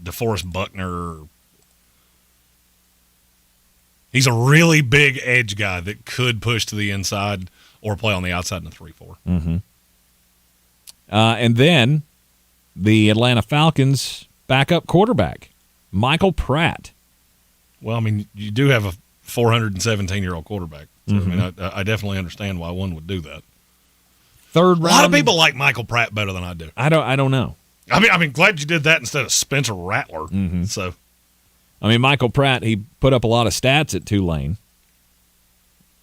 DeForest Buckner. He's a really big edge guy that could push to the inside or play on the outside in a 3-4. Mm-hmm. And then the Atlanta Falcons backup quarterback, Michael Pratt. Well, I mean, you do have a 417-year-old quarterback. So, I mean, I definitely understand why one would do that. 3rd round. A lot of people like Michael Pratt better than I do. I don't know. I mean, glad you did that instead of Spencer Rattler. Mm-hmm. So I mean, Michael Pratt, he put up a lot of stats at Tulane.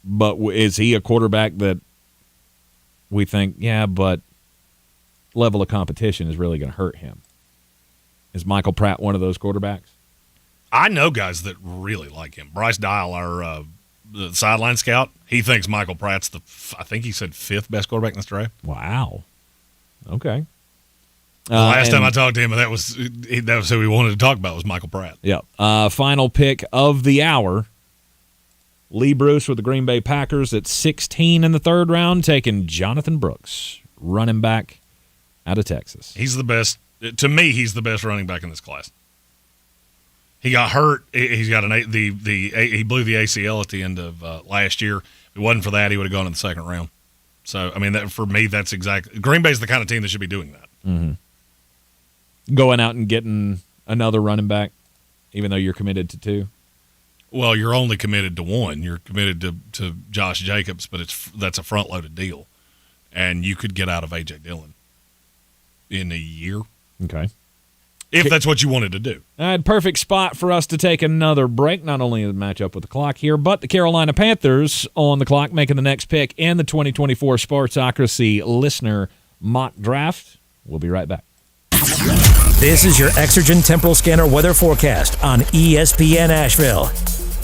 But is he a quarterback that we think, but level of competition is really going to hurt him? Is Michael Pratt one of those quarterbacks? I know guys that really like him. Bryce Dial, our the sideline scout, he thinks Michael Pratt's I think he said 5th best quarterback in this draft. Wow. Okay. Last time I talked to him, that was who we wanted to talk about was Michael Pratt. Yeah. Final pick of the hour. Lee Bruce with the Green Bay Packers at 16 in the 3rd round, taking Jonathan Brooks, running back out of Texas. He's the best. To me, he's the best running back in this class. He got hurt. He's got he blew the ACL at the end of last year. If it wasn't for that, he would have gone in the 2nd round. So, I mean, for me, that's exactly – Green Bay's the kind of team that should be doing that. Mm-hmm. Going out and getting another running back, even though you're committed to 2? Well, you're only committed to 1. You're committed to Josh Jacobs, but that's a front-loaded deal. And you could get out of A.J. Dillon in a year. Okay. If that's what you wanted to do. Perfect spot for us to take another break. Not only the matchup with the clock here, but the Carolina Panthers on the clock making the next pick in the 2024 Sportsocracy Listener Mock Draft. We'll be right back. This is your Exergen Temporal Scanner weather forecast on ESPN Asheville.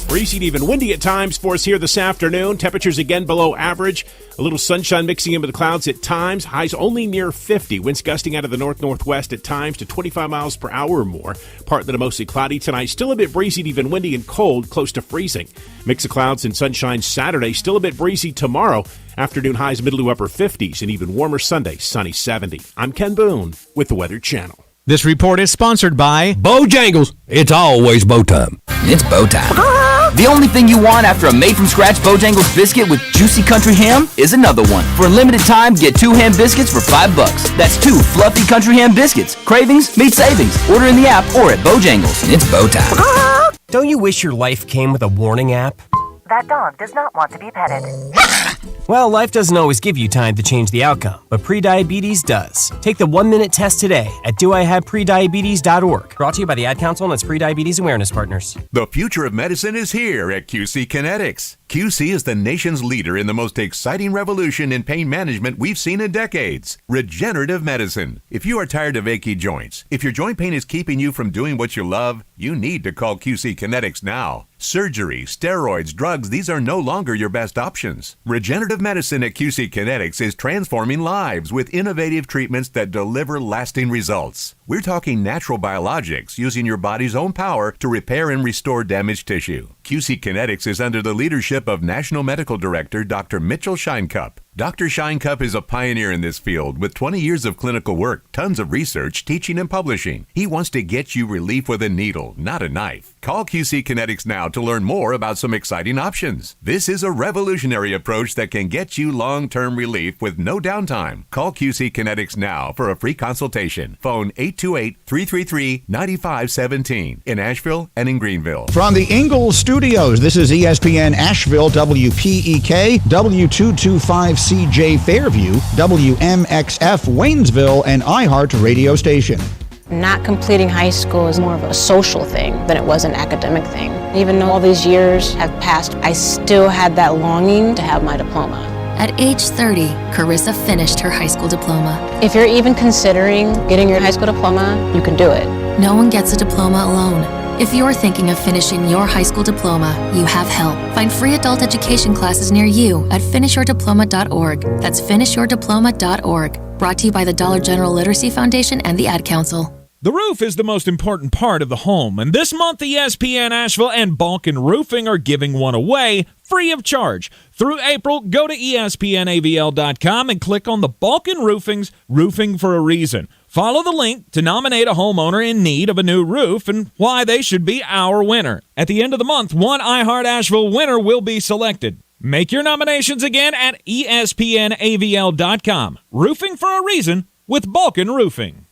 Breezy to even windy at times for us here this afternoon. Temperatures again below average. A little sunshine mixing in with the clouds at times. Highs only near 50. Winds gusting out of the north-northwest at times to 25 miles per hour or more. Partly to mostly cloudy tonight. Still a bit breezy to even windy and cold, close to freezing. Mix of clouds and sunshine Saturday. Still a bit breezy tomorrow. Afternoon highs middle to upper 50s and even warmer Sunday, sunny 70. I'm Ken Boone with the Weather Channel. This report is sponsored by Bojangles. It's always bow time. It's bow time. The only thing you want after a made-from-scratch Bojangles biscuit with juicy country ham is another one. For a limited time, get 2 ham biscuits for $5. That's 2 fluffy country ham biscuits. Cravings meet savings. Order in the app or at Bojangles. It's bow time. Don't you wish your life came with a warning app? That dog does not want to be petted. Well, life doesn't always give you time to change the outcome, but prediabetes does. Take the 1-minute test today at doihaveprediabetes.org. Brought to you by the Ad Council and its Prediabetes Awareness Partners. The future of medicine is here at QC Kinetics. QC is the nation's leader in the most exciting revolution in pain management we've seen in decades. Regenerative medicine. If you are tired of achy joints, if your joint pain is keeping you from doing what you love, you need to call QC Kinetics now. Surgery, steroids, drugs, these are no longer your best options. Regenerative medicine at QC Kinetics is transforming lives with innovative treatments that deliver lasting results. We're talking natural biologics using your body's own power to repair and restore damaged tissue. QC Kinetics is under the leadership of National Medical Director Dr. Mitchell Scheinkupp. Dr. Scheinkupp is a pioneer in this field with 20 years of clinical work, tons of research, teaching, and publishing. He wants to get you relief with a needle, not a knife. Call QC Kinetics now to learn more about some exciting options. This is a revolutionary approach that can get you long-term relief with no downtime. Call QC Kinetics now for a free consultation. Phone 828-333-9517 in Asheville and in Greenville. From the Ingalls Studios, this is ESPN Asheville, WPEK, W225CJ Fairview, WMXF Waynesville, and iHeart radio station. Not completing high school is more of a social thing than it was an academic thing. Even though all these years have passed, I still had that longing to have my diploma. At age 30, Carissa finished her high school diploma. If you're even considering getting your high school diploma, you can do it. No one gets a diploma alone. If you're thinking of finishing your high school diploma, you have help. Find free adult education classes near you at finishyourdiploma.org. That's finishyourdiploma.org. Brought to you by the Dollar General Literacy Foundation and the Ad Council. The roof is the most important part of the home, and this month ESPN Asheville and Balkan Roofing are giving one away free of charge. Through April, go to espnavl.com and click on the Balkan Roofing's Roofing for a Reason. Follow the link to nominate a homeowner in need of a new roof and why they should be our winner. At the end of the month, one iHeart Asheville winner will be selected. Make your nominations again at espnavl.com. Roofing for a Reason with Balkan Roofing.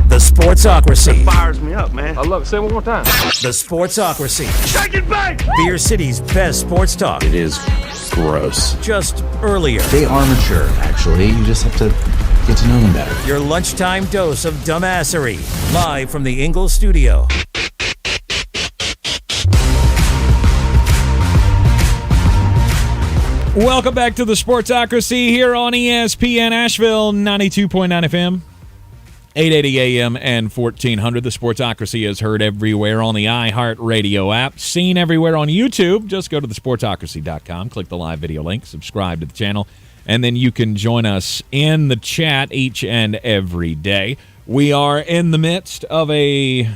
The Sportsocracy. That fires me up, man. I love it. Say it one more time. The Sportsocracy. Shake it back! Beer City's best sports talk. It is gross. Just earlier. They are mature, actually. You just have to get to know them better. Your lunchtime dose of dumbassery. Live from the Ingalls studio. Welcome back to the Sportsocracy here on ESPN Asheville, 92.9 FM, 880 AM, and 1400. The Sportsocracy is heard everywhere on the iHeartRadio app, seen everywhere on YouTube. Just go to thesportsocracy.com, click the live video link, subscribe to the channel, and then you can join us in the chat each and every day. We are in the midst of a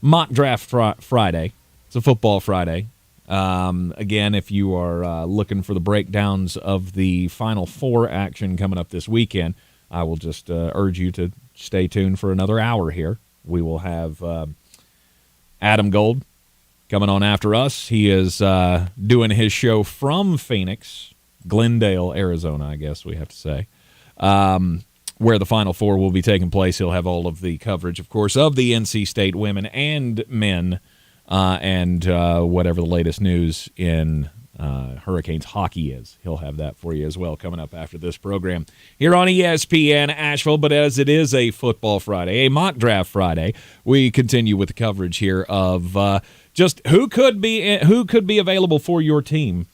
mock draft Friday. It's a football Friday. Again, if you are looking for the breakdowns of the Final Four action coming up this weekend, I will just urge you to stay tuned for another hour here. We will have Adam Gold coming on after us. He is doing his show from Phoenix, Glendale, Arizona, I guess we have to say, where the Final Four will be taking place. He'll have all of the coverage, of course, of the NC State women and men, and whatever the latest news in Hurricanes hockey is. He'll have that for you as well coming up after this program here on ESPN Asheville. But as it is a football Friday, a mock draft Friday, we continue with the coverage here of just who could be available for your team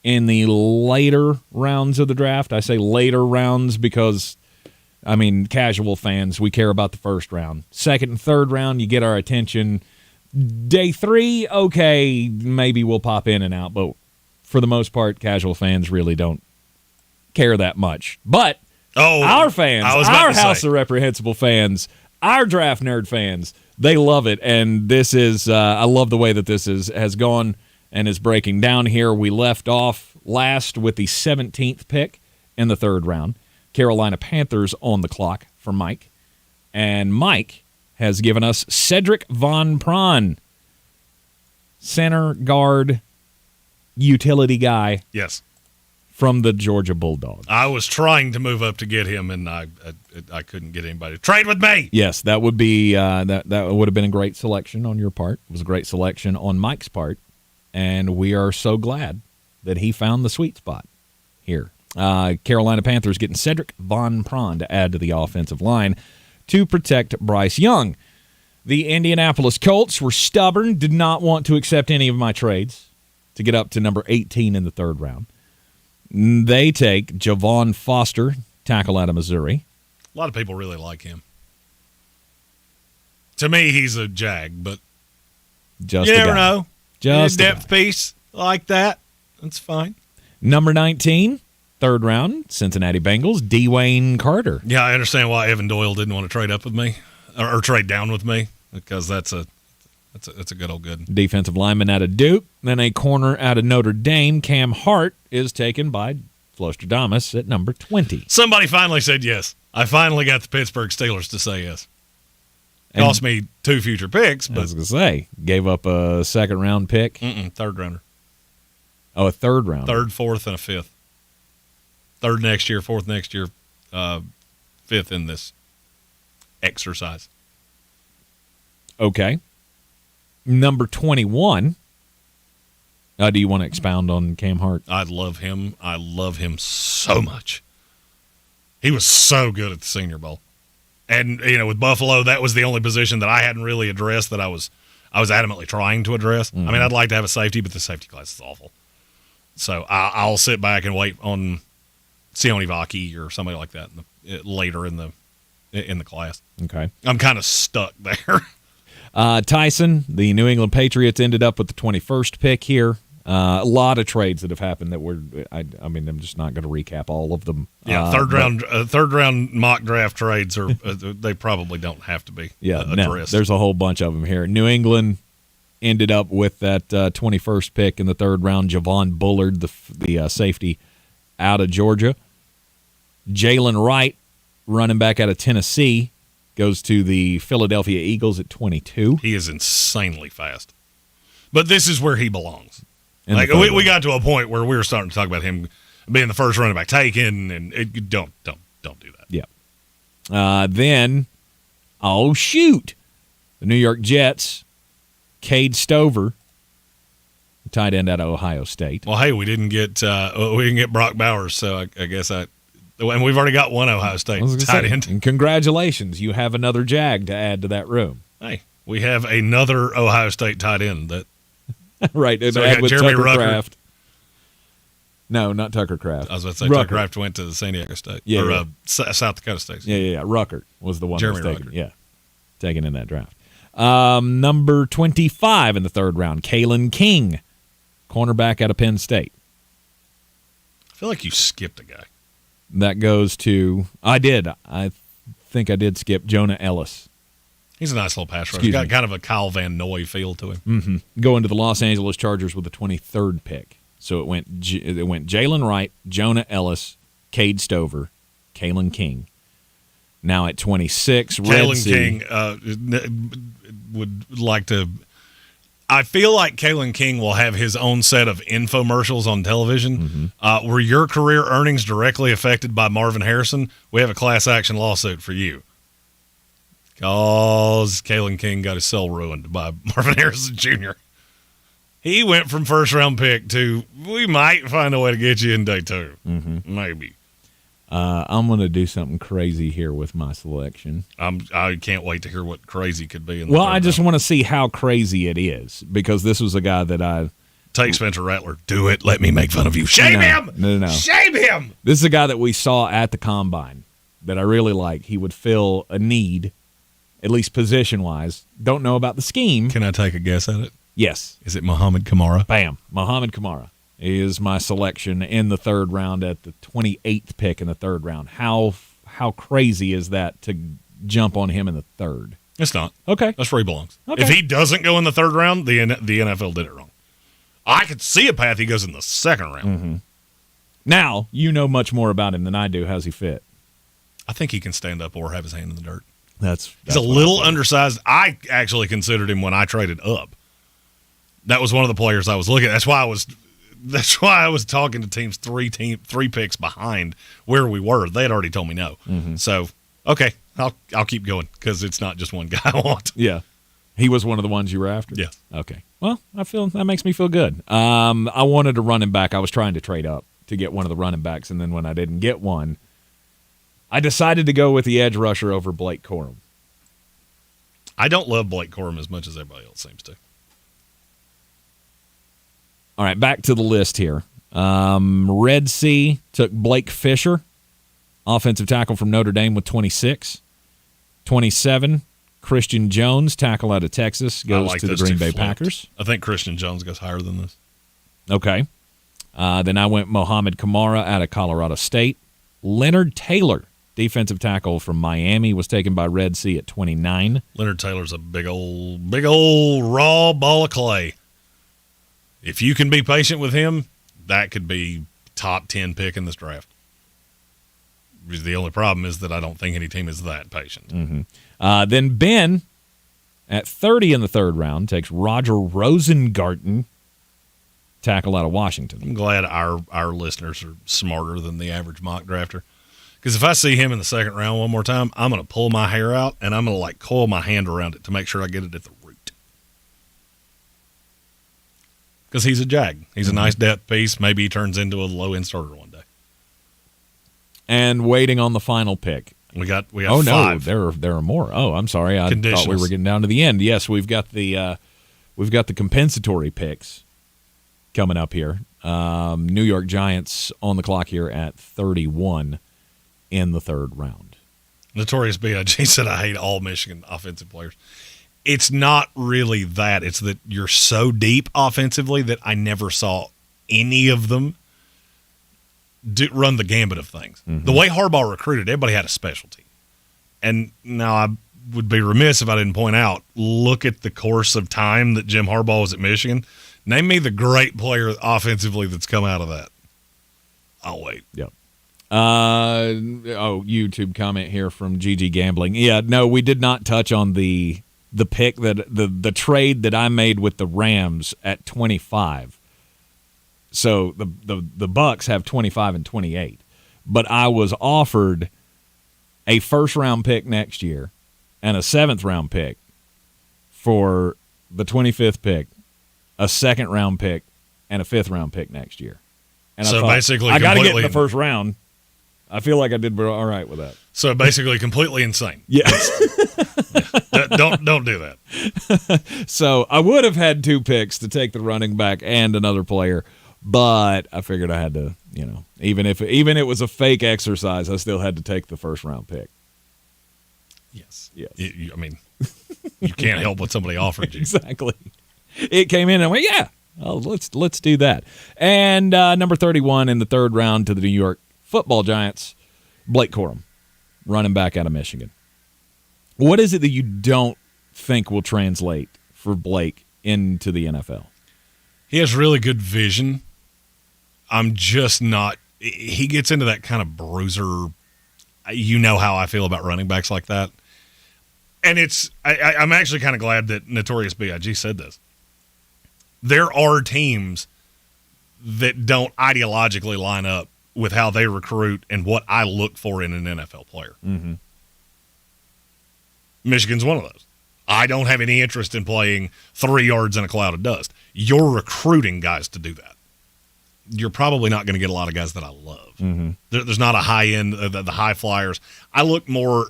in the later rounds of the draft. I say later rounds because, I mean, casual fans, we care about the first round. Second and third round, you get our attention. Day 3, okay, maybe we'll pop in and out, but for the most part, casual fans really don't care that much. But our fans, our House of Reprehensible fans, our draft nerd fans, they love it, and this is I love the way that this has gone and is breaking down here. We left off last with the 17th pick in the third round. Carolina Panthers on the clock for Mike, and Mike has given us Cedric Von Pran, center guard, utility guy. Yes. From the Georgia Bulldogs. I was trying to move up to get him, and I couldn't get anybody to trade with me. Yes, that would be that would have been a great selection on your part. It was a great selection on Mike's part, and we are so glad that he found the sweet spot here. Carolina Panthers getting Cedric Von Pran to add to the offensive line to protect Bryce Young. The Indianapolis Colts were stubborn, did not want to accept any of my trades to get up to number 18 in the third round. They take Javon Foster, tackle out of Missouri. A lot of people really like him. To me, he's a jag, but just you never know. Just a depth piece like that, that's fine. Number 19, third round, Cincinnati Bengals, Dwayne Carter. Yeah, I understand why Evan Doyle didn't want to trade up with me or trade down with me, because that's a good old good. Defensive lineman out of Duke, then a corner out of Notre Dame. Cam Hart is taken by Flosstradamus at number 20. Somebody finally said yes. I finally got the Pittsburgh Steelers to say yes. Cost me 2 future picks, but I was going to say, gave up a second-round pick. Third rounder. Oh, a third round. Third, fourth, and a fifth. Third next year, fourth next year, fifth in this exercise. Okay. Number 21. Do you want to expound on Cam Hart? I love him. I love him so much. He was so good at the Senior Bowl. And, with Buffalo, that was the only position that I hadn't really addressed that I was adamantly trying to address. Mm-hmm. I mean, I'd like to have a safety, but the safety class is awful. So I'll sit back and wait on Sione Vaki or somebody like that later in the class. Okay. I'm kind of stuck there. Tyson, the New England Patriots ended up with the 21st pick here. A lot of trades that have happened that I'm just not going to recap all of them. Yeah, third round mock draft trades are they probably don't have to be addressed. No, there's a whole bunch of them here. New England ended up with that 21st pick in the third round. Javon Bullard, the safety out of Georgia. Jalen Wright, running back out of Tennessee, goes to the Philadelphia Eagles at 22. He is insanely fast. But this is where he belongs. We got to a point where we were starting to talk about him being the first running back taken, and don't do that. Yeah. Then, the New York Jets, Cade Stover, tight end out of Ohio State. Well, hey, we didn't get Brock Bowers, so I guess and we've already got one Ohio State tight end. And congratulations, you have another Jag to add to that room. Hey, we have another Ohio State tight end that. Right, so we got Jeremy Rucker. No, not Tucker Kraft. I was about to say Ruckert. Tucker Kraft went to the San Diego State. Yeah, or yeah. South Dakota State. Yeah. Ruckert was the one Jeremy that was taken. Ruckert. Yeah, taken in that draft. Number 25 in the third round, Kalen King, cornerback out of Penn State. I feel like you skipped a guy. That goes to I think I did skip Jonah Ellis. He's a nice little pass rusher. Excuse He's got me. kind of a Kyle Van Noy feel to him. Mm-hmm. Going to the Los Angeles Chargers with the 23rd pick. So it went Jalen Wright, Jonah Ellis, Cade Stover, Kalen King. Now at 26, Kalen King would like to. I feel like Kalen King will have his own set of infomercials on television. Were your career earnings directly affected by Marvin Harrison? We have a class action lawsuit for you. Because Kalen King got his soul ruined by Marvin Harrison Jr. He went from first-round pick to, we might find a way to get you in day two. Maybe. I'm going to do something crazy here with my selection. I can't wait to hear what crazy could be. Well, I just want to see how crazy it is, because this was a guy that I... Take Spencer Rattler. Do it. Let me make fun of you. Shame him! No. Shame him! This is a guy that we saw at the Combine that I really like. He would fill a need, at least position-wise. Don't know about the scheme. Can I take a guess at it? Yes. Is it Muhammad Kamara? Bam. Muhammad Kamara is my selection in the third round at the 28th pick in the third round. How crazy is that to jump on him in the third? It's not. Okay. That's where he belongs. Okay. If he doesn't go in the third round, the NFL did it wrong. I could see a path he goes in the second round. Now, you know much more about him than I do. How's he fit? I think he can stand up or have his hand in the dirt. He's a little undersized. I actually considered him when I traded up. That was one of the players I was looking at. That's why I was talking to teams three picks behind where we were. They had already told me no. So, okay, I'll keep going because it's not just one guy I want. Yeah. He was one of the ones you were after? Yeah. Okay. Well, I feel that makes me feel good. I wanted a running back. I was trying to trade up to get one of the running backs, and then when I didn't get one, I decided to go with the edge rusher over Blake Corum. I don't love Blake Corum as much as everybody else seems to. All right, back to the list here. Red Sea took Blake Fisher, offensive tackle from Notre Dame with 26. 27, Christian Jones, tackle out of Texas, goes to the Green Bay Packers. I think Christian Jones goes higher than this. Okay. Then I went Mohamed Kamara out of Colorado State. Leonard Taylor, defensive tackle from Miami, was taken by Red Sea at 29. Leonard Taylor's a big old raw ball of clay. If you can be patient with him, that could be top 10 pick in this draft. The only problem is that I don't think any team is that patient. Then Ben, at 30 in the third round, takes Roger Rosengarten, tackle out of Washington. I'm glad our listeners are smarter than the average mock drafter. Because if I see him in the second round one more time, I'm going to pull my hair out, and I'm going to coil my hand around it to make sure I get it at the root. Because he's a Jag. He's a nice depth piece. Maybe he turns into a low-end starter one day. And waiting on the final pick. We got oh, five. No, there are more. Oh, I'm sorry. I thought we were getting down to the end. Yes, we've got the compensatory picks coming up here. New York Giants on the clock here at 31 in the third round. Notorious B.I.G. said, I hate all Michigan offensive players. It's not really that. It's that you're so deep offensively that I never saw any of them run the gambit of things. The way Harbaugh recruited, everybody had a specialty. And now I would be remiss if I didn't point out, look at the course of time that Jim Harbaugh was at Michigan. Name me the great player offensively that's come out of that. I'll wait. Yep. YouTube comment here from GG Gambling. Yeah, no, we did not touch on the pick that the trade that I made with the Rams at 25. So the Bucks have 25 and 28, but I was offered a first-round pick next year and a seventh-round pick for the 25th pick, a second-round pick, and a fifth-round pick next year. And so I thought, basically, I got to get in the first round. I feel like I did all right with that. So basically, completely insane. Yes. Don't do that. So I would have had two picks to take the running back and another player, but I figured I had to Even if it was a fake exercise, I still had to take the first round pick. Yes. Yes. I mean, you can't help what somebody offered you. Exactly. It came in and I went, yeah, let's do that. And number 31 in the third round to the New York Football Giants, Blake Corum, running back out of Michigan. What is it that you don't think will translate for Blake into the NFL? He has really good vision. I'm just not – he gets into that kind of bruiser – you know how I feel about running backs like that. And I'm actually kind of glad that Notorious B.I.G. said this. There are teams that don't ideologically line up with how they recruit and what I look for in an NFL player. Mm-hmm. Michigan's one of those. I don't have any interest in playing 3 yards in a cloud of dust. You're recruiting guys to do that. You're probably not going to get a lot of guys that I love. Mm-hmm. There's not a high end, the high flyers. I look more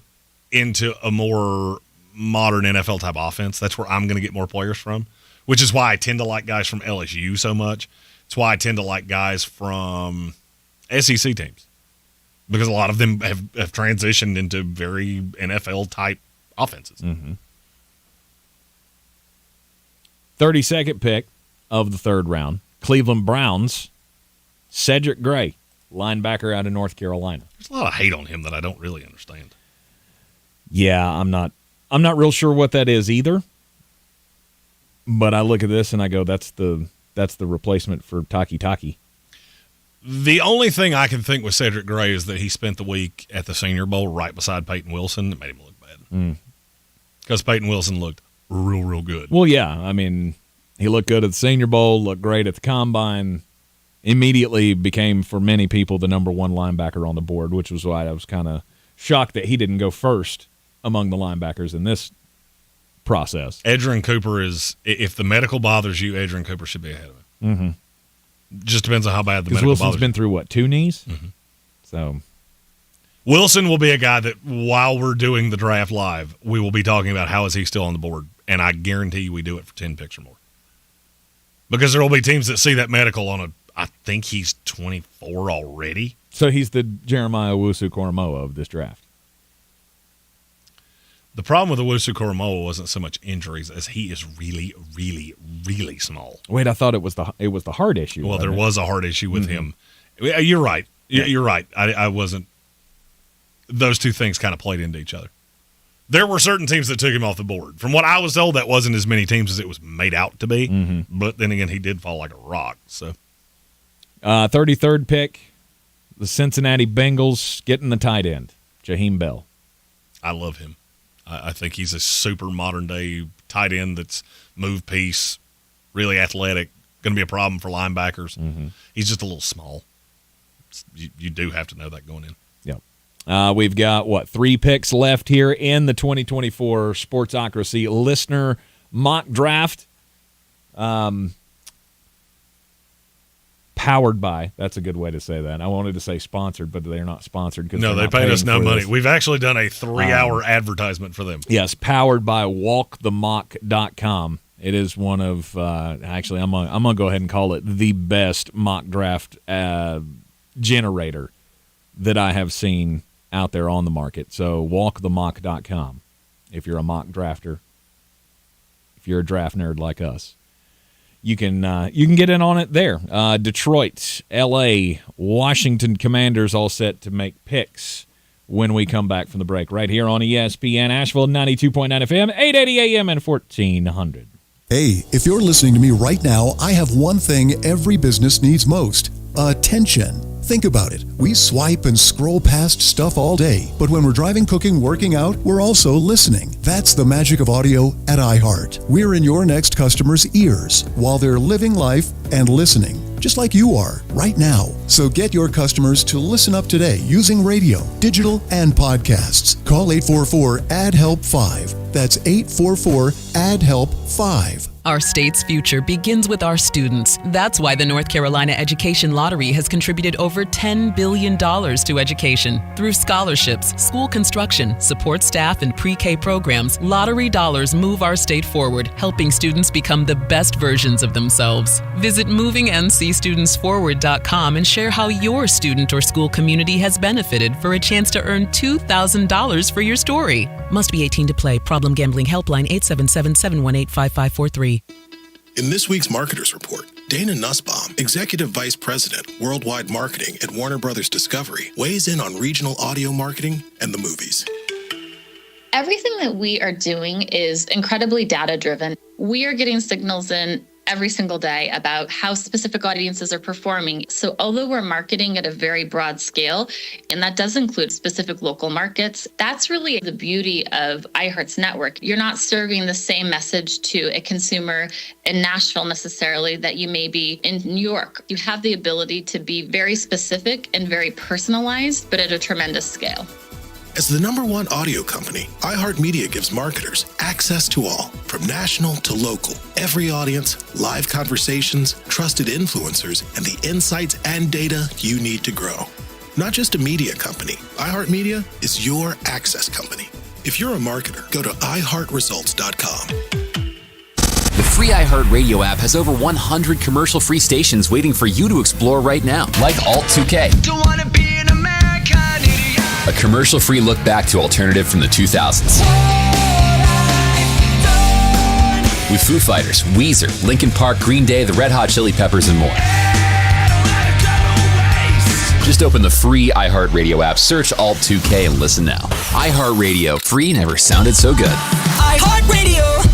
into a more modern NFL type offense. That's where I'm going to get more players from, which is why I tend to like guys from LSU so much. It's why I tend to like guys from SEC teams, because a lot of them have transitioned into very NFL type offenses. Mm-hmm. 32nd pick of the third round, Cleveland Browns, Cedric Gray, linebacker out of North Carolina. There's a lot of hate on him that I don't really understand. Yeah, I'm not real sure what that is either. But I look at this and I go, that's the replacement for Taki. The only thing I can think with Cedric Gray is that he spent the week at the Senior Bowl right beside Peyton Wilson. That made him look bad. Because Peyton Wilson looked real good. Well, yeah. I mean, he looked good at the Senior Bowl, looked great at the Combine, immediately became, for many people, the number one linebacker on the board, which was why I was kind of shocked that he didn't go first among the linebackers in this process. Edgerrin Cooper is, if the medical bothers you, Edgerrin Cooper should be ahead of him. Mm-hmm. Just depends on how bad the medical Wilson's bothers been through, what, 2 knees? Mm-hmm. So Wilson will be a guy that while we're doing the draft live, we will be talking about how is he still on the board, and I guarantee you we do it for 10 picks or more. Because there will be teams that see that medical on I think he's 24 already. So he's the Jeremiah Owusu-Koramoah of this draft. The problem with Owusu-Koramoah wasn't so much injuries as he is really small. Wait, I thought it was the heart issue. Well, there was a heart issue with him. You're right. You're right. I wasn't. Those two things kind of played into each other. There were certain teams that took him off the board. From what I was told, that wasn't as many teams as it was made out to be. Mm-hmm. But then again, he did fall like a rock. So, 33rd pick, the Cincinnati Bengals getting the tight end, Jaheim Bell. I love him. I think he's a super modern-day tight end that's move piece, really athletic, going to be a problem for linebackers. Mm-hmm. He's just a little small. You do have to know that going in. Yep. We've got, 3 picks left here in the 2024 Sportsocracy Listener Mock Draft. Powered by, that's a good way to say that. I wanted to say sponsored, but they're not sponsored. No, they paid us no money. We've actually done a 3-hour advertisement for them. Yes, powered by walkthemock.com. It is one of, actually, I'm gonna go ahead and call it the best mock draft generator that I have seen out there on the market. So walkthemock.com if you're a mock drafter, if you're a draft nerd like us. You can get in on it there. Detroit, L.A., Washington Commanders all set to make picks when we come back from the break. Right here on ESPN Asheville, 92.9 FM, 880 AM, and 1400. Hey, if you're listening to me right now, I have one thing every business needs most: attention. Think about it. We swipe and scroll past stuff all day, but when we're driving, cooking, working out, we're also listening. That's the magic of audio at iHeart. We're in your next customer's ears while they're living life and listening, just like you are right now. So get your customers to listen up today using radio, digital, and podcasts. Call 844-ADD-HELP-5. That's 844-ADD-HELP-5. Our state's future begins with our students. That's why the North Carolina Education Lottery has contributed over $10 billion to education. Through scholarships, school construction, support staff, and pre-K programs, lottery dollars move our state forward, helping students become the best versions of themselves. Visit movingncstudentsforward.com and share how your student or school community has benefited for a chance to earn $2,000 for your story. Must be 18 to play. Problem Gambling Helpline 877-718-5543. In this week's Marketers Report, Dana Nussbaum, Executive Vice President, Worldwide Marketing at Warner Brothers Discovery, weighs in on regional audio marketing and the movies. Everything that we are doing is incredibly data-driven. We are getting signals in every single day about how specific audiences are performing. So although we're marketing at a very broad scale, and that does include specific local markets, that's really the beauty of iHeart's network. You're not serving the same message to a consumer in Nashville necessarily that you may be in New York. You have the ability to be very specific and very personalized, but at a tremendous scale. As the #1 audio company, iHeartMedia gives marketers access to all, from national to local, every audience, live conversations, trusted influencers, and the insights and data you need to grow. Not just a media company, iHeartMedia is your access company. If you're a marketer, go to iHeartResults.com. The free iHeartRadio app has over 100 commercial-free stations waiting for you to explore right now, like Alt 2K. Don't wanna be an American idiot. A commercial-free look back to alternative from the 2000s. With Foo Fighters, Weezer, Linkin Park, Green Day, the Red Hot Chili Peppers, and more. Just open the free iHeartRadio app, search Alt 2K, and listen now. iHeartRadio. Free never sounded so good. iHeartRadio.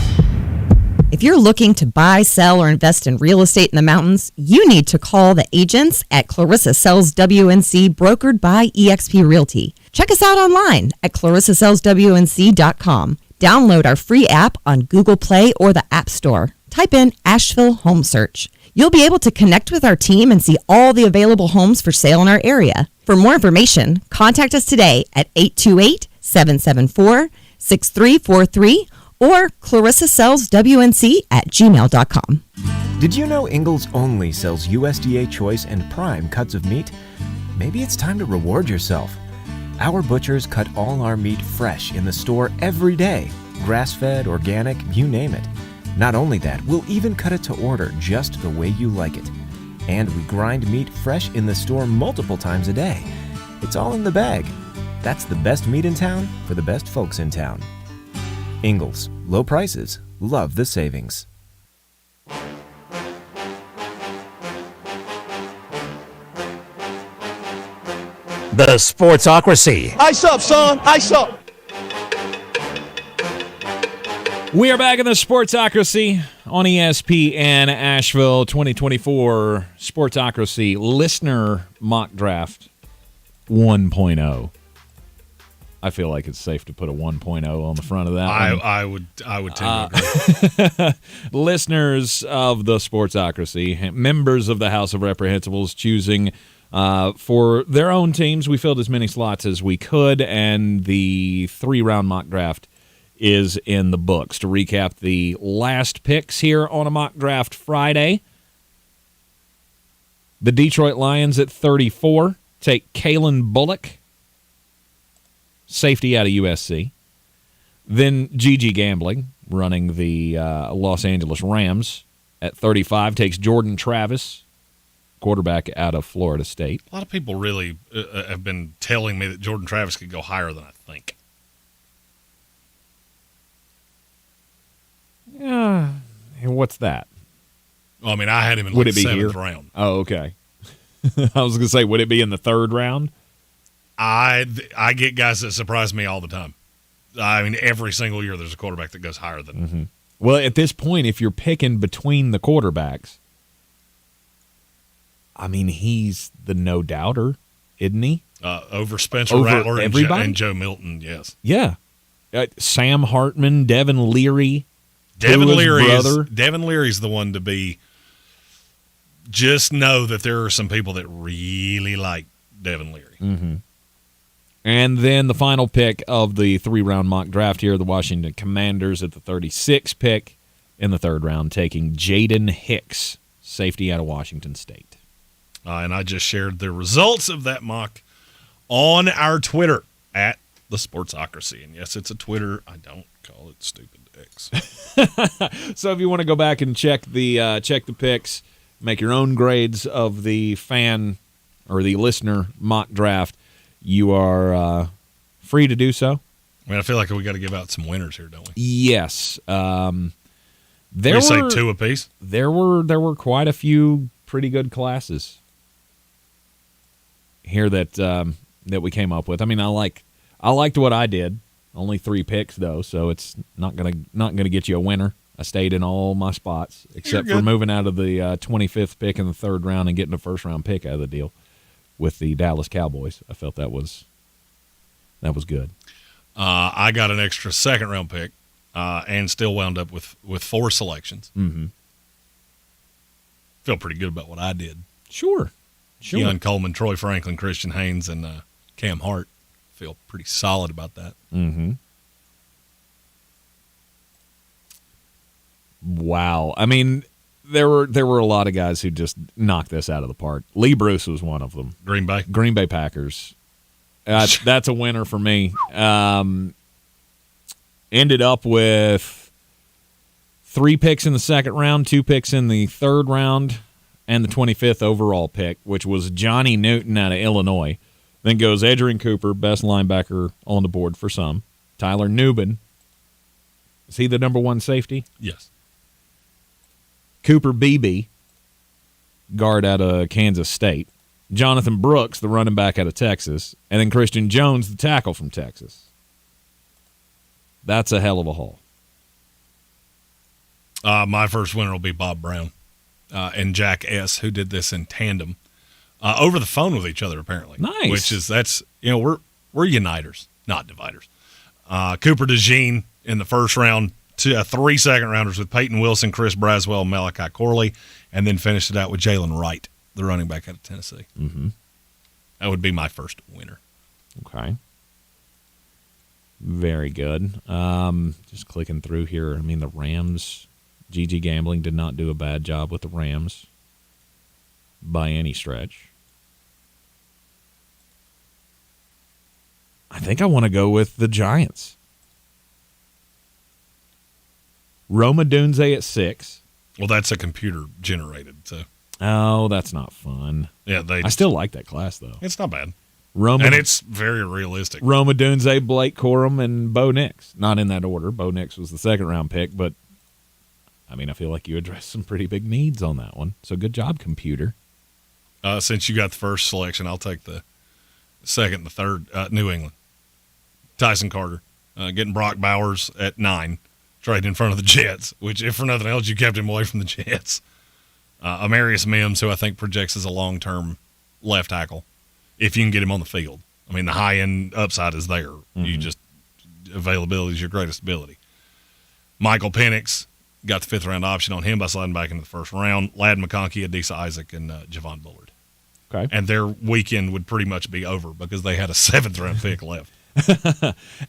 If you're looking to buy, sell, or invest in real estate in the mountains, you need to call the agents at Clarissa Sells WNC, brokered by eXp Realty. Check us out online at clarissasellswnc.com. Download our free app on Google Play or the App Store. Type in Asheville Home Search. You'll be able to connect with our team and see all the available homes for sale in our area. For more information, contact us today at 828-774-6343 or clarissasellswnc@gmail.com. Did you know Ingalls only sells USDA choice and prime cuts of meat? Maybe it's time to reward yourself. Our butchers cut all our meat fresh in the store every day. Grass-fed, organic, you name it. Not only that, we'll even cut it to order just the way you like it. And we grind meat fresh in the store multiple times a day. It's all in the bag. That's the best meat in town for the best folks in town. Ingalls, low prices, love the savings. The Sportsocracy. Ice up, son. Ice up. We are back in the Sportsocracy on ESPN Asheville 2024 Sportsocracy Listener Mock Draft 1.0. I feel like it's safe to put a 1.0 on the front of that. I would tend to agree. Listeners of the Sportsocracy, members of the House of Reprehensibles, choosing for their own teams. We filled as many slots as we could, and the 3-round mock draft is in the books. To recap the last picks here on a mock draft Friday, the Detroit Lions at 34 take Kalen Bullock, safety out of USC. Then Gigi Gambling, running the Los Angeles Rams, at 35 takes Jordan Travis, quarterback out of Florida State. A lot of people really have been telling me that Jordan Travis could go higher than I think. Yeah, what's that? Well, I mean, I had him in like the 7th round. Oh, okay. I was going to say, would it be in the 3rd round? I get guys that surprise me all the time. I mean, every single year there's a quarterback that goes higher than. Mm-hmm. Well, at this point, if you're picking between the quarterbacks, I mean, he's the no-doubter, isn't he? Over Spencer Rattler and Joe Milton, yes. Yeah. Sam Hartman, Devin Leary. Devin Leary's the one to be. Just know that there are some people that really like Devin Leary. Mm-hmm. And then the final pick of the 3-round mock draft here, the Washington Commanders at the 36th pick in the third round, taking Jaden Hicks, safety out of Washington State. And I just shared the results of that mock on our Twitter at the Sportsocracy. And yes, it's a Twitter. I don't call it Stupid X. So if you want to go back and check the picks, make your own grades of the fan or the listener mock draft, you are free to do so. I mean, I feel like we got to give out some winners here, don't we? Yes. We say two apiece. There were quite a few pretty good classes here that we came up with. I mean, I liked what I did. Only 3 picks though, so it's not gonna get you a winner. I stayed in all my spots except for moving out of the 25th pick in the third round and getting a first round pick out of the deal with the Dallas Cowboys. I felt that was good. I got an extra second round pick and still wound up with 4 selections. Mm-hmm. Feel pretty good about what I did. Sure. Keon Coleman, Troy Franklin, Christian Haynes, and Cam Hart. Feel pretty solid about that. Mm-hmm. Wow. I mean, there were a lot of guys who just knocked this out of the park. Lee Bruce was one of them. Green Bay Packers. That's a winner for me. Ended up with 3 picks in the second round, 2 picks in the third round, and the 25th overall pick, which was Johnny Newton out of Illinois. Then goes Adrian Cooper, best linebacker on the board for some. Tyler Nubin. Is he the number 1 safety? Yes. Cooper Beebe, guard out of Kansas State. Jonathan Brooks, the running back out of Texas. And then Christian Jones, the tackle from Texas. That's a hell of a haul. My first winner will be Bob Brown and Jack S., who did this in tandem. Over the phone with each other, apparently. Nice. Which is, we're uniters, not dividers. Cooper DeJean in the first round, 3 second-rounders with Peyton Wilson, Chris Braswell, Malachi Corley, and then finished it out with Jalen Wright, the running back out of Tennessee. Mm-hmm. That would be my first winner. Okay. Very good. Just clicking through here. I mean, the Rams, GG Gambling did not do a bad job with the Rams by any stretch. I think I want to go with the Giants. Roma Dunze at 6. Well, that's a computer-generated, so. Oh, that's not fun. Yeah, I still like that class, though. It's not bad. And it's very realistic. Roma Dunze, Blake Corum, and Bo Nix. Not in that order. Bo Nix was the second-round pick, but, I mean, I feel like you addressed some pretty big needs on that one. So good job, computer. Since you got the first selection, I'll take the second and the third. New England. Tyson Carter. Getting Brock Bowers at 9. Trading in front of the Jets, which, if for nothing else, you kept him away from the Jets. Amarius Mims, who I think projects as a long-term left tackle, if you can get him on the field. I mean, the high-end upside is there. Mm-hmm. Availability is your greatest ability. Michael Penix, got the 5th-round option on him by sliding back into the first round. Lad McConkey, Adisa Isaac, and Javon Bullard. Okay. And their weekend would pretty much be over because they had a 7th-round pick left.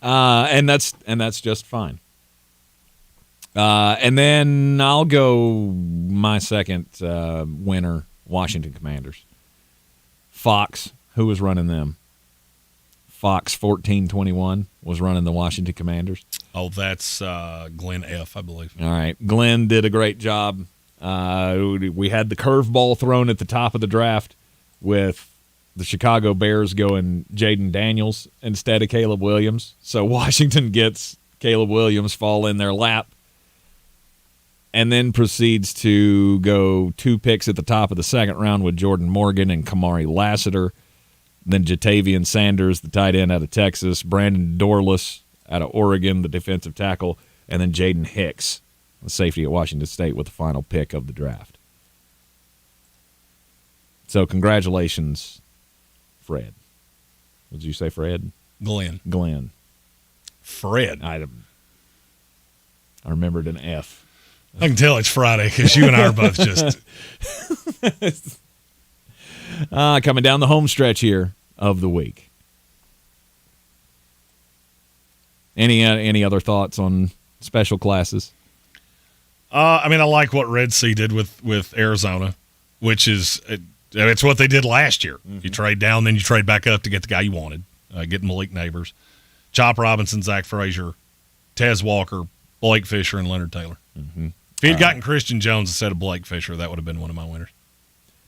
And that's just fine. And then I'll go my second winner, Washington Commanders. Fox, who was running them? Fox 1421 was running the Washington Commanders. Oh, that's Glenn F., I believe. All right. Glenn did a great job. We had the curveball thrown at the top of the draft with the Chicago Bears going Jaden Daniels instead of Caleb Williams. So Washington gets Caleb Williams fall in their lap and then proceeds to go 2 picks at the top of the second round with Jordan Morgan and Kamari Lassiter. Then Jatavian Sanders, the tight end out of Texas, Brandon Dorless out of Oregon, the defensive tackle, and then Jaden Hicks, the safety at Washington State, with the final pick of the draft. So congratulations, Fred. What did you say, Fred? Glenn. Fred. I remembered an F. I can tell it's Friday because you and I are both just... Coming down the home stretch here of the week. Any other thoughts on special classes? I like what Red Sea did with Arizona, which is it's what they did last year. Mm-hmm. You trade down, then you trade back up to get the guy you wanted, getting Malik Neighbors, Chop Robinson, Zach Frazier, Tez Walker, Blake Fisher, and Leonard Taylor. Mm-hmm. If he'd gotten Christian Jones instead of Blake Fisher, that would have been one of my winners.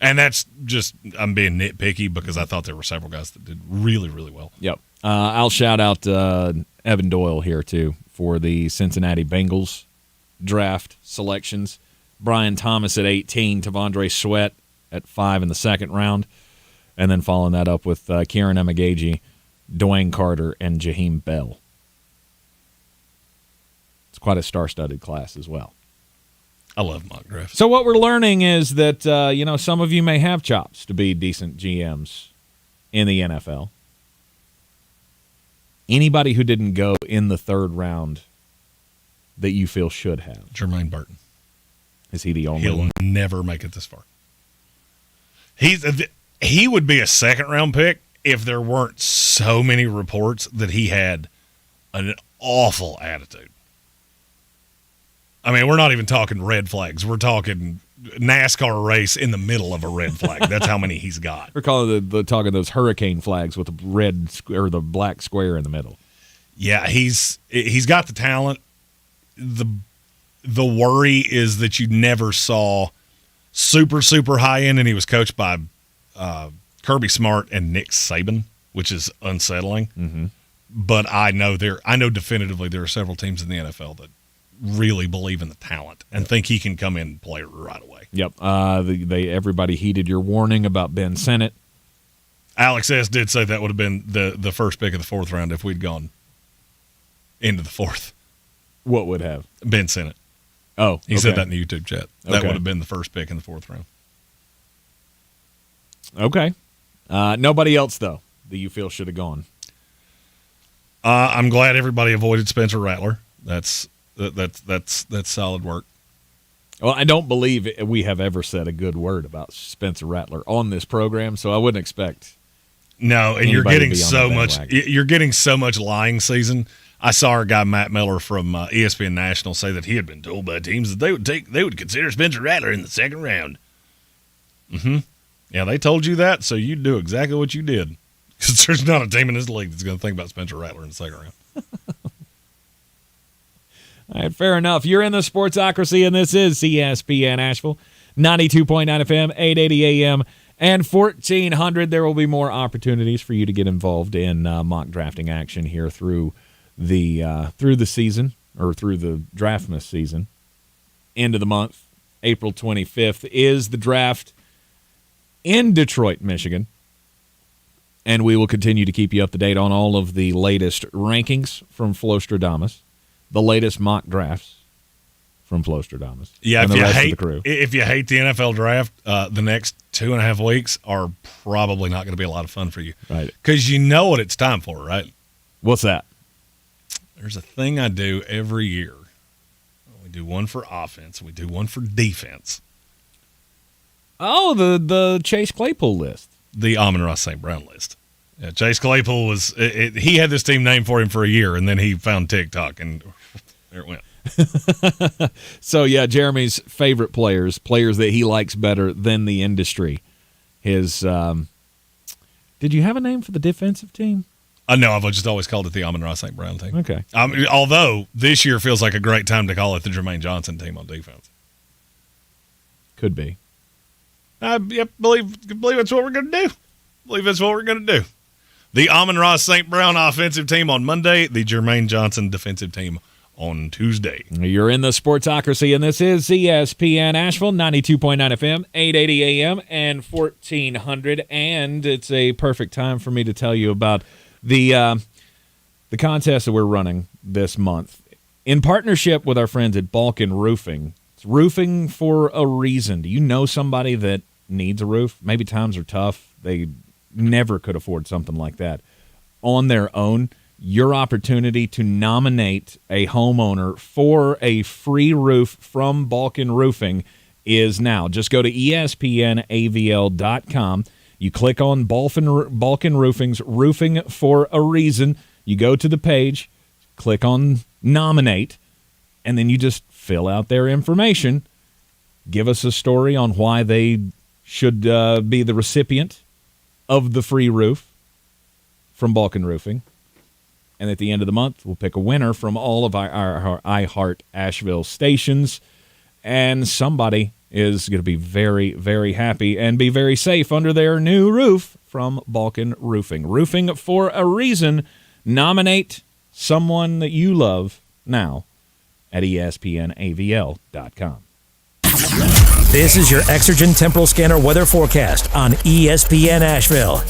And that's just, I'm being nitpicky because I thought there were several guys that did really, really well. Yep. I'll shout out Evan Doyle here, too, for the Cincinnati Bengals draft selections. Brian Thomas at 18, Tavondre Sweat at 5 in the second round, and then following that up with Kieran Emigagi, Dwayne Carter, and Jaheim Bell. It's quite a star-studded class as well. I love mock drafts. So what we're learning is that, some of you may have chops to be decent GMs in the NFL. Anybody who didn't go in the third round that you feel should have? Jermaine Burton. Is he the only He'll one? never make it this far. He would be a second-round pick if there weren't so many reports that he had an awful attitude. We're not even talking red flags. We're talking NASCAR race in the middle of a red flag. That's how many he's got. We're talking those hurricane flags with the red or the black square in the middle. Yeah, he's got the talent. The worry is that you never saw super, super high end, and he was coached by Kirby Smart and Nick Saban, which is unsettling. Mm-hmm. But I know definitively there are several teams in the NFL that really believe in the talent and think he can come in and play right away. Yep. Everybody heeded your warning about Ben Sinnott. Alex S. did say that would have been the first pick of the fourth round if we'd gone into the fourth. What would have? Ben Sinnott. Oh, he said that in the YouTube chat. That would have been the first pick in the fourth round. Okay. Nobody else, though, that you feel should have gone? I'm glad everybody avoided Spencer Rattler. That's solid work. Well, I don't believe we have ever said a good word about Spencer Rattler on this program, so I wouldn't expect. No, and you're getting so much. You're getting so much lying season. I saw our guy Matt Miller from ESPN National say that he had been told by teams that they would consider Spencer Rattler in the second round. Mm-hmm. Yeah, they told you that, so you do exactly what you did. Because there's not a team in this league that's going to think about Spencer Rattler in the second round. All right, fair enough. You're in the Sportsocracy, and this is ESPN Asheville, 92.9 FM, 880 AM, and 1400. There will be more opportunities for you to get involved in mock drafting action here through the season, or through the Draftmas season. End of the month, April 25th, is the draft in Detroit, Michigan. And we will continue to keep you up to date on all of the latest rankings from Flostradamus, the latest mock drafts from Flostradamus. Yeah, and if the you rest hate of the crew. If you hate the NFL draft, the next 2.5 weeks are probably not going to be a lot of fun for you, right? Because you know what it's time for, right? What's that? There's a thing I do every year. We do one for offense. We do one for defense. Oh, the Chase Claypool list. The Amon-Ra St. Brown list. Yeah, Chase Claypool was he had this team named for him for a year, and then he found TikTok, and there it went. So, yeah, Jeremy's favorite players that he likes better than the industry. His did you have a name for the defensive team? No, I've just always called it the Amon-Ra St. Brown team. Okay. Although this year feels like a great time to call it the Jermaine Johnson team on defense. Could be. I believe that's what we're going to do. Believe that's what we're going to do. The Amon-Ra St. Brown offensive team on Monday, the Jermaine Johnson defensive team on Tuesday. You're in the Sportsocracy, and this is ESPN Asheville, 92.9 FM, 880 AM, and 1400. And it's a perfect time for me to tell you about the contest that we're running this month in partnership with our friends at Balkan Roofing. It's roofing for a reason. Do you know somebody that needs a roof? Maybe times are tough. They never could afford something like that on their own. Your opportunity to nominate a homeowner for a free roof from Balkan Roofing is now. Just go to espnavl.com. You click on Balkan Roofing's Roofing for a Reason. You go to the page, click on Nominate, and then you just fill out their information, give us a story on why they should be the recipient of the free roof from Balkan Roofing. And at the end of the month, we'll pick a winner from all of our iHeart Asheville stations. And somebody is going to be very, very happy and be very safe under their new roof from Balkan Roofing. Roofing for a reason. Nominate someone that you love now at espnavl.com. This is your Exergen Temporal Scanner weather forecast on ESPN Asheville.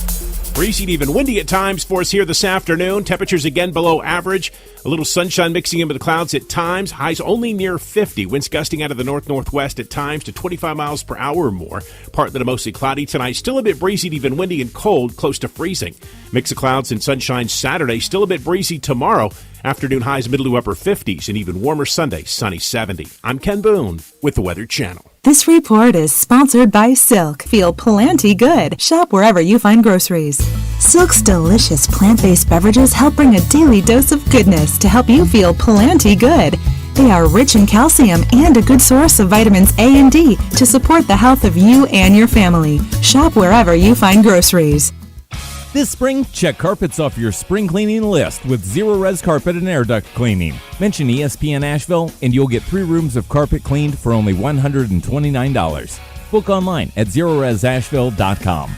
Breezy and even windy at times for us here this afternoon. Temperatures again below average. A little sunshine mixing in with the clouds at times. Highs only near 50. Winds gusting out of the north-northwest at times to 25 miles per hour or more. Partly to mostly cloudy tonight. Still a bit breezy, even windy and cold, close to freezing. Mix of clouds and sunshine Saturday. Still a bit breezy tomorrow. Afternoon highs middle to upper 50s and even warmer Sunday, sunny 70. I'm Ken Boone with the Weather Channel. This report is sponsored by Silk. Feel plenty good. Shop wherever you find groceries. Silk's delicious plant-based beverages help bring a daily dose of goodness to help you feel plenty good. They are rich in calcium and a good source of vitamins A and D to support the health of you and your family. Shop wherever you find groceries. This spring, check carpets off your spring cleaning list with Zero-Res Carpet and Air Duct Cleaning. Mention ESPN Asheville and you'll get 3 rooms of carpet cleaned for only $129. Book online at ZeroResAsheville.com.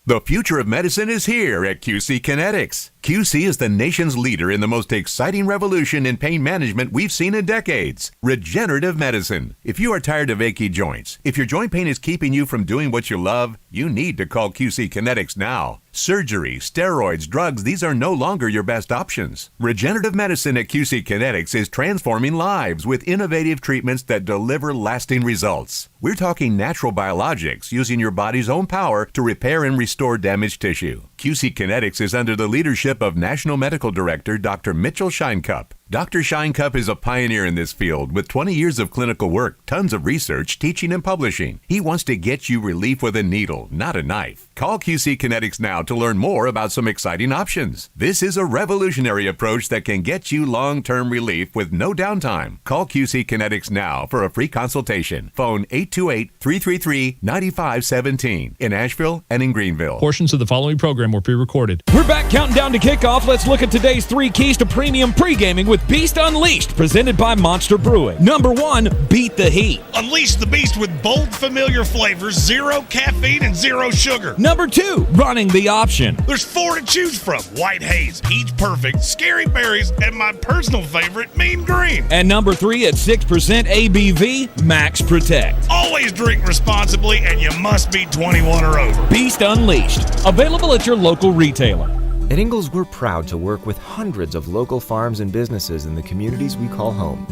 The future of medicine is here at QC Kinetics. QC is the nation's leader in the most exciting revolution in pain management we've seen in decades. Regenerative medicine. If you are tired of achy joints, if your joint pain is keeping you from doing what you love, you need to call QC Kinetics now. Surgery, steroids, drugs, these are no longer your best options. Regenerative medicine at QC Kinetics is transforming lives with innovative treatments that deliver lasting results. We're talking natural biologics using your body's own power to repair and restore damaged tissue. QC Kinetics is under the leadership of National Medical Director Dr. Mitchell Scheinkupp. Dr. Scheinkupp is a pioneer in this field with 20 years of clinical work, tons of research, teaching, and publishing. He wants to get you relief with a needle, not a knife. Call QC Kinetics now to learn more about some exciting options. This is a revolutionary approach that can get you long-term relief with no downtime. Call QC Kinetics now for a free consultation. Phone 828-333-9517 in Asheville and in Greenville. Portions of the following program were pre-recorded. We're back counting down to kickoff. Let's look at today's 3 keys to premium pre-gaming with Beast Unleashed, presented by Monster Brewing. Number 1, beat the heat. Unleash the beast with bold, familiar flavors, 0 caffeine and 0 sugar. Number 2, running the option. There's 4 to choose from: White Haze, Peach Perfect, Scary Berries, and my personal favorite, Mean Green. And number 3, at 6% ABV, Max Protect. Always drink responsibly, and you must be 21 or over. Beast Unleashed, available at your local retailer. At Ingalls, we're proud to work with hundreds of local farms and businesses in the communities we call home.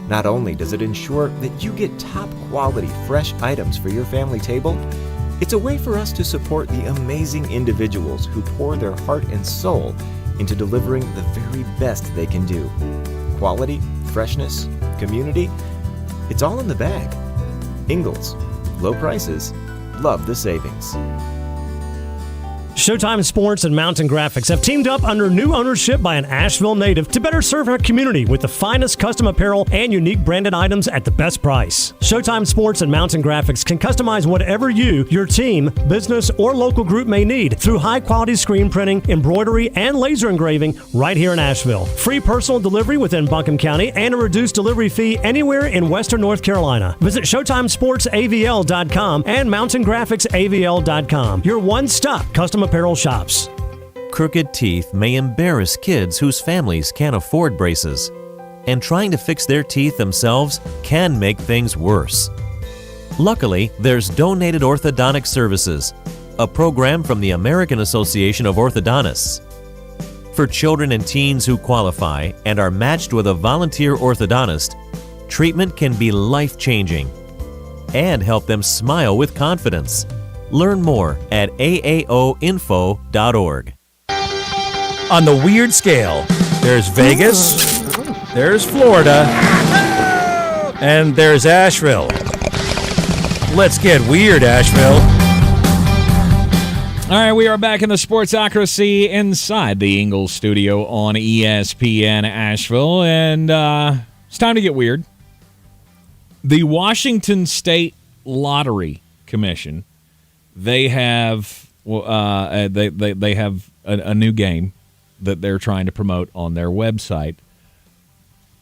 Not only does it ensure that you get top quality, fresh items for your family table, it's a way for us to support the amazing individuals who pour their heart and soul into delivering the very best they can do. Quality, freshness, community, it's all in the bag. Ingalls, low prices, love the savings. Showtime Sports and Mountain Graphics have teamed up under new ownership by an Asheville native to better serve our community with the finest custom apparel and unique branded items at the best price. Showtime Sports and Mountain Graphics can customize whatever you, your team, business, or local group may need through high-quality screen printing, embroidery, and laser engraving right here in Asheville. Free personal delivery within Buncombe County and a reduced delivery fee anywhere in Western North Carolina. Visit ShowtimeSportsAVL.com and MountainGraphicsAVL.com. Your one-stop custom apparel shops. Crooked teeth may embarrass kids whose families can't afford braces, and trying to fix their teeth themselves can make things worse. Luckily, there's Donated Orthodontic Services, a program from the American Association of Orthodontists. For children and teens who qualify and are matched with a volunteer orthodontist, treatment can be life-changing and help them smile with confidence. Learn more at aaoinfo.org. On the weird scale, there's Vegas, there's Florida, and there's Asheville. Let's get weird, Asheville. All right, we are back in the Sportsocracy inside the Ingalls studio on ESPN Asheville, and it's time to get weird. The Washington State Lottery Commission, they have they have a new game that they're trying to promote on their website.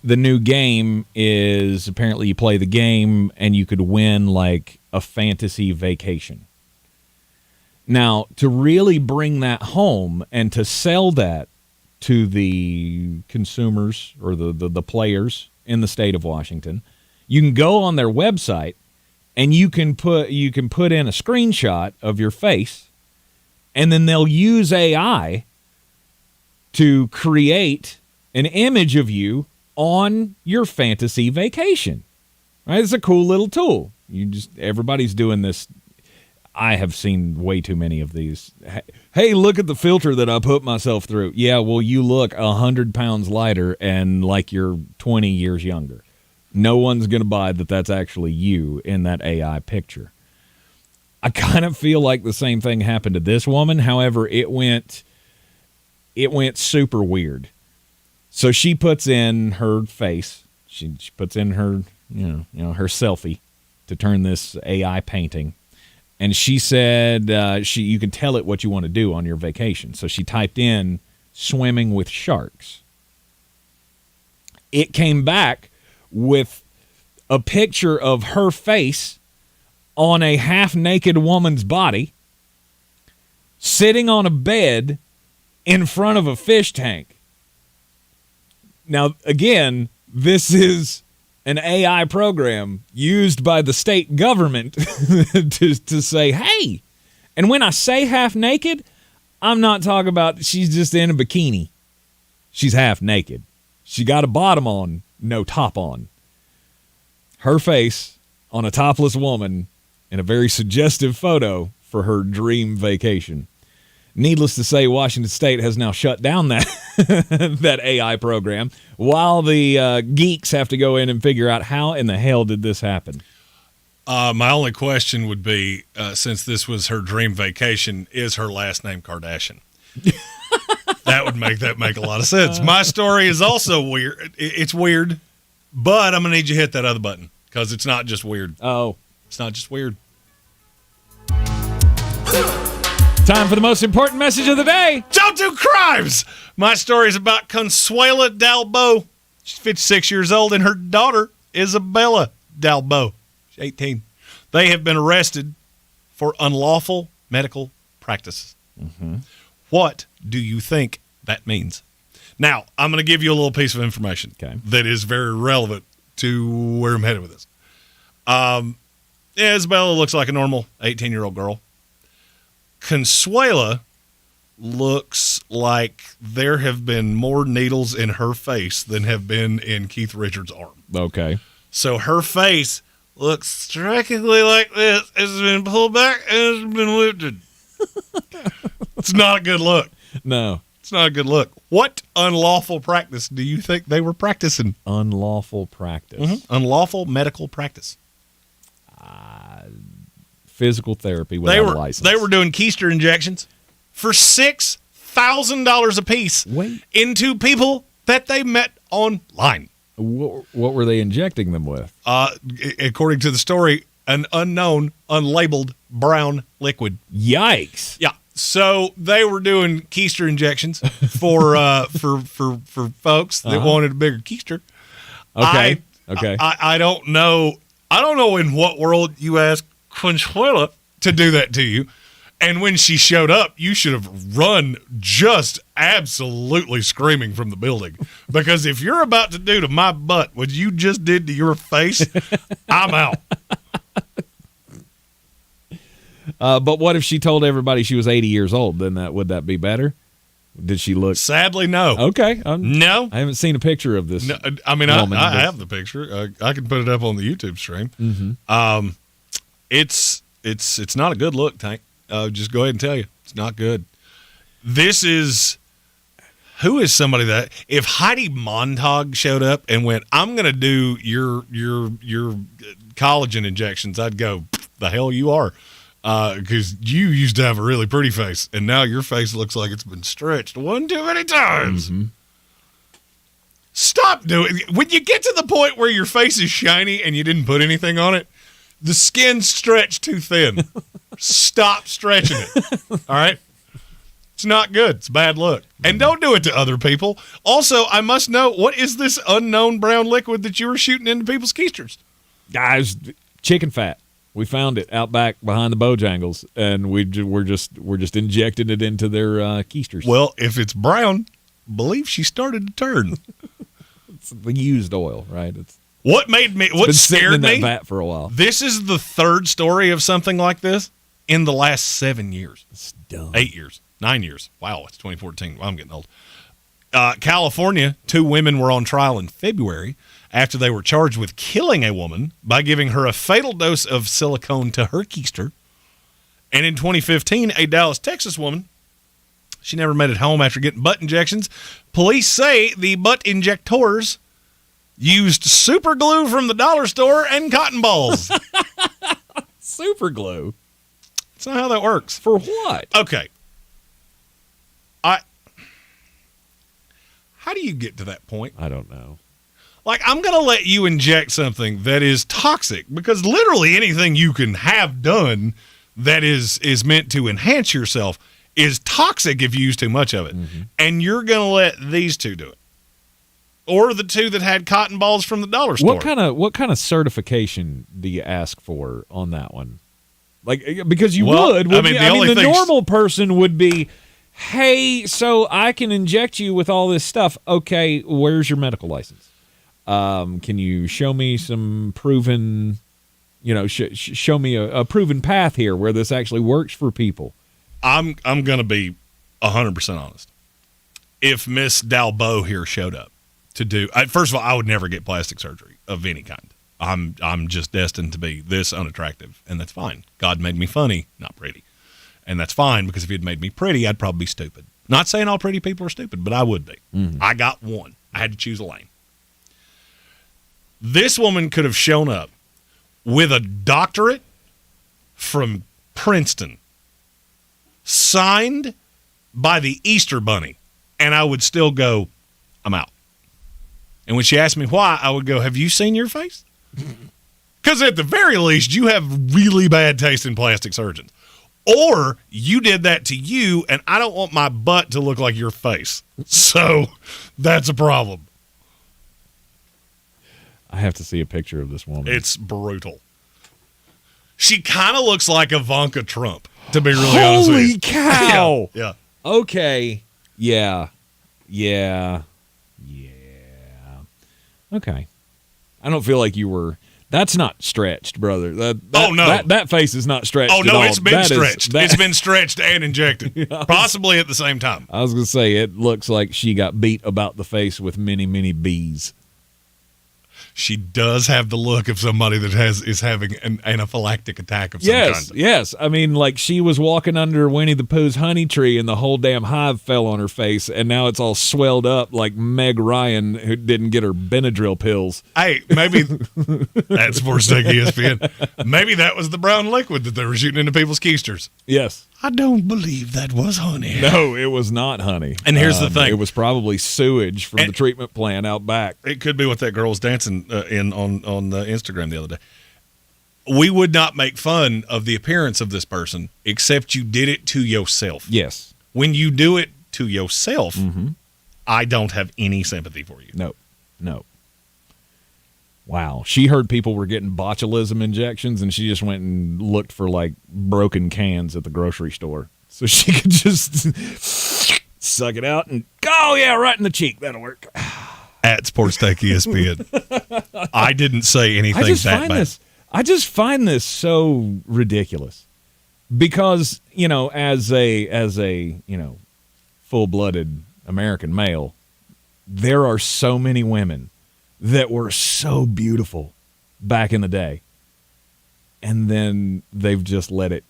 The new game is apparently you play the game and you could win like a fantasy vacation. Now, to really bring that home and to sell that to the consumers or the players in the state of Washington, you can go on their website and you can put in a screenshot of your face, and then they'll use AI to create an image of you on your fantasy vacation. Right? It's a cool little tool. Everybody's doing this. I have seen way too many of these. Hey, look at the filter that I put myself through. Yeah, well, you look 100 pounds lighter and like you're 20 years younger. No one's going to buy that that's actually you in that AI picture. I kind of feel like the same thing happened to this woman. However, it went super weird. So she puts in her face. She puts in her, her selfie to turn this AI painting. And she said you can tell it what you want to do on your vacation. So she typed in swimming with sharks. It came back with a picture of her face on a half-naked woman's body sitting on a bed in front of a fish tank. Now, again, this is an AI program used by the state government to say, hey, and when I say half naked, I'm not talking about she's just in a bikini. She's half naked. She got a bottom on, no top on. Her face on a topless woman in a very suggestive photo for her dream vacation. Needless to say, Washington State has now shut down that that AI program while the geeks have to go in and figure out how in the hell did this happen. My only question would be, since this was her dream vacation, is her last name Kardashian? That would make a lot of sense. My story is also weird. It's weird, but I'm going to need you to hit that other button because it's not just weird. Oh. It's not just weird. Time for the most important message of the day. Don't do crimes! My story is about Consuela Dalbo. She's 56 years old, and her daughter, Isabella Dalbo. She's 18. They have been arrested for unlawful medical practice. Mm-hmm. What do you think that means? Now, I'm going to give you a little piece of information that is very relevant to where I'm headed with this. Isabella looks like a normal 18-year-old girl. Consuela looks like there have been more needles in her face than have been in Keith Richards' arm. Okay. So her face looks strikingly like this. It's been pulled back and it's been lifted. It's not a good look. No. It's not a good look. What unlawful practice do you think they were practicing? Unlawful practice. Mm-hmm. Unlawful medical practice. Physical therapy without a license. They were doing keister injections for $6,000 a piece into people that they met online. What were they injecting them with? According to the story, an unknown, unlabeled brown liquid. Yikes! Yeah. So they were doing keister injections for folks that wanted a bigger keister. Okay. I don't know. I don't know in what world you ask Consuela to do that to you. And when she showed up, you should have run just absolutely screaming from the building. Because if you're about to do to my butt what you just did to your face, I'm out. But what if she told everybody she was 80 years old? Then would that be better? Did she look? Sadly, no. Okay. No. I haven't seen a picture of this. No, I mean, I have the picture. I can put it up on the YouTube stream. Mm-hmm. It's not a good look, Tank. Just go ahead and tell you, it's not good. This is who is somebody that if Heidi Montag showed up and went, I'm going to do your collagen injections, I'd go, the hell you are, because you used to have a really pretty face, and now your face looks like it's been stretched one too many times. Mm-hmm. Stop doing it. When you get to the point where your face is shiny and you didn't put anything on it, the skin's stretched too thin. Stop stretching it. All right? It's not good. It's a bad look. And don't do it to other people. Also, I must know, what is this unknown brown liquid that you were shooting into people's keisters? Guys, chicken fat. We found it out back behind the Bojangles, and we're just injecting it into their keisters. Well, if it's brown, believe she started to turn. It's the used oil, right? What been scared in that me? vat for a while. This is the third story of something like this in the last 7 years. It's dumb. 8 years. 9 years. Wow, it's 2014. Well, I'm getting old. California, 2 women were on trial in February after they were charged with killing a woman by giving her a fatal dose of silicone to her keister. And in 2015, a Dallas, Texas woman, she never made it home after getting butt injections. Police say the butt injectors used super glue from the dollar store and cotton balls. Super glue? That's not how that works. For what? Okay. How do you get to that point? I don't know. Like, I'm going to let you inject something that is toxic, because literally anything you can have done that is meant to enhance yourself is toxic if you use too much of it. Mm-hmm. And you're going to let these two do it. Or the two that had cotton balls from the dollar store. What kind of certification do you ask for on that one? Like, because you would. The normal person would be, hey, so I can inject you with all this stuff. Okay, where's your medical license? Can you show me some proven, show me a proven path here where this actually works for people? I'm going to be 100% honest. If Miss Dalbo here showed up to do, first of all, I would never get plastic surgery of any kind. I'm just destined to be this unattractive, and that's fine. God made me funny, not pretty. And that's fine, because if he'd made me pretty, I'd probably be stupid. Not saying all pretty people are stupid, but I would be. Mm-hmm. I got one. I had to choose a lane. This woman could have shown up with a doctorate from Princeton, signed by the Easter Bunny, and I would still go, I'm out. And when she asked me why, I would go, have you seen your face? Because at the very least, you have really bad taste in plastic surgeons. Or you did that to you, and I don't want my butt to look like your face. So that's a problem. I have to see a picture of this woman. It's brutal. She kind of looks like Ivanka Trump, to be really honest with you. Holy cow! Yeah. Okay. Yeah. Okay. I don't feel like you were... That's not stretched, brother. No. That face is not stretched. Oh, no, at all. it's been stretched. It's been stretched and injected, possibly at the same time. I was going to say, it looks like she got beat about the face with many, many bees. She does have the look of somebody that is having an anaphylactic attack of some kind. Yes. I mean, like she was walking under Winnie the Pooh's honey tree and the whole damn hive fell on her face, and now it's all swelled up like Meg Ryan, who didn't get her Benadryl pills. Hey, maybe that's Sports Tech ESPN. Maybe that was the brown liquid that they were shooting into people's keisters. Yes. I don't believe that was honey. No, it was not honey. And here's the thing. It was probably sewage from the treatment plant out back. It could be what that girl was dancing on the Instagram the other day. We would not make fun of the appearance of this person, except you did it to yourself. Yes. When you do it to yourself, I don't have any sympathy for you. No. Wow. She heard people were getting botulism injections, and she just went and looked for, like, broken cans at the grocery store. So she could just suck it out and, oh, yeah, right in the cheek. That'll work. At Sports Tech ESPN. I didn't say anything that bad. I just find this so ridiculous. Because, as a full-blooded American male, there are so many women that were so beautiful back in the day. And then they've just let it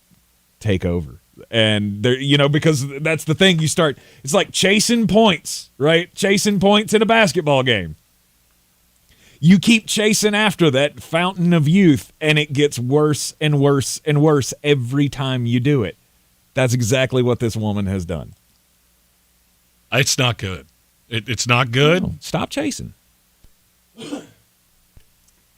take over. And they're, because that's the thing, it's like chasing points, right? Chasing points in a basketball game. You keep chasing after that fountain of youth, and it gets worse and worse and worse every time you do it. That's exactly what this woman has done. It's not good. It's not good. No, stop chasing.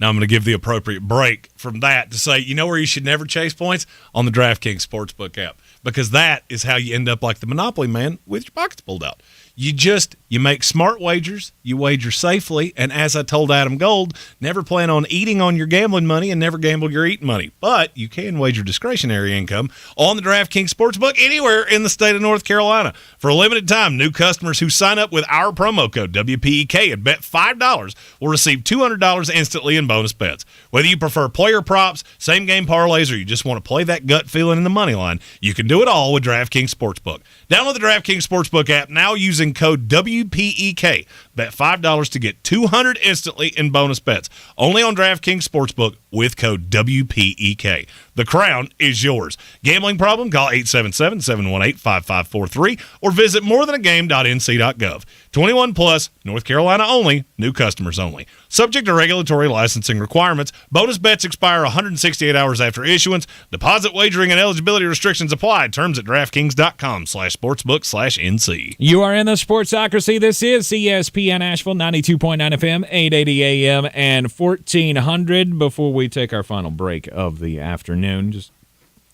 Now I'm going to give the appropriate break from that to say, you know where you should never chase points? On the DraftKings Sportsbook app, because that is how you end up like the Monopoly man with your pockets pulled out. You make smart wagers, you wager safely, and as I told Adam Gold, never plan on eating on your gambling money and never gamble your eating money. But you can wager discretionary income on the DraftKings Sportsbook anywhere in the state of North Carolina. For a limited time, new customers who sign up with our promo code WPEK and bet $5 will receive $200 instantly in bonus bets. Whether you prefer player props, same-game parlays, or you just want to play that gut feeling in the money line, you can do it all with DraftKings Sportsbook. Download the DraftKings Sportsbook app now using code WPEK. Bet $5 to get $200 instantly in bonus bets. Only on DraftKings Sportsbook with code WPEK. The crown is yours. Gambling problem? Call 877-718-5543 or visit morethanagame.nc.gov. 21 plus, North Carolina only, new customers only. Subject to regulatory licensing requirements. Bonus bets expire 168 hours after issuance. Deposit wagering and eligibility restrictions apply. Terms at DraftKings.com/sportsbook/NC. You are in the Sportsocracy. This is ESPN Asheville, 92.9 FM, 880 AM, and 1400. Before we take our final break of the afternoon, just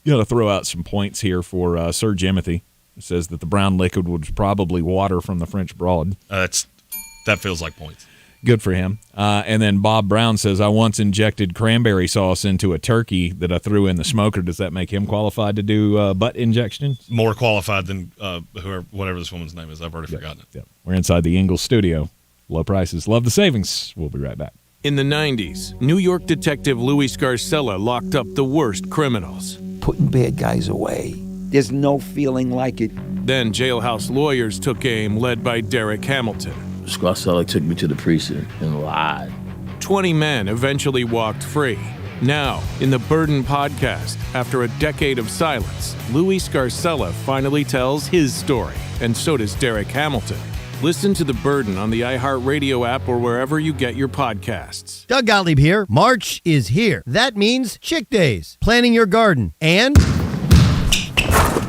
got to throw out some points here for Sir Jimothy. It says that the brown liquid was probably water from the French Broad. That feels like points. Good for him. And then Bob Brown says, I once injected cranberry sauce into a turkey that I threw in the smoker. Does that make him qualified to do butt injections? More qualified than whatever this woman's name is. I've already forgotten it. Yep. We're inside the Ingalls studio. Low prices. Love the savings. We'll be right back. In the 90s, New York detective Louis Scarcella locked up the worst criminals. Putting bad guys away. There's no feeling like it. Then jailhouse lawyers took aim, led by Derek Hamilton. Scarcella took me to the precinct and lied. 20 men eventually walked free. Now, in the Burden podcast, after a decade of silence, Louis Scarcella finally tells his story, and so does Derek Hamilton. Listen to The Burden on the iHeartRadio app or wherever you get your podcasts. Doug Gottlieb here. March is here. That means Chick Days, planting your garden, and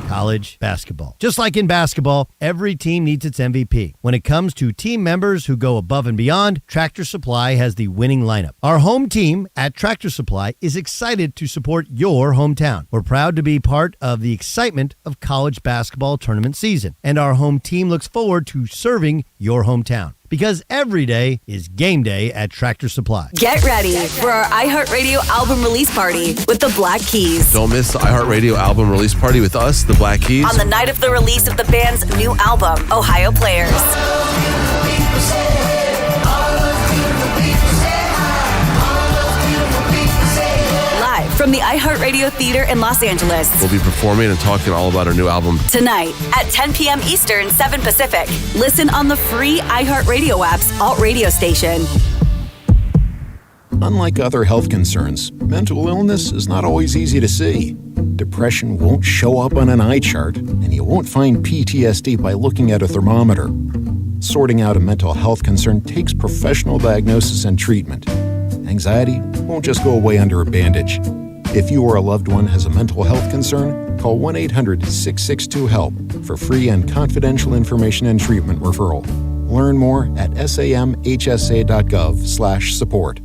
college basketball. Just like in basketball, every team needs its MVP. When it comes to team members who go above and beyond, Tractor Supply has the winning lineup. Our home team at Tractor Supply is excited to support your hometown. We're proud to be part of the excitement of college basketball tournament season, and our home team looks forward to serving your hometown. Because every day is game day at Tractor Supply. Get ready for our iHeartRadio album release party with the Black Keys. Don't miss the iHeartRadio album release party with us, the Black Keys. On the night of the release of the band's new album, Ohio Players. Live from the iHeartRadio Theater in Los Angeles. We'll be performing and talking all about our new album. Tonight at 10 p.m. Eastern, 7 Pacific. Listen on the free iHeartRadio app's alt radio station. Unlike other health concerns, mental illness is not always easy to see. Depression won't show up on an eye chart, and you won't find PTSD by looking at a thermometer. Sorting out a mental health concern takes professional diagnosis and treatment. Anxiety won't just go away under a bandage. If you or a loved one has a mental health concern, call 1-800-662-HELP for free and confidential information and treatment referral. Learn more at samhsa.gov/support.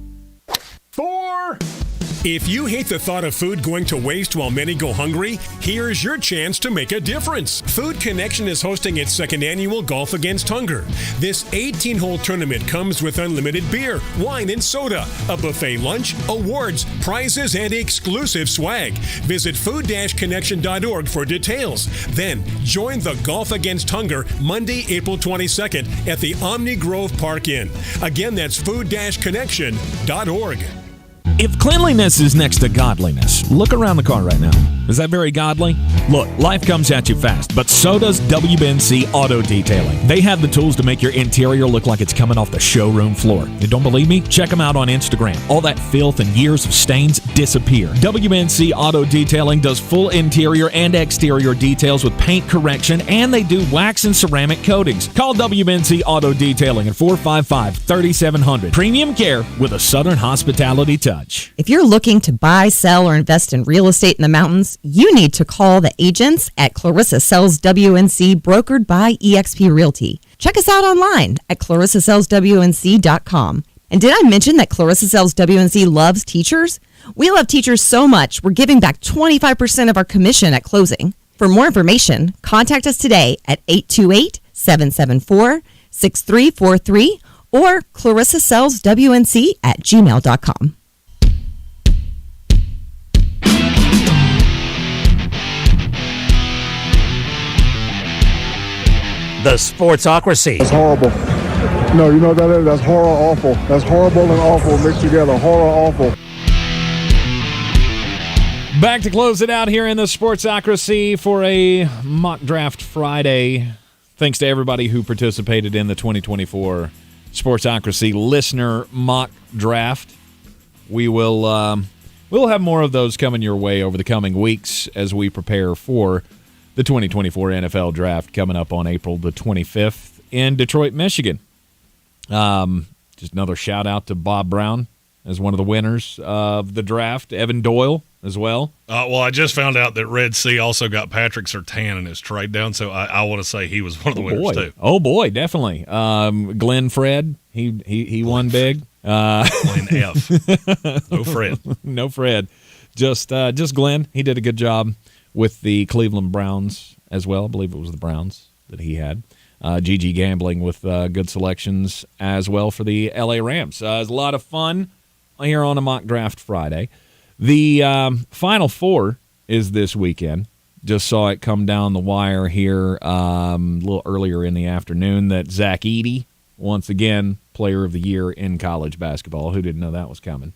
If you hate the thought of food going to waste while many go hungry, here's your chance to make a difference. Food Connection is hosting its second annual Golf Against Hunger. This 18-hole tournament comes with unlimited beer, wine, and soda, a buffet lunch, awards, prizes, and exclusive swag. Visit food-connection.org for details. Then join the Golf Against Hunger Monday, April 22nd at the Omni Grove Park Inn. Again, that's food-connection.org. If cleanliness is next to godliness, look around the car right now. Is that very godly? Look, life comes at you fast, but so does WNC Auto Detailing. They have the tools to make your interior look like it's coming off the showroom floor. You don't believe me? Check them out on Instagram. All that filth and years of stains disappear. WNC Auto Detailing does full interior and exterior details with paint correction, and they do wax and ceramic coatings. Call WNC Auto Detailing at 455-3700. Premium care with a Southern hospitality touch. If you're looking to buy, sell, or invest in real estate in the mountains, homes, you need to call the agents at Clarissa Sells WNC, brokered by eXp Realty. Check us out online at clarissasellswnc.com. And did I mention that Clarissa Sells WNC loves teachers? We love teachers so much, we're giving back 25% of our commission at closing. For more information, contact us today at 828-774-6343 or clarissasellswnc@gmail.com. The Sportsocracy. That's horrible. No, you know what that is? That's horror awful. That's horrible and awful mixed together. Horror awful. Back to close it out here in the Sportsocracy for a Mock Draft Friday. Thanks to everybody who participated in the 2024 Sportsocracy Listener Mock Draft. We'll have more of those coming your way over the coming weeks as we prepare for the 2024 NFL Draft coming up on April the 25th in Detroit, Michigan. Just another shout out to Bob Brown as one of the winners of the draft. Evan Doyle as well. Well, I just found out that Red Sea also got Patrick Surtain in his trade down, so I want to say he was one of the winners too. Oh boy, definitely. Glenn Fred, he won big. Glenn F. No Fred. No Fred. Just Glenn. He did a good job with the Cleveland Browns as well. I believe it was the Browns that he had. GG Gambling with good selections as well for the LA Rams. It was a lot of fun here on a Mock Draft Friday. The Final Four is this weekend. Just saw it come down the wire here a little earlier in the afternoon that Zach Edey, once again, Player of the Year in college basketball. Who didn't know that was coming?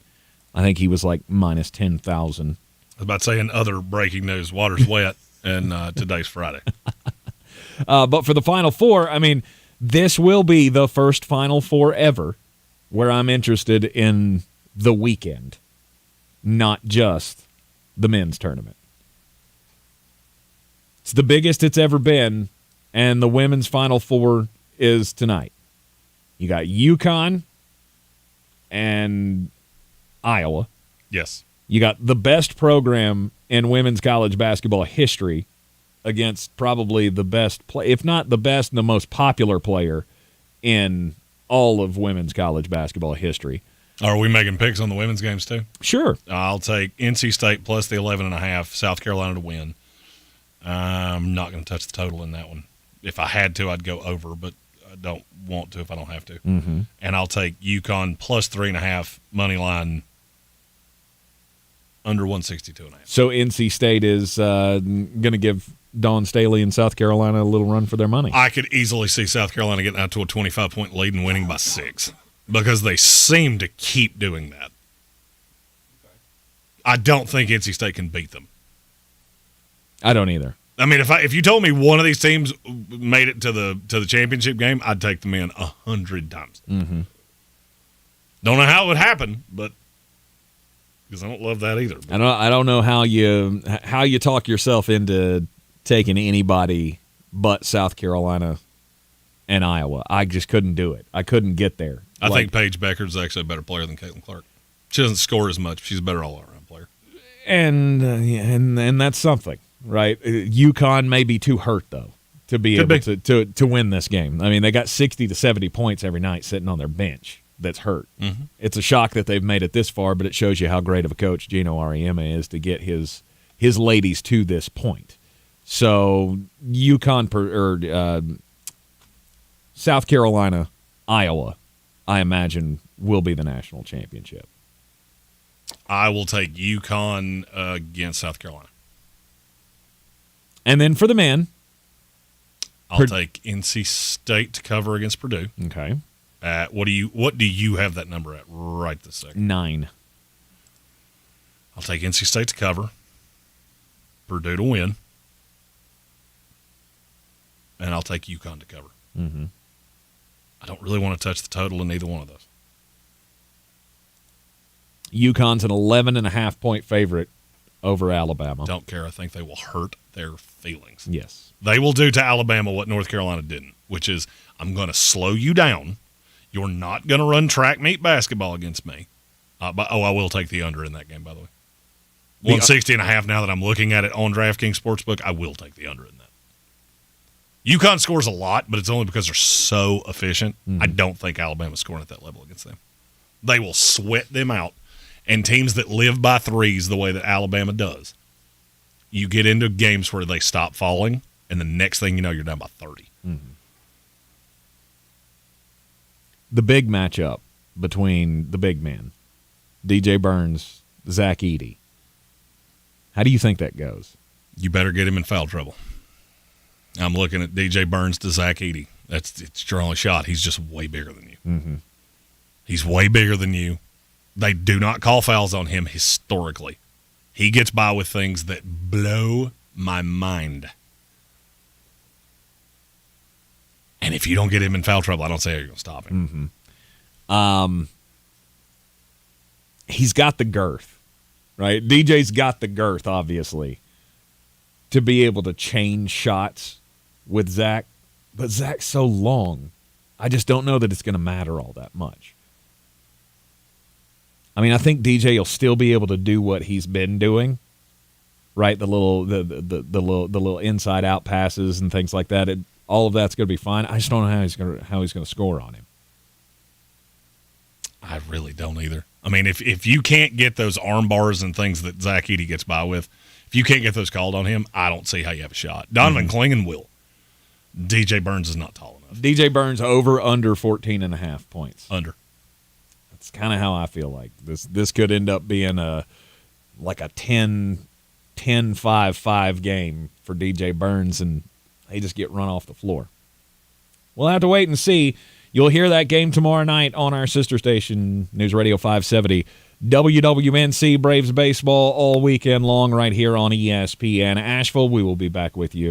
I think he was like minus 10,000. I was about to say, in other breaking news, water's wet, and today's Friday. But for the Final Four, I mean, this will be the first Final Four ever where I'm interested in the weekend, not just the men's tournament. It's the biggest it's ever been, and the women's Final Four is tonight. You got UConn and Iowa. Yes. You got the best program in women's college basketball history against probably the best if not the best and the most popular player in all of women's college basketball history. Are we making picks on the women's games too? Sure. I'll take NC State plus the 11.5, South Carolina to win. I'm not going to touch the total in that one. If I had to, I'd go over, but I don't want to if I don't have to. Mm-hmm. And I'll take UConn plus 3.5 money line under 162.5. So NC State is going to give Dawn Staley and South Carolina a little run for their money. I could easily see South Carolina getting out to a 25-point lead and winning by 6 because they seem to keep doing that. I don't think NC State can beat them. I don't either. I mean, if you told me one of these teams made it to the championship game, I'd take them in 100 times. Mm-hmm. Don't know how it would happen, but because I don't love that either. But I don't know how you talk yourself into taking anybody but South Carolina and Iowa. I just couldn't do it. I couldn't get there. I think Paige Becker's actually a better player than Caitlin Clark. She doesn't score as much. She's a better all-around player. And that's something, right? UConn may be too hurt, though, to be able to win this game. I mean, they got 60 to 70 points every night sitting on their bench that's hurt. Mm-hmm. It's a shock that they've made it this far, but it shows you how great of a coach Gino Auriemma is to get his ladies to this point. So UConn South Carolina, Iowa, I imagine, will be the national championship. I will take UConn against South Carolina. And then for the men, I'll take NC State to cover against Purdue. Okay. What do you have that number at right this second? 9. I'll take NC State to cover, Purdue to win, and I'll take UConn to cover. Mm-hmm. I don't really want to touch the total in either one of those. UConn's an 11.5-point favorite over Alabama. Don't care. I think they will hurt their feelings. Yes. They will do to Alabama what North Carolina didn't, which is I'm going to slow you down. You're not going to run track meet basketball against me. I will take the under in that game, by the way. 160.5 now that I'm looking at it on DraftKings Sportsbook, I will take the under in that. UConn scores a lot, but it's only because they're so efficient. I don't think Alabama's scoring at that level against them. They will sweat them out. And teams that live by threes the way that Alabama does, you get into games where they stop falling, and the next thing you know, you're down by 30. The big matchup between the big men, DJ Burns, Zach Edey. How do you think that goes? You better get him in foul trouble. I'm looking at DJ Burns to Zach Edey. It's your only shot. He's just way bigger than you. He's way bigger than you. They do not call fouls on him historically. He gets by with things that blow my mind. And if you don't get him in foul trouble, I don't say how you're going to stop him. He's got the girth, right? DJ's got the girth, obviously, to be able to change shots with Zach. But Zach's so long, I just don't know that it's going to matter all that much. I mean, I think DJ will still be able to do what he's been doing, right? The little inside out passes and things like that. All of that's going to be fine. I just don't know how he's going to score on him. I really don't either. I mean, if you can't get those arm bars and things that Zach Edey gets by with, if you can't get those called on him, I don't see how you have a shot. Donovan Clingan will. DJ Burns is not tall enough. DJ Burns under 14.5 points. Under. That's kind of how I feel like this could end up being a 10-5-5 game for DJ Burns, and they just get run off the floor. We'll have to wait and see. You'll hear that game tomorrow night on our sister station, News Radio 570. WWNC Braves baseball all weekend long right here on ESPN Asheville. We will be back with you.